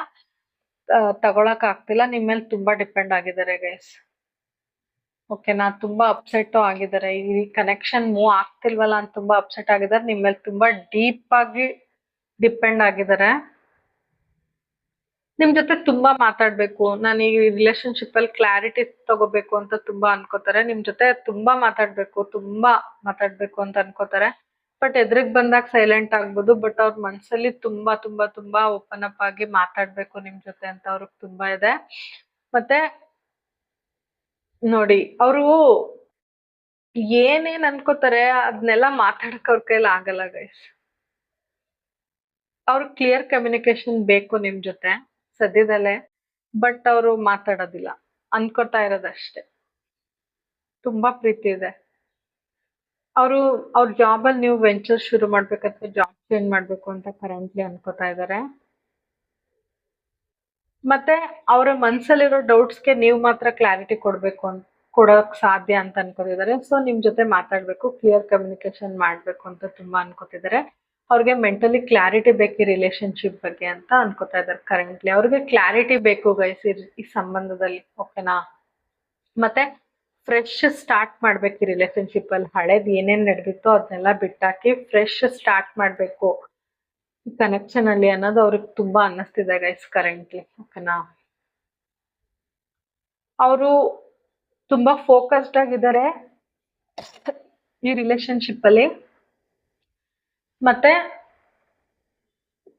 ತಗೊಳಕ್ ಆಗ್ತಿಲ್ಲ. ನಿಮ್ ಮೇಲೆ ತುಂಬಾ ಡಿಪೆಂಡ್ ಆಗಿದ್ದಾರೆ ಗೈಸ್. ಓಕೆನಾ? ತುಂಬಾ ಅಪ್ಸೆಟ್ಟು ಆಗಿದ್ದಾರೆ. ಈ ಕನೆಕ್ಷನ್ ಮೂವ್ ಆಗ್ತಿಲ್ವಲ್ಲ ಅಂತ ತುಂಬಾ ಅಪ್ಸೆಟ್ ಆಗಿದ್ದಾರೆ. ನಿಮ್ ಮೇಲೆ ತುಂಬಾ ಡೀಪ್ ಆಗಿ ಡಿಪೆಂಡ್ ಆಗಿದ್ದಾರೆ. ನಿಮ್ ಜೊತೆ ತುಂಬಾ ಮಾತಾಡ್ಬೇಕು. ನಾನು ಈ ರಿಲೇಶನ್‌ಶಿಪ್ ಅಲ್ಲಿ ಕ್ಲಾರಿಟಿ ತಗೋಬೇಕು ಅಂತ ತುಂಬಾ ಅನ್ಕೋತಾರೆ. ನಿಮ್ ಜೊತೆ ತುಂಬಾ ಮಾತಾಡ್ಬೇಕು, ತುಂಬಾ ಮಾತಾಡ್ಬೇಕು ಅಂತ ಅನ್ಕೋತಾರೆ. ಬಟ್ ಎದುರಿಗೆ ಬಂದಾಗ ಸೈಲೆಂಟ್ ಆಗ್ಬೋದು. ಬಟ್ ಅವ್ರ ಮನ್ಸಲ್ಲಿ ತುಂಬಾ ತುಂಬಾ ತುಂಬಾ ಓಪನ್ ಅಪ್ ಆಗಿ ಮಾತಾಡ್ಬೇಕು ನಿಮ್ ಜೊತೆ ಅಂತ ಅವ್ರಿಗೆ ತುಂಬಾ ಇದೆ. ಮತ್ತೆ ನೋಡಿ ಅವ್ರು ಏನೇನ್ ಅನ್ಕೋತಾರೆ ಅದ್ನೆಲ್ಲ ಮಾತಾಡಕ್ ಅವ್ರ ಕೈಲಿ ಆಗಲ್ಲ ಗೈಸ್. ಅವ್ರಿಗೆ ಕ್ಲಿಯರ್ ಕಮ್ಯುನಿಕೇಶನ್ ಬೇಕು ನಿಮ್ ಜೊತೆ ಸದ್ಯದಲ್ಲೇ. ಬಟ್ ಅವರು ಮಾತಾಡೋದಿಲ್ಲ. ಅನ್ಕೋತಾ ಇರೋದಷ್ಟೇ. ತುಂಬಾ ಪ್ರೀತಿ ಇದೆ. ಅವರು ಅವ್ರ ಜಾಬ್ ಅಲ್ಲಿ ನ್ಯೂ ವೆಂಚರ್ ಶುರು ಮಾಡ್ಬೇಕಂತ ಜಾಬ್ ಚೇಂಜ್ ಮಾಡ್ಬೇಕು ಅಂತ ಕರೆಂಟ್ಲಿ ಅನ್ಕೋತಾ ಇದಾರೆ. ಮತ್ತೆ ಅವರ ಮನ್ಸಲ್ಲಿರೋ ಡೌಟ್ಸ್‌ಗೆ ನೀವು ಮಾತ್ರ ಕ್ಲಾರಿಟಿ ಕೊಡ್ಬೇಕು ಕೊಡೋಕ್ ಸಾಧ್ಯ ಅಂತ ಅನ್ಕೋತಿದ್ದಾರೆ. ಸೊ ನಿಮ್ ಜೊತೆ ಮಾತಾಡ್ಬೇಕು, ಕ್ಲಿಯರ್ ಕಮ್ಯುನಿಕೇಶನ್ ಮಾಡ್ಬೇಕು ಅಂತ ತುಂಬಾ ಅನ್ಕೋತಿದ್ದಾರೆ. ಅವ್ರಿಗೆ ಮೆಂಟಲಿ ಕ್ಲಾರಿಟಿ ಬೇಕು ಈ ರಿಲೇಶನ್‌ಶಿಪ್ ಬಗ್ಗೆ ಅಂತ ಅನ್ಕೋತಾ ಇದ್ದಾರೆ ಕರೆಂಟ್ಲಿ. ಅವ್ರಿಗೆ ಕ್ಲಾರಿಟಿ ಬೇಕು ಗೈಸ್ ಈ ಸಂಬಂಧದಲ್ಲಿ. ಓಕೆನಾ? ಮತ್ತೆ ಫ್ರೆಶ್ ಸ್ಟಾರ್ಟ್ ಮಾಡ್ಬೇಕು ಈ ರಿಲೇಶನ್‌ಶಿಪ್ ಅಲ್ಲಿ. ಹಳೇದ್ ಏನೇನ್ ನಡೆದಿತ್ತೋ ಅದನ್ನೆಲ್ಲ ಬಿಟ್ಟಾಕಿ ಫ್ರೆಶ್ ಸ್ಟಾರ್ಟ್ ಮಾಡ್ಬೇಕು ಈ ಕನೆಕ್ಷನ್ ಅಲ್ಲಿ ಅನ್ನೋದು ಅವ್ರಿಗೆ ತುಂಬಾ ಅನ್ನಿಸ್ತಿದೆ ಗೈಸ್ ಕರೆಂಟ್ಲಿ. ಓಕೆನಾ? ಅವರು ತುಂಬಾ ಫೋಕಸ್ಡ್ ಆಗಿದ್ದಾರೆ ಈ ರಿಲೇಶನ್‌ಶಿಪ್ ಅಲ್ಲಿ. ಮತ್ತೆ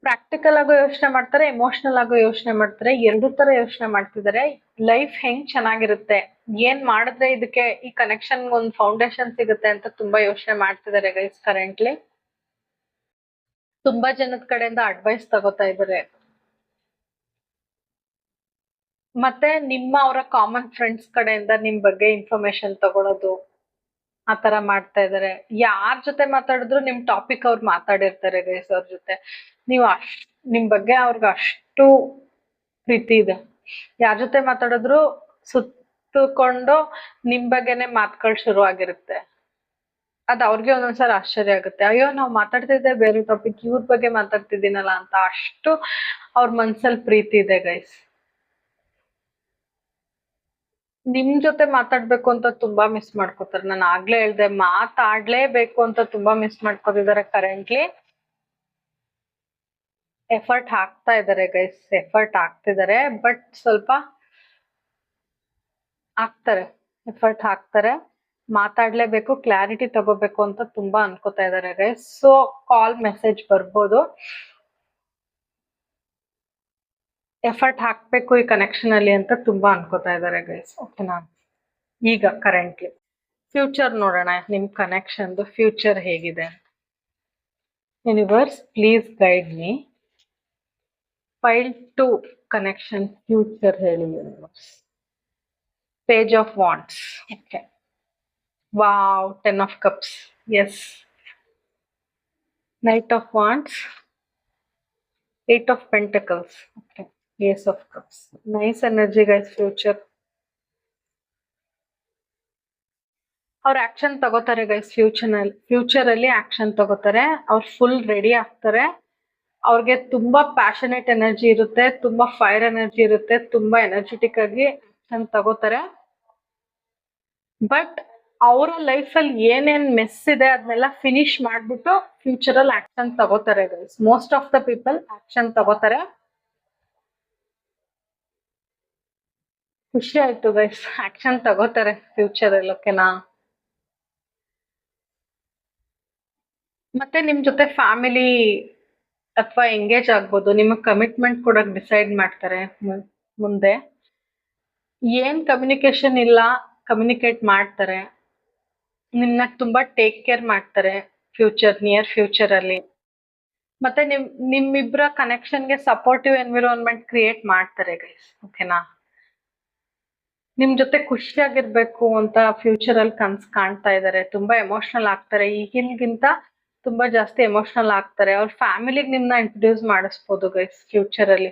ಪ್ರಾಕ್ಟಿಕಲ್ ಆಗು ಯೋಚನೆ ಮಾಡ್ತಾರೆ, ಎಮೋಷನಲ್ ಆಗು ಯೋಚನೆ ಮಾಡ್ತಾರೆ. ಎರಡು ತರ ಯೋಚನೆ ಮಾಡ್ತಿದ್ದಾರೆ. ಲೈಫ್ ಹೆಂಗ್ ಚೆನ್ನಾಗಿರುತ್ತೆ, ಏನ್ ಮಾಡಿದ್ರೆ ಇದಕ್ಕೆ ಈ ಕನೆಕ್ಷನ್ ಒಂದ್ ಫೌಂಡೇಶನ್ ಸಿಗುತ್ತೆ ಅಂತ ತುಂಬಾ ಯೋಚನೆ ಮಾಡ್ತಿದ್ದಾರೆ ಗೈಸ್ ಕರೆಂಟ್ಲಿ. ತುಂಬಾ ಜನದ ಕಡೆಯಿಂದ ಅಡ್ವೈಸ್ ತಗೋತಾ ಇದ್ದಾರೆ. ಮತ್ತೆ ನಿಮ್ಮ ಅವರ ಕಾಮನ್ ಫ್ರೆಂಡ್ಸ್ ಕಡೆಯಿಂದ ನಿಮ್ ಬಗ್ಗೆ ಇನ್ಫಾರ್ಮೇಶನ್ ತಗೊಳೋದು ಆತರ ಮಾಡ್ತಾ ಇದಾರೆ. ಯಾರ್ ಜೊತೆ ಮಾತಾಡಿದ್ರು ನಿಮ್ ಟಾಪಿಕ್ ಅವ್ರು ಮಾತಾಡಿರ್ತಾರೆ ಗೈಸ್ ಅವ್ರ ಜೊತೆ. ನೀವು ನಿಮ್ ಬಗ್ಗೆ ಅವ್ರಿಗೆ ಅಷ್ಟು ಪ್ರೀತಿ ಇದೆ. ಯಾರ್ ಜೊತೆ ಮಾತಾಡಿದ್ರು ಸುತ್ತಕೊಂಡು ನಿಮ್ ಬಗ್ಗೆನೆ ಮಾತುಗಳು ಶುರು ಆಗಿರುತ್ತೆ. ಅದ್ ಅವ್ರಿಗೆ ಒಂದೊಂದ್ಸಲ ಆಶ್ಚರ್ಯ ಆಗುತ್ತೆ. ಅಯ್ಯೋ ನಾವ್ ಮಾತಾಡ್ತಿದ್ದೆ ಬೇರೆ ಟಾಪಿಕ್, ಇವ್ರ ಬಗ್ಗೆ ಮಾತಾಡ್ತಿದ್ದೀನಲ್ಲ ಅಂತ. ಅಷ್ಟು ಅವ್ರ ಮನ್ಸಲ್ಲಿ ಪ್ರೀತಿ ಇದೆ ಗೈಸ್. ನಿಮ್ ಜೊತೆ ಮಾತಾಡ್ಬೇಕು ಅಂತ ತುಂಬಾ ಮಿಸ್ ಮಾಡ್ಕೋತಾರೆ. ನಾನು ಆಗ್ಲೇ ಹೇಳ್ದೆ, ಮಾತಾಡ್ಲೇಬೇಕು ಅಂತ ತುಂಬಾ ಮಿಸ್ ಮಾಡ್ಕೋತಿದ್ದಾರೆ ಕರೆಂಟ್ಲಿ. ಎಫರ್ಟ್ ಹಾಕ್ತಾ ಇದಾರೆ ಗೈಸ್, ಎಫರ್ಟ್ ಹಾಕ್ತಿದ್ದಾರೆ. ಬಟ್ ಸ್ವಲ್ಪ ಹಾಕ್ತಾರೆ, ಎಫರ್ಟ್ ಹಾಕ್ತಾರೆ. ಮಾತಾಡ್ಲೇಬೇಕು, ಕ್ಲಾರಿಟಿ ತಗೋಬೇಕು ಅಂತ ತುಂಬಾ ಅನ್ಕೋತಾ ಇದಾರೆ ಗೈಸ್. ಸೊ ಕಾಲ್ ಮೆಸೇಜ್ ಬರ್ಬೋದು. ಎಫರ್ಟ್ ಹಾಕ್ಬೇಕು ಈ ಕನೆಕ್ಷನ್ ಅಲ್ಲಿ ಅಂತ ತುಂಬಾ ಅನ್ಕೋತಾ ಇದಾರೆ ಗೈಸ್. ಓಕೆನಾ? ಈಗ ಕರೆಂಟ್ಲಿ ಫ್ಯೂಚರ್ ನೋಡೋಣ, ನಿಮ್ ಕನೆಕ್ಷನ್ದು ಫ್ಯೂಚರ್ ಹೇಗಿದೆ. Universe please guide me. Pile 2 connection future ಹೇಳಿ universe. Page of wands. Okay, wow, 10 of cups. Yes. Knight of wands, 8 of pentacles. Okay, ace of cups. Nice energy guys. Future ಅವ್ರ ಆಕ್ಷನ್ ತಗೋತಾರೆ ಗೈಸ್. ಫ್ಯೂಚರ್ ಅಲ್ಲಿ ಆಕ್ಷನ್ ತಗೋತಾರೆ. ಅವ್ರು ಫುಲ್ ರೆಡಿ ಆಗ್ತಾರೆ. ಅವ್ರಿಗೆ ತುಂಬಾ ಪ್ಯಾಷನೇಟ್ ಎನರ್ಜಿ ಇರುತ್ತೆ, ತುಂಬಾ ಫೈರ್ ಎನರ್ಜಿ ಇರುತ್ತೆ, ತುಂಬಾ ಎನರ್ಜೆಟಿಕ್ ಆಗಿ ಆಕ್ಷನ್ ತಗೋತಾರೆ. ಬಟ್ ಅವರ ಲೈಫ್ ಅಲ್ಲಿ ಏನೇನ್ ಮೆಸ್ ಇದೆ ಅದನ್ನೆಲ್ಲ ಫಿನಿಶ್ ಮಾಡ್ಬಿಟ್ಟು ಫ್ಯೂಚರ್ ಅಲ್ಲಿ ಆಕ್ಷನ್ ತಗೋತಾರೆ guys. Most of the people action ತಗೋತಾರೆ. ಖುಷಿ ಆಯ್ತು ಗೈಸ್, ಆಕ್ಷನ್ ತಗೋತಾರೆ ಫ್ಯೂಚರ್ ಅಲ್ಲಿ. ಓಕೆನಾ? ಮತ್ತೆ ನಿಮ್ ಜೊತೆ ಫ್ಯಾಮಿಲಿ ಅಥವಾ ಎಂಗೇಜ್ ಆಗ್ಬೋದು. ನಿಮಗೆ ಕಮಿಟ್ಮೆಂಟ್ ಕೊಡಕ್ ಡಿಸೈಡ್ ಮಾಡ್ತಾರೆ ಮುಂದೆ. ಏನ್ ಕಮ್ಯುನಿಕೇಶನ್ ಇಲ್ಲ, ಕಮ್ಯುನಿಕೇಟ್ ಮಾಡ್ತಾರೆ. ನಿಮ್ನ ತುಂಬಾ ಟೇಕ್ ಕೇರ್ ಮಾಡ್ತಾರೆ ನಿಯರ್ ಫ್ಯೂಚರ್ ಅಲ್ಲಿ. ಮತ್ತೆ ನಿಮ್ಮಿಬ್ಬರ ಕನೆಕ್ಷನ್ಗೆ ಸಪೋರ್ಟಿವ್ ಎನ್ವಿರಾನ್ಮೆಂಟ್ ಕ್ರಿಯೇಟ್ ಮಾಡ್ತಾರೆ ಗೈಸ್. ಓಕೆನಾ? ನಿಮ್ ಜೊತೆ ಖುಷಿಯಾಗಿರ್ಬೇಕು ಅಂತ ಫ್ಯೂಚರ್ ಅಲ್ಲಿ ಕನ್ಸ್ ಕಾಣ್ತಾ ಇದಾರೆ. ತುಂಬಾ ಎಮೋಷನಲ್ ಆಗ್ತಾರೆ, ಈಗಿನ್ಗಿಂತ ತುಂಬಾ ಜಾಸ್ತಿ ಎಮೋಷನಲ್ ಆಗ್ತಾರೆ. ಅವ್ರ ಫ್ಯಾಮಿಲಿಗೆ ನಿಮ್ನ ಇಂಟ್ರೊಡ್ಯೂಸ್ ಮಾಡಿಸ್ಬೋದು ಗೈಸ್ ಫ್ಯೂಚರ್ ಅಲ್ಲಿ.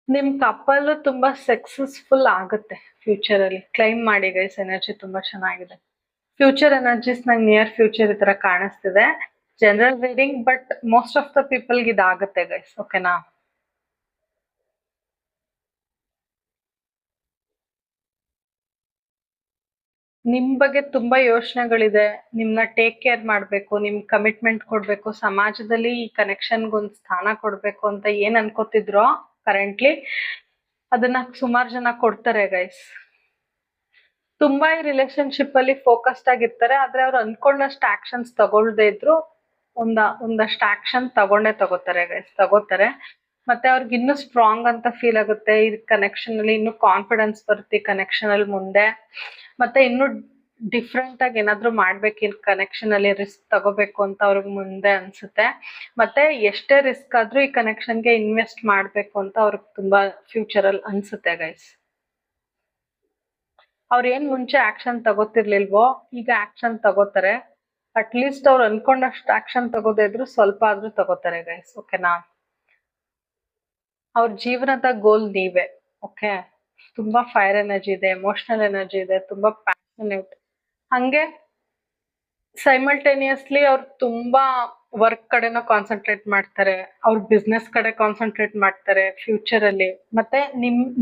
ನಿಮ್ ಕಪಲ್ ತುಂಬಾ ಸಕ್ಸಸ್ಫುಲ್ ಆಗುತ್ತೆ ಫ್ಯೂಚರ್ ಅಲ್ಲಿ. ಕ್ಲೈಮ್ ಮಾಡಿ ಗೈಸ್, ಎನರ್ಜಿ ತುಂಬಾ ಚೆನ್ನಾಗಿದೆ. ಫ್ಯೂಚರ್ ಎನರ್ಜೀಸ್ ನಂಗೆ ನಿಯರ್ ಫ್ಯೂಚರ್ ಈ ತರ ಕಾಣಿಸ್ತಿದೆ. General reading, but most of the ಪೀಪಲ್ಗೆ ಇದಾಗುತ್ತೆ ಗೈಸ್. ಓಕೆನಾ? ನಿಮ್ ಬಗ್ಗೆ ತುಂಬಾ ಯೋಚನೆಗಳಿದೆ. ನಿಮ್ನ ಟೇಕ್ ಕೇರ್ ಮಾಡ್ಬೇಕು, ನಿಮ್ ಕಮಿಟ್ಮೆಂಟ್ ಕೊಡ್ಬೇಕು, ಸಮಾಜದಲ್ಲಿ ಈ ಕನೆಕ್ಷನ್ಗೆ ಒಂದು ಸ್ಥಾನ ಕೊಡ್ಬೇಕು ಅಂತ ಏನ್ ಅನ್ಕೋತಿದ್ರೋ ಕರೆಂಟ್ಲಿ ಅದನ್ನ ಸುಮಾರು ಜನ ಕೊಡ್ತಾರೆ ಗೈಸ್. ತುಂಬಾ ಈ ರಿಲೇಶನ್ಶಿಪ್ ಅಲ್ಲಿ ಫೋಕಸ್ಡ್ ಆಗಿರ್ತಾರೆ. ಆದ್ರೆ ಅವ್ರು ಅನ್ಕೊಂಡಷ್ಟು ಆಕ್ಷನ್ಸ್ ತಗೊಳ್ದೇ ಇದ್ರು ಒಂದಷ್ಟು ಆಕ್ಷನ್ ತಗೋತಾರೆ ಗೈಸ್, ತಗೋತಾರೆ. ಮತ್ತೆ ಅವ್ರಿಗೆ ಇನ್ನೂ ಸ್ಟ್ರಾಂಗ್ ಅಂತ ಫೀಲ್ ಆಗುತ್ತೆ ಈ ಕನೆಕ್ಷನ್ ಅಲ್ಲಿ. ಇನ್ನು ಕಾನ್ಫಿಡೆನ್ಸ್ ಬರುತ್ತೆ ಈ ಕನೆಕ್ಷನ್ ಅಲ್ಲಿ ಮುಂದೆ. ಮತ್ತೆ ಇನ್ನು ಡಿಫ್ರೆಂಟ್ ಆಗಿ ಏನಾದ್ರು ಮಾಡ್ಬೇಕು ಈ ಕನೆಕ್ಷನ್ ಅಲ್ಲಿ, ರಿಸ್ಕ್ ತಗೋಬೇಕು ಅಂತ ಅವ್ರಿಗೆ ಮುಂದೆ ಅನ್ಸುತ್ತೆ. ಮತ್ತೆ ಎಷ್ಟೇ ರಿಸ್ಕ್ ಆದ್ರೂ ಈ ಕನೆಕ್ಷನ್ಗೆ ಇನ್ವೆಸ್ಟ್ ಮಾಡ್ಬೇಕು ಅಂತ ಅವ್ರಿಗೆ ತುಂಬಾ ಫ್ಯೂಚರ್ ಅಲ್ಲಿ ಅನ್ಸುತ್ತೆ ಗೈಸ್. ಅವ್ರ ಏನ್ ಮುಂಚೆ ಆಕ್ಷನ್ ತಗೋತಿರ್ಲಿಲ್ವೋ ಈಗ ಆಕ್ಷನ್ ತಗೋತಾರೆ. ಅಟ್ ಲೀಸ್ಟ್ ಅವ್ರು ಅನ್ಕೊಂಡಷ್ಟು ಆಕ್ಷನ್ ತಗೋದೇ ಇದ್ರು ಸ್ವಲ್ಪ ಆದ್ರೂ ತಗೋತಾರೆ ಗೈಸ್. ಓಕೆನಾ? ಅವ್ರ ಜೀವನದ ಗೋಲ್ ನೀವೇ. ಓಕೆ? ತುಂಬಾ ಫೈರ್ ಎನರ್ಜಿ ಇದೆ, ಎಮೋಷನಲ್ ಎನರ್ಜಿ ಇದೆ, ತುಂಬಾ ಪ್ಯಾಷನೇಟ್. ಹಂಗೆ ಸೈಮಲ್ಟೇನಿಯಸ್ಲಿ ಅವ್ರು ತುಂಬಾ ವರ್ಕ್ ಕಡೆನೂ ಕಾನ್ಸಂಟ್ರೇಟ್ ಮಾಡ್ತಾರೆ, ಅವ್ರ ಬಿಸ್ನೆಸ್ ಕಡೆ ಕಾನ್ಸಂಟ್ರೇಟ್ ಮಾಡ್ತಾರೆ ಫ್ಯೂಚರ್ ಅಲ್ಲಿ. ಮತ್ತೆ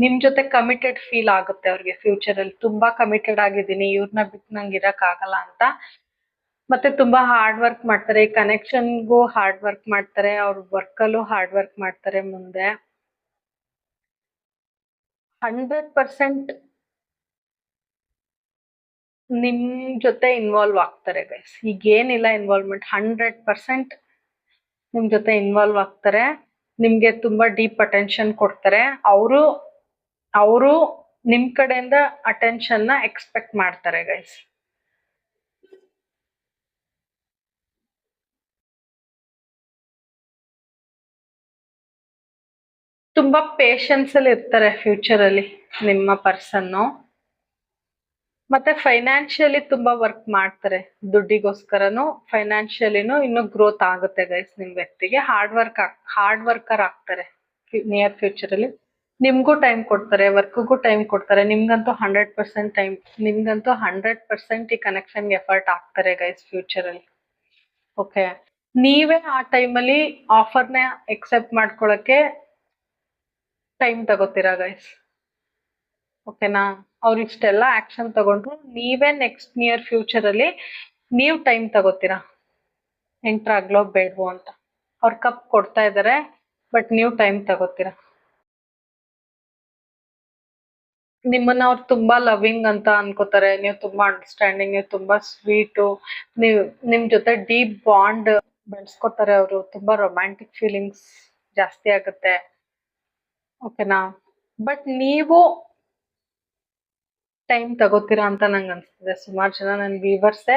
ನಿಮ್ ಜೊತೆ ಕಮಿಟೆಡ್ ಫೀಲ್ ಆಗುತ್ತೆ ಅವ್ರಿಗೆ ಫ್ಯೂಚರ್ ಅಲ್ಲಿ. ತುಂಬಾ ಕಮಿಟೆಡ್ ಆಗಿದ್ದೀನಿ, ಇವ್ರನ್ನ ಬಿಟ್ಟು ನಂಗೆ ಇರಕ್ ಆಗಲ್ಲ ಅಂತ. ಮತ್ತೆ ತುಂಬಾ ಹಾರ್ಡ್ ವರ್ಕ್ ಮಾಡ್ತಾರೆ, ಈ ಕನೆಕ್ಷನ್ಗೂ ಹಾರ್ಡ್ ವರ್ಕ್ ಮಾಡ್ತಾರೆ, ಅವ್ರ ವರ್ಕ್ ಅಲ್ಲೂ ಹಾರ್ಡ್ ವರ್ಕ್ ಮಾಡ್ತಾರೆ ಮುಂದೆ. 100% ನಿಮ್ ಜೊತೆ ಇನ್ವಾಲ್ವ್ ಆಗ್ತಾರೆ ಗೈಸ್. ಈಗ ಏನಿಲ್ಲ ಇನ್ವಾಲ್ವ್ಮೆಂಟ್, 100% ನಿಮ್ ಜೊತೆ ಇನ್ವಾಲ್ವ್ ಆಗ್ತಾರೆ. ನಿಮ್ಗೆ ತುಂಬಾ ಡೀಪ್ ಅಟೆನ್ಷನ್ ಕೊಡ್ತಾರೆ. ಅವರು ನಿಮ್ ಕಡೆಯಿಂದ ಅಟೆನ್ಷನ್ ನ ಎಕ್ಸ್ಪೆಕ್ಟ್ ಮಾಡ್ತಾರೆ ಗೈಸ್. ತುಂಬಾ ಪೇಶನ್ಸ್ ಅಲ್ಲಿ ಇರ್ತಾರೆ ಫ್ಯೂಚರ್ ಅಲ್ಲಿ ನಿಮ್ಮ ಪರ್ಸನ್ನು. ಮತ್ತೆ ಫೈನಾನ್ಷಿಯಲಿ ತುಂಬಾ ವರ್ಕ್ ಮಾಡ್ತಾರೆ, ದುಡ್ಡಿಗೋಸ್ಕರನು ಫೈನಾನ್ಷಿಯಲಿನೂ ಇನ್ನೂ ಗ್ರೋತ್ ಆಗುತ್ತೆ ಗೈಸ್. ನಿಮ್ ವ್ಯಕ್ತಿಗೆ ಹಾರ್ಡ್ ವರ್ಕರ್ ಆಗ್ತಾರೆ ನಿಯರ್ ಫ್ಯೂಚರ್ ಅಲ್ಲಿ. ನಿಮ್ಗೂ ಟೈಮ್ ಕೊಡ್ತಾರೆ, ವರ್ಕ್ಗೂ ಟೈಮ್ ಕೊಡ್ತಾರೆ. ನಿಮ್ಗಂತೂ 100% ಈ ಕನೆಕ್ಷನ್ಗೆ ಎಫರ್ಟ್ ಆಗ್ತಾರೆ ಗೈಸ್ ಫ್ಯೂಚರ್ ಅಲ್ಲಿ. ಓಕೆ, ನೀವೇ ಆ ಟೈಮಲ್ಲಿ ಆಫರ್ನ ಎಕ್ಸೆಪ್ಟ್ ಮಾಡ್ಕೊಳಕ್ಕೆ ಟೈಮ್ ತಗೋತೀರಾ ಗೈಸ್. ಓಕೆನಾ, ಅವ್ರು ಇಷ್ಟೆಲ್ಲ ಆಕ್ಷನ್ ತಗೊಂಡ್ರು, ನೀವೇ ನೆಕ್ಸ್ಟ್ ನಿಯರ್ ಫ್ಯೂಚರ್ ಅಲ್ಲಿ ನೀವು ಟೈಮ್ ತಗೋತೀರಾ ಎಂಟರ್ ಆಗ್ಲೋ ಬೇಡವೋ ಅಂತ. ಅವ್ರ ಕಪ್ ಕೊಡ್ತಾ ಇದಾರೆ, ಬಟ್ ನೀವು ಟೈಮ್ ತಗೋತೀರಾ. ನಿಮ್ಮನ್ನ ಅವ್ರು ತುಂಬಾ ಲವಿಂಗ್ ಅಂತ ಅನ್ಕೋತಾರೆ, ನೀವು ತುಂಬಾ ಅಂಡರ್ಸ್ಟ್ಯಾಂಡಿಂಗ್, ನೀವು ತುಂಬಾ ಸ್ವೀಟು, ನೀವು ನಿಮ್ ಜೊತೆ ಡೀಪ್ ಬಾಂಡ್ ಬೆಳೆಸ್ಕೋತಾರೆ. ಅವರು ತುಂಬಾ ರೊಮ್ಯಾಂಟಿಕ್ ಫೀಲಿಂಗ್ಸ್ ಜಾಸ್ತಿ ಆಗುತ್ತೆ. ಓಕೆನಾ, ಬಟ್ ನೀವು ಟೈಮ್ ತಗೋತೀರಾ ಅಂತ ನಂಗೆ ಅನ್ಸ್ತಿದೆ. ಸುಮಾರು ಜನ ನನ್ನ ವ್ಯೂವರ್ಸೇ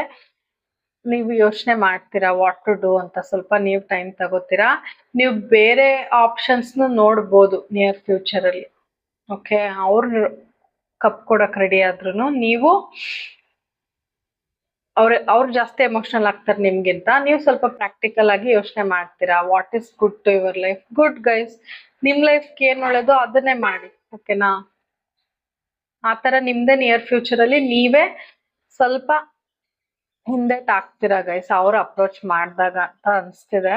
ನೀವು ಯೋಚನೆ ಮಾಡ್ತೀರಾ ವಾಟ್ ಟು ಡೂ ಅಂತ. ಸ್ವಲ್ಪ ನೀವು ಟೈಮ್ ತಗೋತೀರಾ, ನೀವು ಬೇರೆ ಆಪ್ಷನ್ಸ್ನು ನೋಡ್ಬೋದು ನಿಯರ್ ಫ್ಯೂಚರ್ ಅಲ್ಲಿ. ಓಕೆ, ಅವ್ರು ಕಪ್ ಕೊಡಕ್ ರೆಡಿ ಆದ್ರೂ ನೀವು ಅವ್ರು ಜಾಸ್ತಿ ಎಮೋಷನಲ್ ಆಗ್ತಾರೆ ನಿಮ್ಗಿಂತ. ನೀವು ಸ್ವಲ್ಪ ಪ್ರಾಕ್ಟಿಕಲ್ ಆಗಿ ಯೋಚನೆ ಮಾಡ್ತೀರಾ what is good to your life. Good guys, ನಿಮ್ ಲೈಫ್ಗೆ ಏನ್ ಒಳ್ಳೇದು ಅದನ್ನೇ ಮಾಡಿ. ಓಕೆನಾ, ಆತರ ನಿಮ್ದೇ ನಿಯರ್ ಫ್ಯೂಚರ್ ಅಲ್ಲಿ ನೀವೇ ಸ್ವಲ್ಪ ಹಿಂದೆಟ್ ಆಗ್ತೀರಾ ಗೈಸ್, ಅವ್ರು ಅಪ್ರೋಚ್ ಮಾಡಿದಾಗ ಅಂತ ಅನ್ಸ್ತಿದೆ.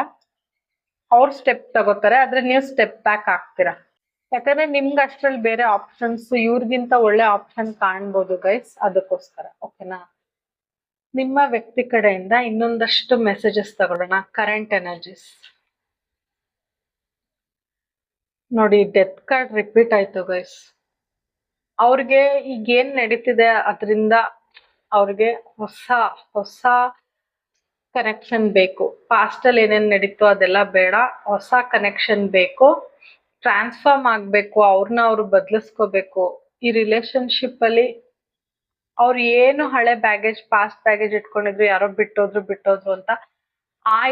ಅವ್ರು ಸ್ಟೆಪ್ ತಗೋತಾರೆ, ಆದ್ರೆ ನೀವು ಸ್ಟೆಪ್ ಬ್ಯಾಕ್ ಆಗ್ತೀರಾ. ಯಾಕಂದ್ರೆ ನಿಮ್ಗೆ ಅಷ್ಟ್ರಲ್ಲಿ ಬೇರೆ ಆಪ್ಷನ್ಸ್ ಇವ್ರಿಗಿಂತ ಒಳ್ಳೆ ಆಪ್ಷನ್ ಕಾಣ್ಬೋದು ಗೈಸ್, ಅದಕ್ಕೋಸ್ಕರ. ಓಕೆನಾ, ನಿಮ್ಮ ವ್ಯಕ್ತಿ ಕಡೆಯಿಂದ ಇನ್ನೊಂದಷ್ಟು ಮೆಸೇಜಸ್ ತಗೊಳ್ಳೋಣ. ಕರೆಂಟ್ ಎನರ್ಜೀಸ್ ನೋಡಿ, ಡೆತ್ ಕಾರ್ಡ್ ರಿಪೀಟ್ ಆಯ್ತು ಗೈಸ್. ಅವ್ರಿಗೆ ಈಗ ಏನ್ ನಡೀತಿದೆ ಅದರಿಂದ ಅವ್ರಿಗೆ ಹೊಸ ಹೊಸ ಕನೆಕ್ಷನ್ ಬೇಕು. ಪಾಸ್ಟ್ ಅಲ್ಲಿ ಏನೇನ್ ನಡೀತು ಅದೆಲ್ಲ ಬೇಡ, ಹೊಸ ಕನೆಕ್ಷನ್ ಬೇಕು. ಟ್ರಾನ್ಸ್ಫಾರ್ಮ್ ಆಗ್ಬೇಕು, ಅವ್ರನ್ನ ಅವ್ರು ಬದಲಿಸ್ಕೋಬೇಕು. ಈ ರಿಲೇಶನ್ಶಿಪ್ ಅಲ್ಲಿ ಅವ್ರು ಏನು ಹಳೆ ಪಾಸ್ಟ್ ಬ್ಯಾಗೇಜ್ ಇಟ್ಕೊಂಡಿದ್ರು, ಯಾರೋ ಬಿಟ್ಟೋದ್ರು ಅಂತ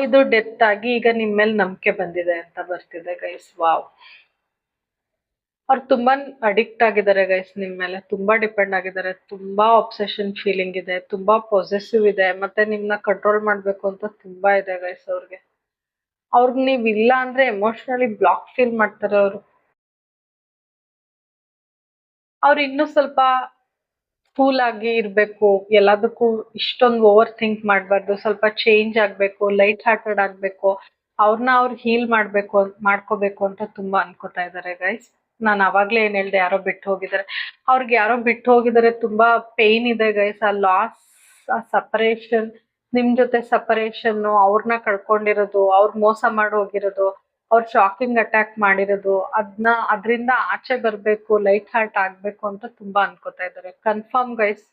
ಇದು ಡೆತ್ ಆಗಿ ಈಗ ನಿಮ್ ಮೇಲೆ ನಂಬಿಕೆ ಬಂದಿದೆ ಅಂತ ಬರ್ತಿದೆ ಗೈಸ್. ವಾವ್, ಅವ್ರು ತುಂಬಾ ಅಡಿಕ್ಟ್ ಆಗಿದ್ದಾರೆ ಗೈಸ್, ನಿಮ್ ಮೇಲೆ ತುಂಬಾ ಡಿಪೆಂಡ್ ಆಗಿದ್ದಾರೆ. ತುಂಬಾ ಆಬ್ಸೆಷನ್ ಫೀಲಿಂಗ್ ಇದೆ, ತುಂಬಾ ಪೊಸೆಸಿವ್ ಇದೆ, ಮತ್ತೆ ನಿಮ್ನ ಕಂಟ್ರೋಲ್ ಮಾಡ್ಬೇಕು ಅಂತ ತುಂಬಾ ಇದೆ ಗೈಸ್ ಅವ್ರಿಗೆ. ಅವ್ರಿಗೆ ನೀವ್ ಇಲ್ಲ ಅಂದ್ರೆ ಎಮೋಷನಲಿ ಬ್ಲಾಕ್ ಫೀಲ್ ಮಾಡ್ತಾರೆ ಅವರು. ಅವ್ರು ಇನ್ನೂ ಸ್ವಲ್ಪ ಕೂಲ್ ಆಗಿ ಇರ್ಬೇಕು, ಎಲ್ಲದಕ್ಕೂ ಇಷ್ಟೊಂದು ಓವರ್ ಥಿಂಕ್ ಮಾಡ್ಬಾರ್ದು, ಸ್ವಲ್ಪ ಚೇಂಜ್ ಆಗ್ಬೇಕು, ಲೈಟ್ ಹಾರ್ಟೆಡ್ ಆಗ್ಬೇಕು, ಅವ್ರನ್ನ ಅವ್ರು ಹೀಲ್ ಮಾಡ್ಕೋಬೇಕು ಅಂತ ತುಂಬಾ ಅನ್ಕೋತಾ ಇದ್ದಾರೆ ಗೈಸ್. ನಾನು ಅವಾಗ್ಲೇ ಏನ್ ಹೇಳ್ದೆ, ಯಾರೋ ಬಿಟ್ಟು ಹೋಗಿದ್ದಾರೆ. ಅವ್ರಿಗೆ ಯಾರೋ ಬಿಟ್ಟು ಹೋಗಿದ್ದಾರೆ, ತುಂಬಾ ಪೇನ್ ಇದೆ ಗೈಸ್. ಆ ಲಾಸ್, ಆ ಸಪರೇಷನ್, ನಿಮ್ ಜೊತೆ ಸಪರೇಷನ್, ಅವ್ರನ್ನ ಕಳ್ಕೊಂಡಿರೋದು, ಅವ್ರ ಮೋಸ ಮಾಡಿ ಹೋಗಿರೋದು, ಅವ್ರ ಶಾಕಿಂಗ್ ಅಟ್ಯಾಕ್ ಮಾಡಿರೋದು, ಅದ್ರಿಂದ ಆಚೆ ಬರ್ಬೇಕು, ಲೈಟ್ ಹಾರ್ಟ್ ಆಗ್ಬೇಕು ಅಂತ ತುಂಬಾ ಅನ್ಕೋತಾ ಇದ್ದಾರೆ. ಕನ್ಫರ್ಮ್ ಗೈಸ್,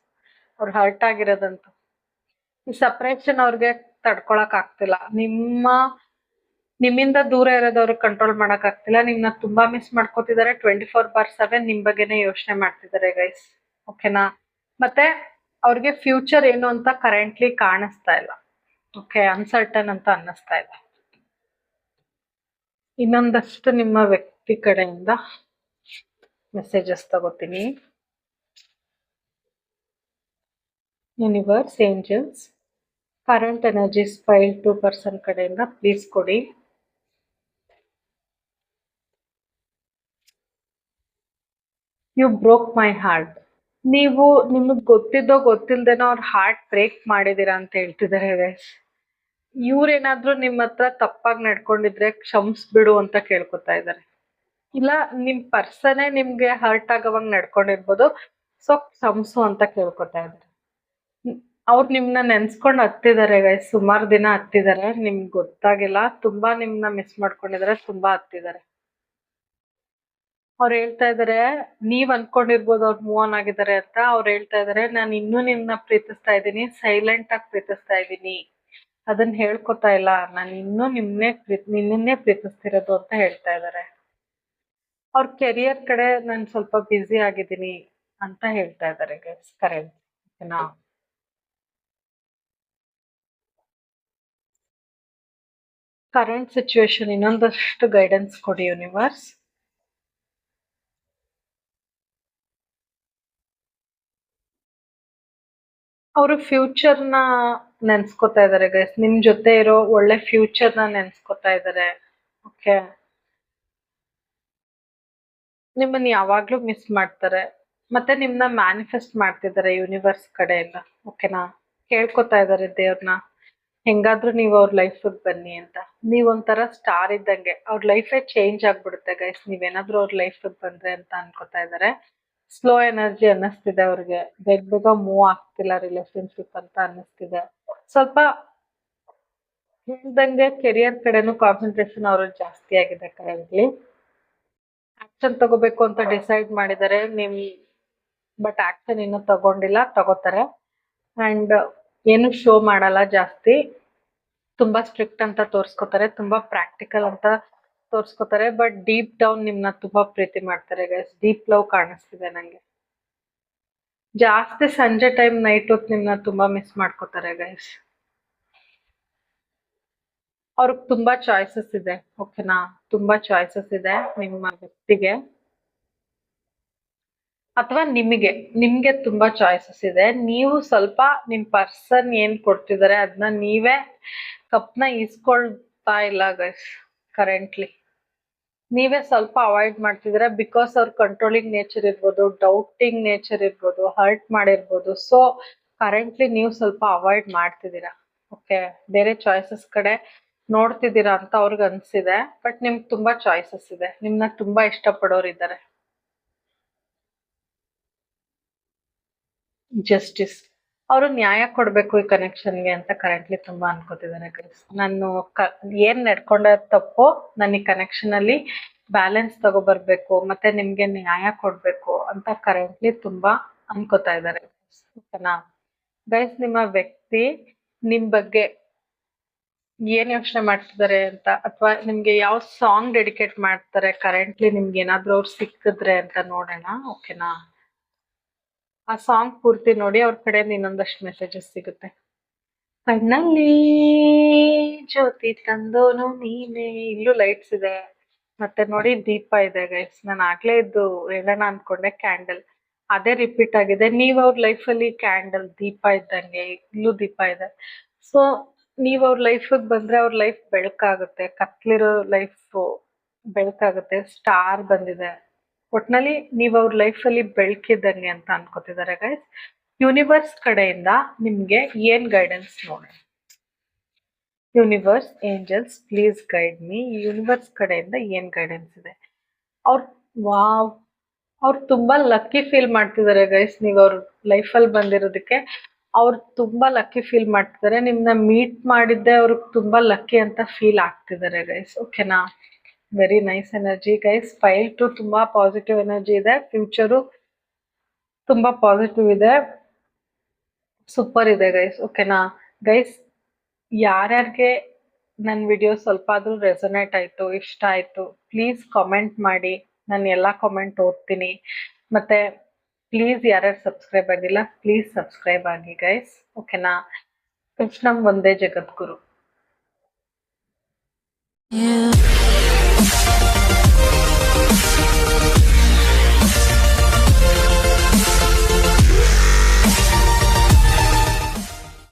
ಅವ್ರು ಹರ್ಟ್ ಆಗಿರೋದಂತ. ಈ ಸಪರೇಷನ್ ಅವ್ರಿಗೆ ತಡ್ಕೊಳಕ್ ಆಗ್ತಿಲ್ಲ. ನಿಮ್ಮಿಂದ ದೂರ ಇರೋದವ್ರಿಗೆ ಕಂಟ್ರೋಲ್ ಮಾಡಕ್ ಆಗ್ತಿಲ್ಲ. ನಿಮ್ನ ತುಂಬಾ ಮಿಸ್ ಮಾಡ್ಕೋತಿದ್ದಾರೆ. 24/7 ನಿಮ್ ಬಗ್ಗೆನೇ ಯೋಚನೆ ಮಾಡ್ತಿದ್ದಾರೆ ಗೈಸ್. ಓಕೆನಾ, ಮತ್ತೆ ಅವ್ರಿಗೆ ಫ್ಯೂಚರ್ ಏನು ಅಂತ ಕರೆಂಟ್ಲಿ ಕಾಣಿಸ್ತಾ ಇಲ್ಲ. ಓಕೆ, ಅನ್ಸರ್ಟನ್ ಅಂತ ಅನ್ನಿಸ್ತಾ ಇದೆ. ಇನ್ನೊಂದಷ್ಟು ನಿಮ್ಮ ವ್ಯಕ್ತಿ ಕಡೆಯಿಂದ ಮೆಸೇಜಸ್ ತಗೋತೀನಿ. Universe, angels, current energies file 2% ಕಡೆಯಿಂದ ಪ್ಲೀಸ್ ಕೊಡಿ. You broke my heart. ನೀವು ನಿಮಗ್ ಗೊತ್ತಿದ್ದೋ ಗೊತ್ತಿಲ್ದೇನೋ ಅವ್ರ ಹಾರ್ಟ್ ಬ್ರೇಕ್ ಮಾಡಿದೀರಾ ಅಂತ ಹೇಳ್ತಿದ್ದಾರೆ ಗೈಸ್. ಇವ್ರೇನಾದ್ರೂ ನಿಮ್ಮ ಹತ್ರ ತಪ್ಪಾಗಿ ನಡ್ಕೊಂಡಿದ್ರೆ ಕ್ಷಮಿಸ್ಬಿಡು ಅಂತ ಕೇಳ್ಕೊತಾ ಇದ್ದಾರೆ. ಇಲ್ಲ ನಿಮ್ ಪರ್ಸನೇ ನಿಮ್ಗೆ ಹರ್ಟ್ ಆಗೋವಾಗ ನಡ್ಕೊಂಡಿರ್ಬೋದು, ಸೊ ಕ್ಷಮಿಸು ಅಂತ ಕೇಳ್ಕೊತಾ ಇದ್ದಾರೆ. ಅವ್ರು ನಿಮ್ನ ನೆನ್ಸ್ಕೊಂಡ್ ಹತ್ತಿದ್ದಾರೆ ಗೈಸ್, ಸುಮಾರು ದಿನ ಹತ್ತಿದ್ದಾರೆ, ನಿಮ್ಗೆ ಗೊತ್ತಾಗಿಲ್ಲ. ತುಂಬಾ ನಿಮ್ನ ಮಿಸ್ ಮಾಡ್ಕೊಂಡಿದ್ದಾರೆ, ತುಂಬಾ ಹತ್ತಿದ್ದಾರೆ. ಅವ್ರು ಹೇಳ್ತಾ ಇದಾರೆ, ನೀವ್ ಅನ್ಕೊಂಡಿರ್ಬೋದು ಅವ್ರು ಮೂವ್ ಆನ್ ಆಗಿದ್ದಾರೆ ಅಂತ. ಅವ್ರು ಹೇಳ್ತಾ ಇದಾರೆ, ನಾನು ಇನ್ನೂ ನಿಮ್ನ ಪ್ರೀತಿಸ್ತಾ ಇದ್ದೀನಿ, ಸೈಲೆಂಟ್ ಆಗಿ ಪ್ರೀತಿಸ್ತಾ ಇದ್ದೀನಿ, ಅದನ್ನ ಹೇಳ್ಕೊತಾ ಇಲ್ಲ, ನಾನು ಇನ್ನೂ ನಿನ್ನನ್ನೇ ಪ್ರೀತಿಸ್ತಿರೋದು ಅಂತ ಹೇಳ್ತಾ ಇದಾರೆ. ಅವ್ರ ಕೆರಿಯರ್ ಕಡೆ ನಾನು ಸ್ವಲ್ಪ ಬ್ಯುಸಿ ಆಗಿದ್ದೀನಿ ಅಂತ ಹೇಳ್ತಾ ಇದಾರೆ ಗೈಸ್. ಕರೆಕ್ಟ್, ಓಕೆನಾ. ಕರೆಂಟ್ ಸಿಚುವೇಶನ್ ಇನ್ನೊಂದಷ್ಟು ಗೈಡೆನ್ಸ್ ಕೊಡಿ ಯೂನಿವರ್ಸ್. ಅವರು ಫ್ಯೂಚರ್ನ ನೆನ್ಸ್ಕೊತಾ ಇದಾರೆ ಗೈಸ್. ನಿಮ್ ಜೊತೆ ಇರೋ ಒಳ್ಳೆ ಫ್ಯೂಚರ್ನ ನೆನ್ಸ್ಕೊತಾ ಇದಾರೆ. ಓಕೆ, ನಿಮ್ಮನ್ನ ಯಾವಾಗ್ಲೂ ಮಿಸ್ ಮಾಡ್ತಾರೆ. ಮತ್ತೆ ನಿಮ್ನ ಮ್ಯಾನಿಫೆಸ್ಟ್ ಮಾಡ್ತಿದ್ದಾರೆ ಯೂನಿವರ್ಸ್ ಕಡೆಯಿಂದ. ಓಕೆನಾ, ಕೇಳ್ಕೊತಾ ಇದಾರೆ ದೇವ್ರನ್ನ, ಹೆಂಗಾದ್ರೂ ನೀವು ಅವ್ರ ಲೈಫ್ ಬನ್ನಿ ಅಂತ. ನೀವ್ ಒಂಥರ ಸ್ಟಾರ್ ಇದ್ದಂಗೆ, ಅವ್ರ ಲೈಫೇ ಚೇಂಜ್ ಆಗ್ಬಿಡುತ್ತೆ ಗೈಸ್ ನೀವೇನಾದ್ರೂ ಅವ್ರ ಲೈಫ್ ಬಂದ್ರೆ ಅಂತ ಅನ್ಕೋತಾ ಇದಾರೆ. ಸ್ಲೋ ಎನರ್ಜಿ ಅನ್ನಿಸ್ತಿದೆ ಅವ್ರಿಗೆ, ಬೇಗ ಬೇಗ ಮೂವ್ ಆಗ್ತಿಲ್ಲ ರಿಲೇಶನ್ಶಿಪ್ ಅಂತ ಅನ್ನಿಸ್ತಿದೆ. ಸ್ವಲ್ಪ ಹೇಳ್ದಂಗೆ ಕೆರಿಯರ್ ಕಡೆನೂ ಕಾನ್ಸಂಟ್ರೇಷನ್ ಅವ್ರಿಗೆ ಜಾಸ್ತಿ ಆಗಿದೆ ಕರೆಂಟ್ಲಿ. ಆಕ್ಷನ್ ತಗೋಬೇಕು ಅಂತ ಡಿಸೈಡ್ ಮಾಡಿದ್ದಾರೆ ನಿಮ್, ಬಟ್ ಆಕ್ಷನ್ ಇನ್ನೂ ತಗೊಂಡಿಲ್ಲ, ತಗೋತಾರೆ. ಅಂಡ್ ಏನು ಶೋ ಮಾಡಲ್ಲ ಜಾಸ್ತಿ, ತುಂಬಾ ಸ್ಟ್ರಿಕ್ಟ್ ಅಂತ ತೋರ್ಸ್ಕೊತಾರೆ, ತುಂಬಾ ಪ್ರಾಕ್ಟಿಕಲ್ ಅಂತ ತೋರ್ಸ್ಕೊತಾರೆ. ಬಟ್ ಡೀಪ್ ಡೌನ್ ನಿಮ್ನ ತುಂಬಾ ಪ್ರೀತಿ ಮಾಡ್ತಾರೆ ಗೈಸ್. ಡೀಪ್ ಲವ್ ಕಾಣಿಸ್ತಿದೆ ನಂಗೆ. ಜಾಸ್ತಿ ಸಂಜೆ ಟೈಮ್ ನೈಟ್ ಹೊತ್ತು ನಿಮ್ನ ತುಂಬಾ ಮಿಸ್ ಮಾಡ್ಕೋತಾರೆ ಗೈಸ್. ಅವ್ರಿಗೆ ತುಂಬಾ ಚಾಯ್ಸಸ್ ಇದೆ. ಓಕೆನಾ, ತುಂಬಾ ಚಾಯ್ಸಸ್ ಇದೆ ನಿಮ್ಮ ವ್ಯಕ್ತಿಗೆ, ಅಥವಾ ನಿಮ್ಗೆ ತುಂಬಾ ಚಾಯ್ಸಸ್ ಇದೆ. ನೀವು ಸ್ವಲ್ಪ ನಿಮ್ ಪರ್ಸನ್ ಏನ್ ಕೊಡ್ತಿದ್ದಾರೆ ಅದನ್ನ ನೀವೇ ಕಪ್ನ ಇಸ್ಕೊಳ್ತಾ ಇಲ್ಲ ಗೈಸ್. ಕರೆಂಟ್ಲಿ ನೀವೇ ಸ್ವಲ್ಪ ಅವಾಯ್ಡ್ ಮಾಡ್ತಿದ್ದೀರಾ, ಬಿಕಾಸ್ ಅವ್ರ ಕಂಟ್ರೋಲಿಂಗ್ ನೇಚರ್ ಇರ್ಬೋದು, ಡೌಟಿಂಗ್ ನೇಚರ್ ಇರ್ಬೋದು, ಹರ್ಟ್ ಮಾಡಿರ್ಬೋದು. ಸೊ ಕರೆಂಟ್ಲಿ ನೀವು ಸ್ವಲ್ಪ ಅವಾಯ್ಡ್ ಮಾಡ್ತಿದ್ದೀರಾ. ಓಕೆ, ಬೇರೆ ಚಾಯ್ಸಸ್ ಕಡೆ ನೋಡ್ತಿದ್ದೀರಾ ಅಂತ ಅವ್ರಿಗೆ ಅನ್ಸಿದೆ. ಬಟ್ ನಿಮ್ಗೆ ತುಂಬಾ ಚಾಯ್ಸಸ್ ಇದೆ, ನಿಮ್ನ ತುಂಬಾ ಇಷ್ಟಪಡೋರು ಇದ್ದಾರೆ. ಜಸ್ಟಿಸ್, ಅವರು ನ್ಯಾಯ ಕೊಡ್ಬೇಕು ಈ ಕನೆಕ್ಷನ್ಗೆ ಅಂತ ಕರೆಂಟ್ಲಿ ತುಂಬಾ ಅನ್ಕೋತಿದ್ದಾರೆ ಗೈಸ್. ನಾನು ಏನ್ ನಡ್ಕೊಂಡ ತಪ್ಪೋ, ನಾನು ಈ ಕನೆಕ್ಷನ್ ಅಲ್ಲಿ ಬ್ಯಾಲೆನ್ಸ್ ತಗೋಬರ್ಬೇಕು, ಮತ್ತೆ ನಿಮ್ಗೆ ನ್ಯಾಯ ಕೊಡ್ಬೇಕು ಅಂತ ಕರೆಂಟ್ಲಿ ತುಂಬಾ ಅನ್ಕೋತಾ ಇದ್ದಾರೆ. ಓಕೆನಾ ಗೈಸ್, ನಿಮ್ಮ ವ್ಯಕ್ತಿ ನಿಮ್ ಬಗ್ಗೆ ಏನ್ ಯೋಚನೆ ಮಾಡ್ತಿದ್ದಾರೆ ಅಂತ, ಅಥವಾ ನಿಮ್ಗೆ ಯಾವ ಸಾಂಗ್ ಡೆಡಿಕೇಟ್ ಮಾಡ್ತಾರೆ ಕರೆಂಟ್ಲಿ ನಿಮ್ಗೆ ಏನಾದ್ರೂ ಅವ್ರು ಸಿಕ್ಕಿದ್ರೆ ಅಂತ ನೋಡೋಣ. ಓಕೆನಾ, ಆ ಸಾಂಗ್ ಪೂರ್ತಿ ನೋಡಿ, ಅವ್ರ ಕಡೆಯಿಂದ ಇನ್ನೊಂದಷ್ಟು ಮೆಸೇಜಸ್ ಸಿಗುತ್ತೆ. ಕಣ್ಣಲ್ಲಿ ಜ್ಯೋತಿ ತಂದೋನು ನೀನೆ, ಇಲ್ಲೂ ಲೈಟ್ಸ್ ಇದೆ, ಮತ್ತೆ ನೋಡಿ ದೀಪ ಇದೆ ಗೈಸ್. ನಾನು ಆಗ್ಲೇ ಇದ್ದು ಹೇಳೋಣ ಅನ್ಕೊಂಡೆ ಕ್ಯಾಂಡಲ್, ಅದೇ ರಿಪೀಟ್ ಆಗಿದೆ. ನೀವ್ ಅವ್ರ ಲೈಫಲ್ಲಿ ಕ್ಯಾಂಡಲ್, ದೀಪ ಇದ್ದಂಗೆ, ಇಲ್ಲೂ ದೀಪ ಇದೆ. ಸೊ ನೀವ್ ಅವ್ರ ಲೈಫಿಗೆ ಬಂದ್ರೆ ಅವ್ರ ಲೈಫ್ ಬೆಳಕಾಗುತ್ತೆ, ಕತ್ಲಿರೋ ಲೈಫ್ ಬೆಳಕಾಗುತ್ತೆ. ಸ್ಟಾರ್ ಬಂದಿದೆ, ಒಟ್ನಲ್ಲಿ ನೀವ್ ಅವ್ರ ಲೈಫಲ್ಲಿ ಬೆಳಕಿದ್ದಂಗೆ ಅಂತ ಅನ್ಕೋತಿದ್ದಾರೆ ಗೈಸ್. ಯೂನಿವರ್ಸ್ ಕಡೆಯಿಂದ ನಿಮ್ಗೆ ಏನ್ ಗೈಡೆನ್ಸ್ ನೋಡಿ. Universe, angels please guide me. Universe ಕಡೆಯಿಂದ ಏನ್ ಗೈಡೆನ್ಸ್ ಇದೆ? ಅವ್ರು ವಾವ್, ಅವ್ರು ತುಂಬಾ ಲಕ್ಕಿ ಫೀಲ್ ಮಾಡ್ತಿದ್ದಾರೆ ಗೈಸ್ ನೀವ್ ಅವ್ರ ಲೈಫಲ್ಲಿ ಬಂದಿರೋದಕ್ಕೆ. ಅವ್ರು ತುಂಬಾ ಲಕ್ಕಿ ಫೀಲ್ ಮಾಡ್ತಿದ್ದಾರೆ, ನಿಮ್ನ ಮೀಟ್ ಮಾಡಿದ್ದೆ ಅವ್ರಿಗೆ ತುಂಬಾ ಲಕ್ಕಿ ಅಂತ ಫೀಲ್ ಆಗ್ತಿದ್ದಾರೆ ಗೈಸ್. ಓಕೆನಾ, ವೆರಿ ನೈಸ್ ಎನರ್ಜಿ ಗೈಸ್. 5 ತುಂಬಾ ಪಾಸಿಟಿವ್ ಎನರ್ಜಿ ಇದೆ, ಫ್ಯೂಚರು ತುಂಬಾ ಪಾಸಿಟಿವ್ ಇದೆ, ಸೂಪರ್ ಇದೆ ಗೈಸ್. ಓಕೆನಾ ಗೈಸ್, ಯಾರ್ಯಾರಿಗೆ ನನ್ನ ವಿಡಿಯೋ ಸ್ವಲ್ಪ ಆದ್ರೂ ರೆಸೊನೇಟ್ ಆಯ್ತು, ಇಷ್ಟ ಆಯ್ತು, ಪ್ಲೀಸ್ ಕಾಮೆಂಟ್ ಮಾಡಿ. ನಾನು ಎಲ್ಲ ಕಾಮೆಂಟ್ ಓದ್ತೀನಿ. ಮತ್ತೆ ಪ್ಲೀಸ್ ಯಾರ್ಯಾರು ಸಬ್ಸ್ಕ್ರೈಬ್ ಆಗಿಲ್ಲ, ಪ್ಲೀಸ್ ಸಬ್ಸ್ಕ್ರೈಬ್ ಆಗಿ ಗೈಸ್. ಓಕೆನಾ, ಕೃಷ್ಣಂ ಒಂದೇ ಜಗದ್ಗುರು.